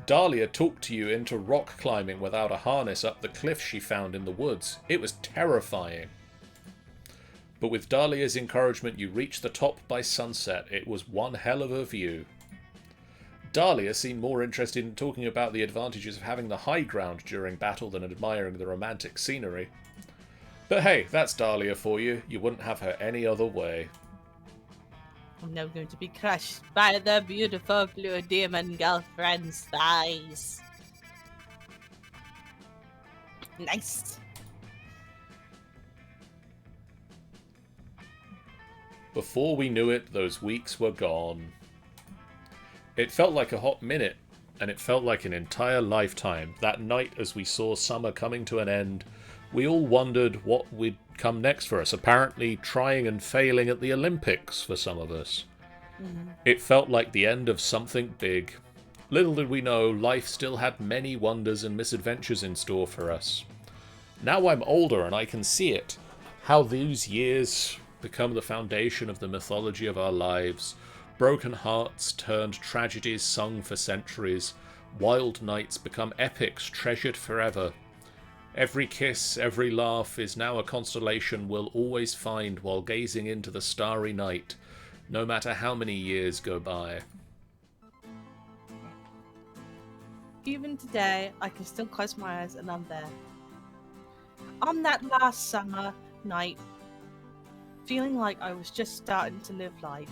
Dahlia talked you into rock climbing without a harness up the cliff she found in the woods. It was terrifying. But with Dahlia's encouragement, you reached the top by sunset. It was one hell of a view. Dahlia seemed more interested in talking about the advantages of having the high ground during battle than admiring the romantic scenery. But hey, that's Dahlia for you. You wouldn't have her any other way. I'm now going to be crushed by the beautiful blue demon girlfriend's thighs. Nice. Before we knew it, those weeks were gone. It felt like a hot minute, and it felt like an entire lifetime. That night, as we saw summer coming to an end, we all wondered what would come next for us, apparently trying and failing at the Olympics for some of us. It felt like the end of something big. Little did we know, life still had many wonders and misadventures in store for us. Now I'm older and I can see it, how these years become the foundation of the mythology of our lives. Broken hearts turned tragedies sung for centuries. Wild nights become epics treasured forever. Every kiss, every laugh is now a constellation we'll always find while gazing into the starry night, no matter how many years go by. Even today, I can still close my eyes and I'm there. On that last summer night, feeling like I was just starting to live life.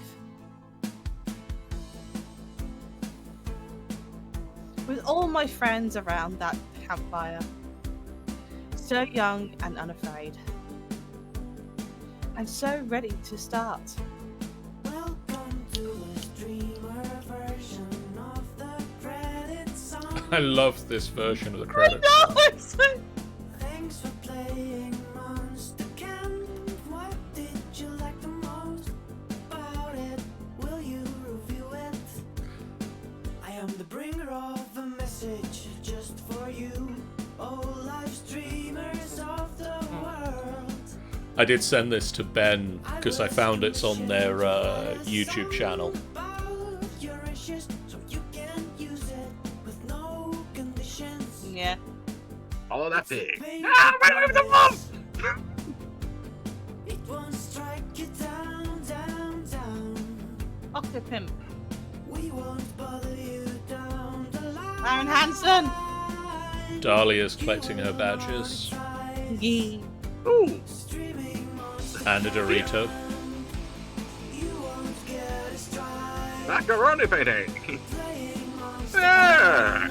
With all my friends around that campfire. So young and unafraid. And so ready to start. Welcome to a streamer version of the credit song. I love this version of the credits. No, it's Thanks for playing Monster Camp. What did you like the most about it? Will you review it? I am the bringer of a message just for you, oh live streamers of the world. I did send this to Ben because I found it's on their YouTube channel. About your issues, so you can use it with no conditions. yeah. Follow that pig. Pain Ah, run away with the wolf! It won't strike you down, down, down. Octopimp. We won't bother you down the line. Aaron Hansen. Dahlia's collecting her badges. Yee. Ooh. Streaming monster, And a Dorito. you won't get a strike. Macaroni painting. Playing monster, Yeah.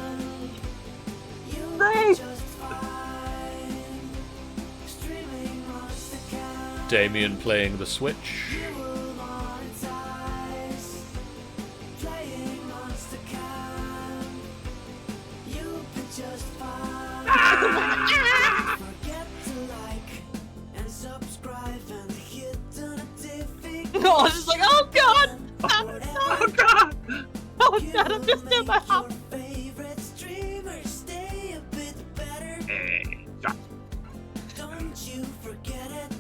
you'll Bro. be just fine. Streaming monster can Damien playing the Switch. you will monetize. Playing monster can you'll be just fine. Forget to like and subscribe and hit the notification. I was just like, oh god! Oh God. Oh god, I'm just doing my hop. Your favorite streamers stay a bit better. Hey, stop. Don't you forget it.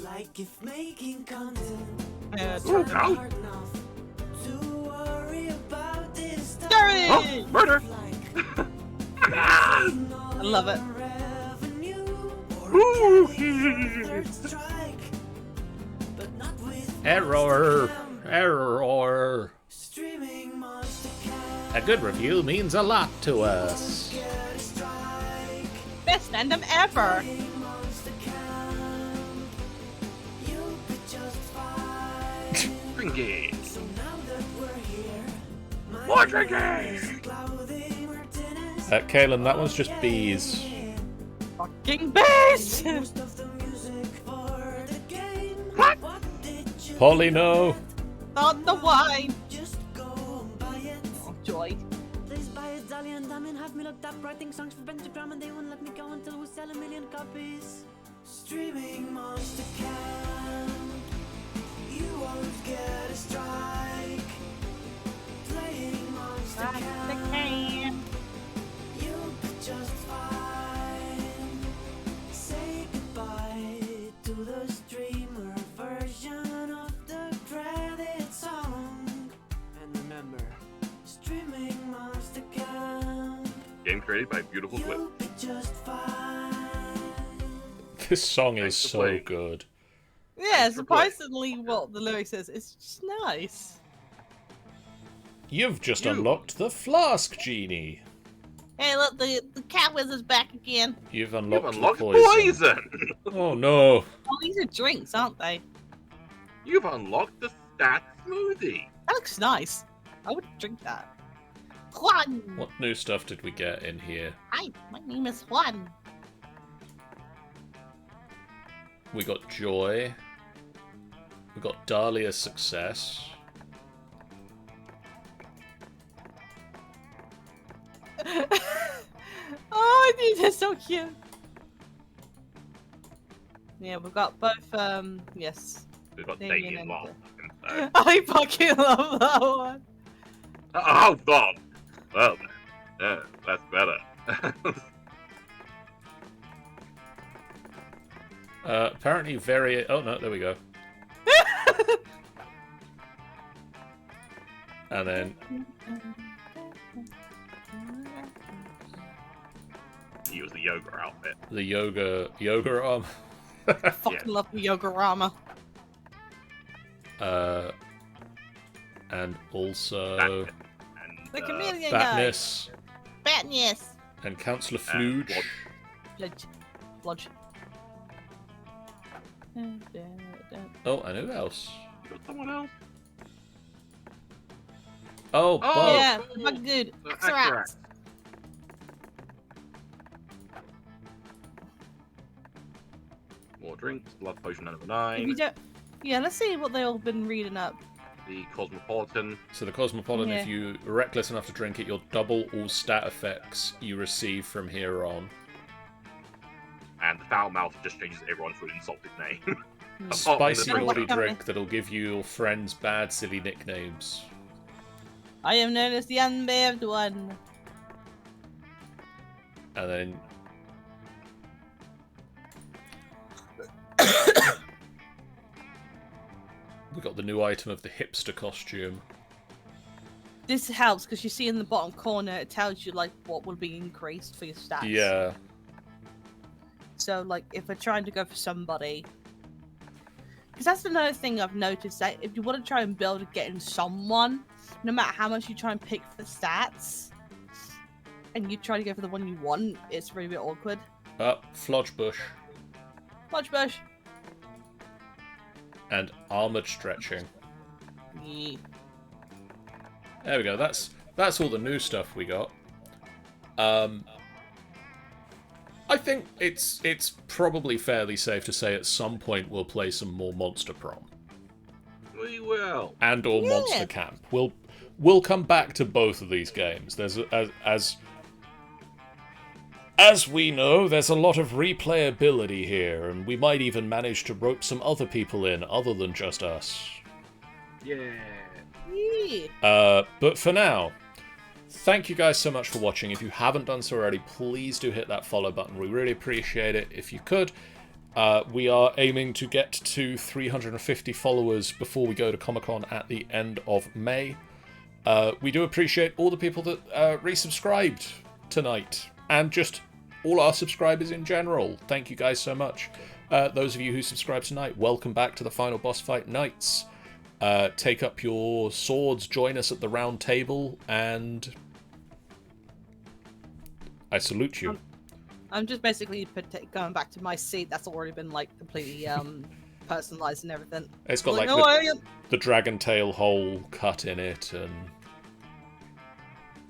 Like if making content Yeah, Oh, wasn't no. hard enough to worry about this stuff. Scary! Oh, murder. Like I love it. Ooh. Error! Error! Streaming monster can A good review means a lot to us. get a strike. Best fandom ever! Monster can you'll be just fine. Drinking. So now that we're here, my More drinking. clothing or tennis. Kaelin, that one's just bees. Fucking beast! Most of the music for the game. What? Did you Polly, no. On the wine! just go and buy it? Oh, joy. Please buy it, Dahlia and Damien have me looked up writing songs for Pentagram and they won't let me go until we sell 1 million copies. Streaming monster can you won't get a strike. Play The can. You'll be just fine. Say goodbye to the streamer version of the dreaded song. And remember, Streaming Monster Camp. Game created by Beautiful Flip. You'll be just fine. This song is Thanks for so playing. good. Yeah, Thanks for playing. surprisingly, what the lyric says, it's just nice. You've just You. unlocked the Flask Genie. Hey, look, the cat wizard's back again. You've You've unlocked, unlocked the poison. poison! Oh no. Oh, these are drinks, aren't they? You've unlocked the stat smoothie. That looks nice. I would drink that. Juan. What new stuff did we get in here? Hi, my name is Juan. We got Joy. We got Dahlia's Success. Oh, these are so cute. Yeah, we've got both, yes. We've got Damien Damien and Law. I fucking love that one. Oh, God! Well, yeah, that's better. Apparently very... Oh no, there we go. And then... He was the yoga outfit. the yoga arm. I fucking love the Yogorama. And also And, The chameleon guy. Batness Batness. and Councillor And Fluge. Bludge. Bludge. Oh, and who else? You got someone else? Oh, Oh, Bug. Yeah, cool. bug dude. The Axarax. Axarax. More drinks. Blood potion number If 9. you don't... Yeah, let's see what they've all been reading up. The Cosmopolitan. So the Cosmopolitan, if Yeah. you are reckless enough to drink it, you'll double all stat effects you receive from here on. And the Foul Mouth just changes everyone to an insulted name. Apart from the Spicy drink. naughty drink that'll give you your friends bad silly nicknames. I am known as the unbehaved one. And then we got the new item of the hipster costume. This helps because you see in the bottom corner it tells you like what will be increased for your stats. Yeah. So like if we're trying to go for somebody, because that's another thing I've noticed that if you want to try and build a getting someone, no matter how much you try and pick for the stats, and you try to go for the one you want, it's really a bit awkward. Flodge Bush Lodge bush. and armored stretching. Yeah. There we go. That's all the new stuff we got. I think it's probably fairly safe to say at some point we'll play some more Monster Prom We will. and or Yeah. Monster Camp. We'll come back to both of these games. There's as we know, there's a lot of replayability here, and we might even manage to rope some other people in other than just us. Yeah. Yeah. But for now, thank you guys so much for watching. If you haven't done so already, please do hit that follow button. We really appreciate it if you could. We are aiming to get to 350 followers before we go to Comic-Con at the end of May. We do appreciate all the people that resubscribed tonight, and just all our subscribers in general. Thank you guys so much. Those of you who subscribed tonight, welcome back to the Final Boss Fight Nights. Take up your swords, join us at the round table, and I salute you. I'm just basically going back to my seat. That's already been like completely personalized and everything. It's got like "Oh, I am-" the dragon tail hole cut in it, and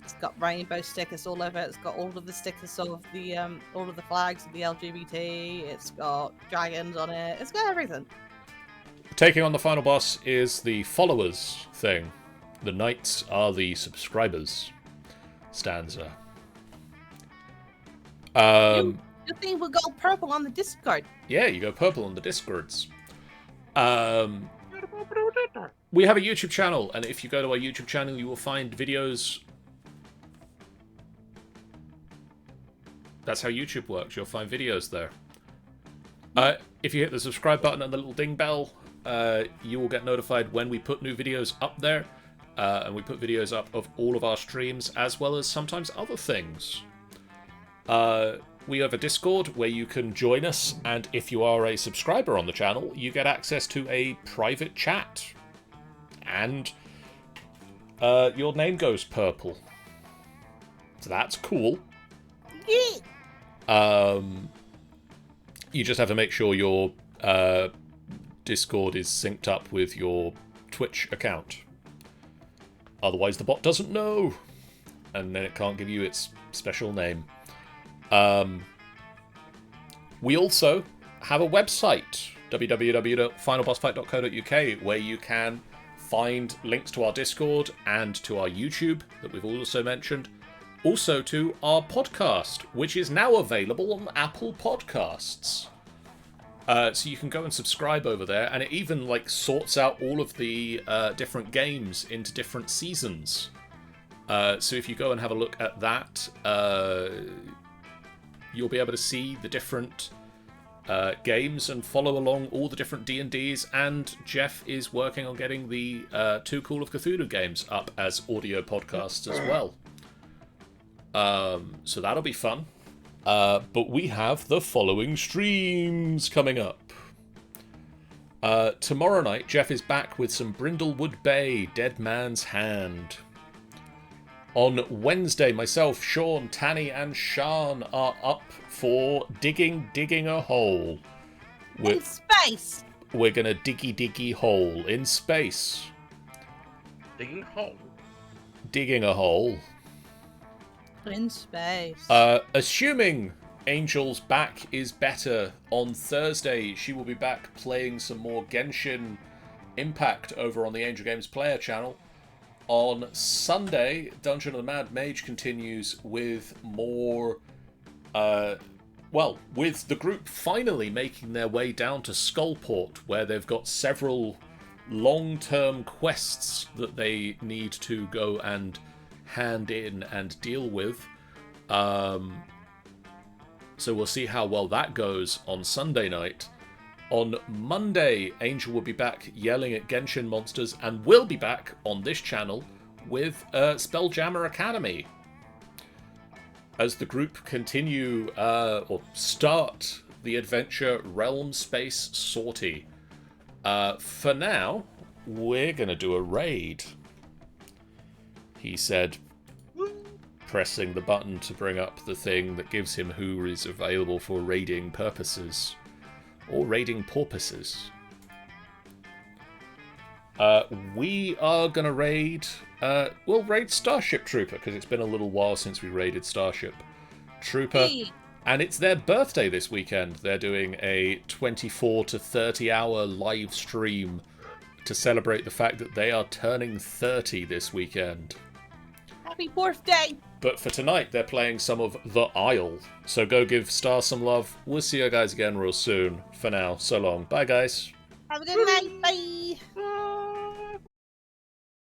It's got rainbow stickers all over it. It's got all of the stickers of the all of the flags of the LGBT. It's got dragons on it. It's got everything. taking on the final boss is the followers thing. The knights are the subscribers stanza. Good thing we go purple on the Discord. Yeah, you go purple on the Discords. We have a YouTube channel, and if you go to our YouTube channel, you will find videos That's how YouTube works. You'll find videos there. If you hit the subscribe button and the little ding bell, you will get notified when we put new videos up there. And we put videos up of all of our streams, as well as sometimes other things. We have a Discord where you can join us, and if you are a subscriber on the channel, you get access to a private chat. And your name goes purple. So that's cool. You just have to make sure your Discord is synced up with your Twitch account. Otherwise the bot doesn't know. And then it can't give you its special name. We also have a website, www.finalbossfight.co.uk, where you can find links to our Discord and to our YouTube that we've also mentioned. Also to our podcast, which is now available on Apple Podcasts. So you can go and subscribe over there, and it even sorts out all of the different games into different seasons. So if you go and have a look at that, you'll be able to see the different games and follow along all the different D&Ds, and Jeff is working on getting the 2 Call of Cthulhu games up as audio podcasts as well. So that'll be fun. But we have the following streams coming up. Tomorrow night, Jeff is back with some Brindlewood Bay, Dead Man's Hand. On Wednesday, myself, Sean, Tanny, and Shan are up for Digging a Hole. In space! We're gonna diggy hole in space. Digging a hole? Digging a hole. In space. Assuming Angel's back is better on Thursday, she will be back playing some more Genshin Impact over on the Angel Games Player channel. On Sunday, Dungeon of the Mad Mage continues with more... with the group finally making their way down to Skullport, where they've got several long-term quests that they need to go and hand in and deal with. So we'll see how well that goes on Sunday night. On Monday, Angel will be back yelling at Genshin monsters, and will be back on this channel with Spelljammer Academy, as the group continue or start the adventure Realm Space Sortie. For now, we're going to do a raid, he said, pressing the button to bring up the thing that gives him who is available for raiding purposes. Or raiding porpoises. We are going to raid... we'll raid Starship Trooper, because it's been a little while since we raided Starship Trooper. Hey. And it's their birthday this weekend. They're doing a 24 to 30 hour live stream to celebrate the fact that they are turning 30 this weekend. Happy birthday! But for tonight, they're playing some of The Isle. So go give Star some love. We'll see you guys again real soon. For now, so long. Bye, guys. Have a good night. Bye!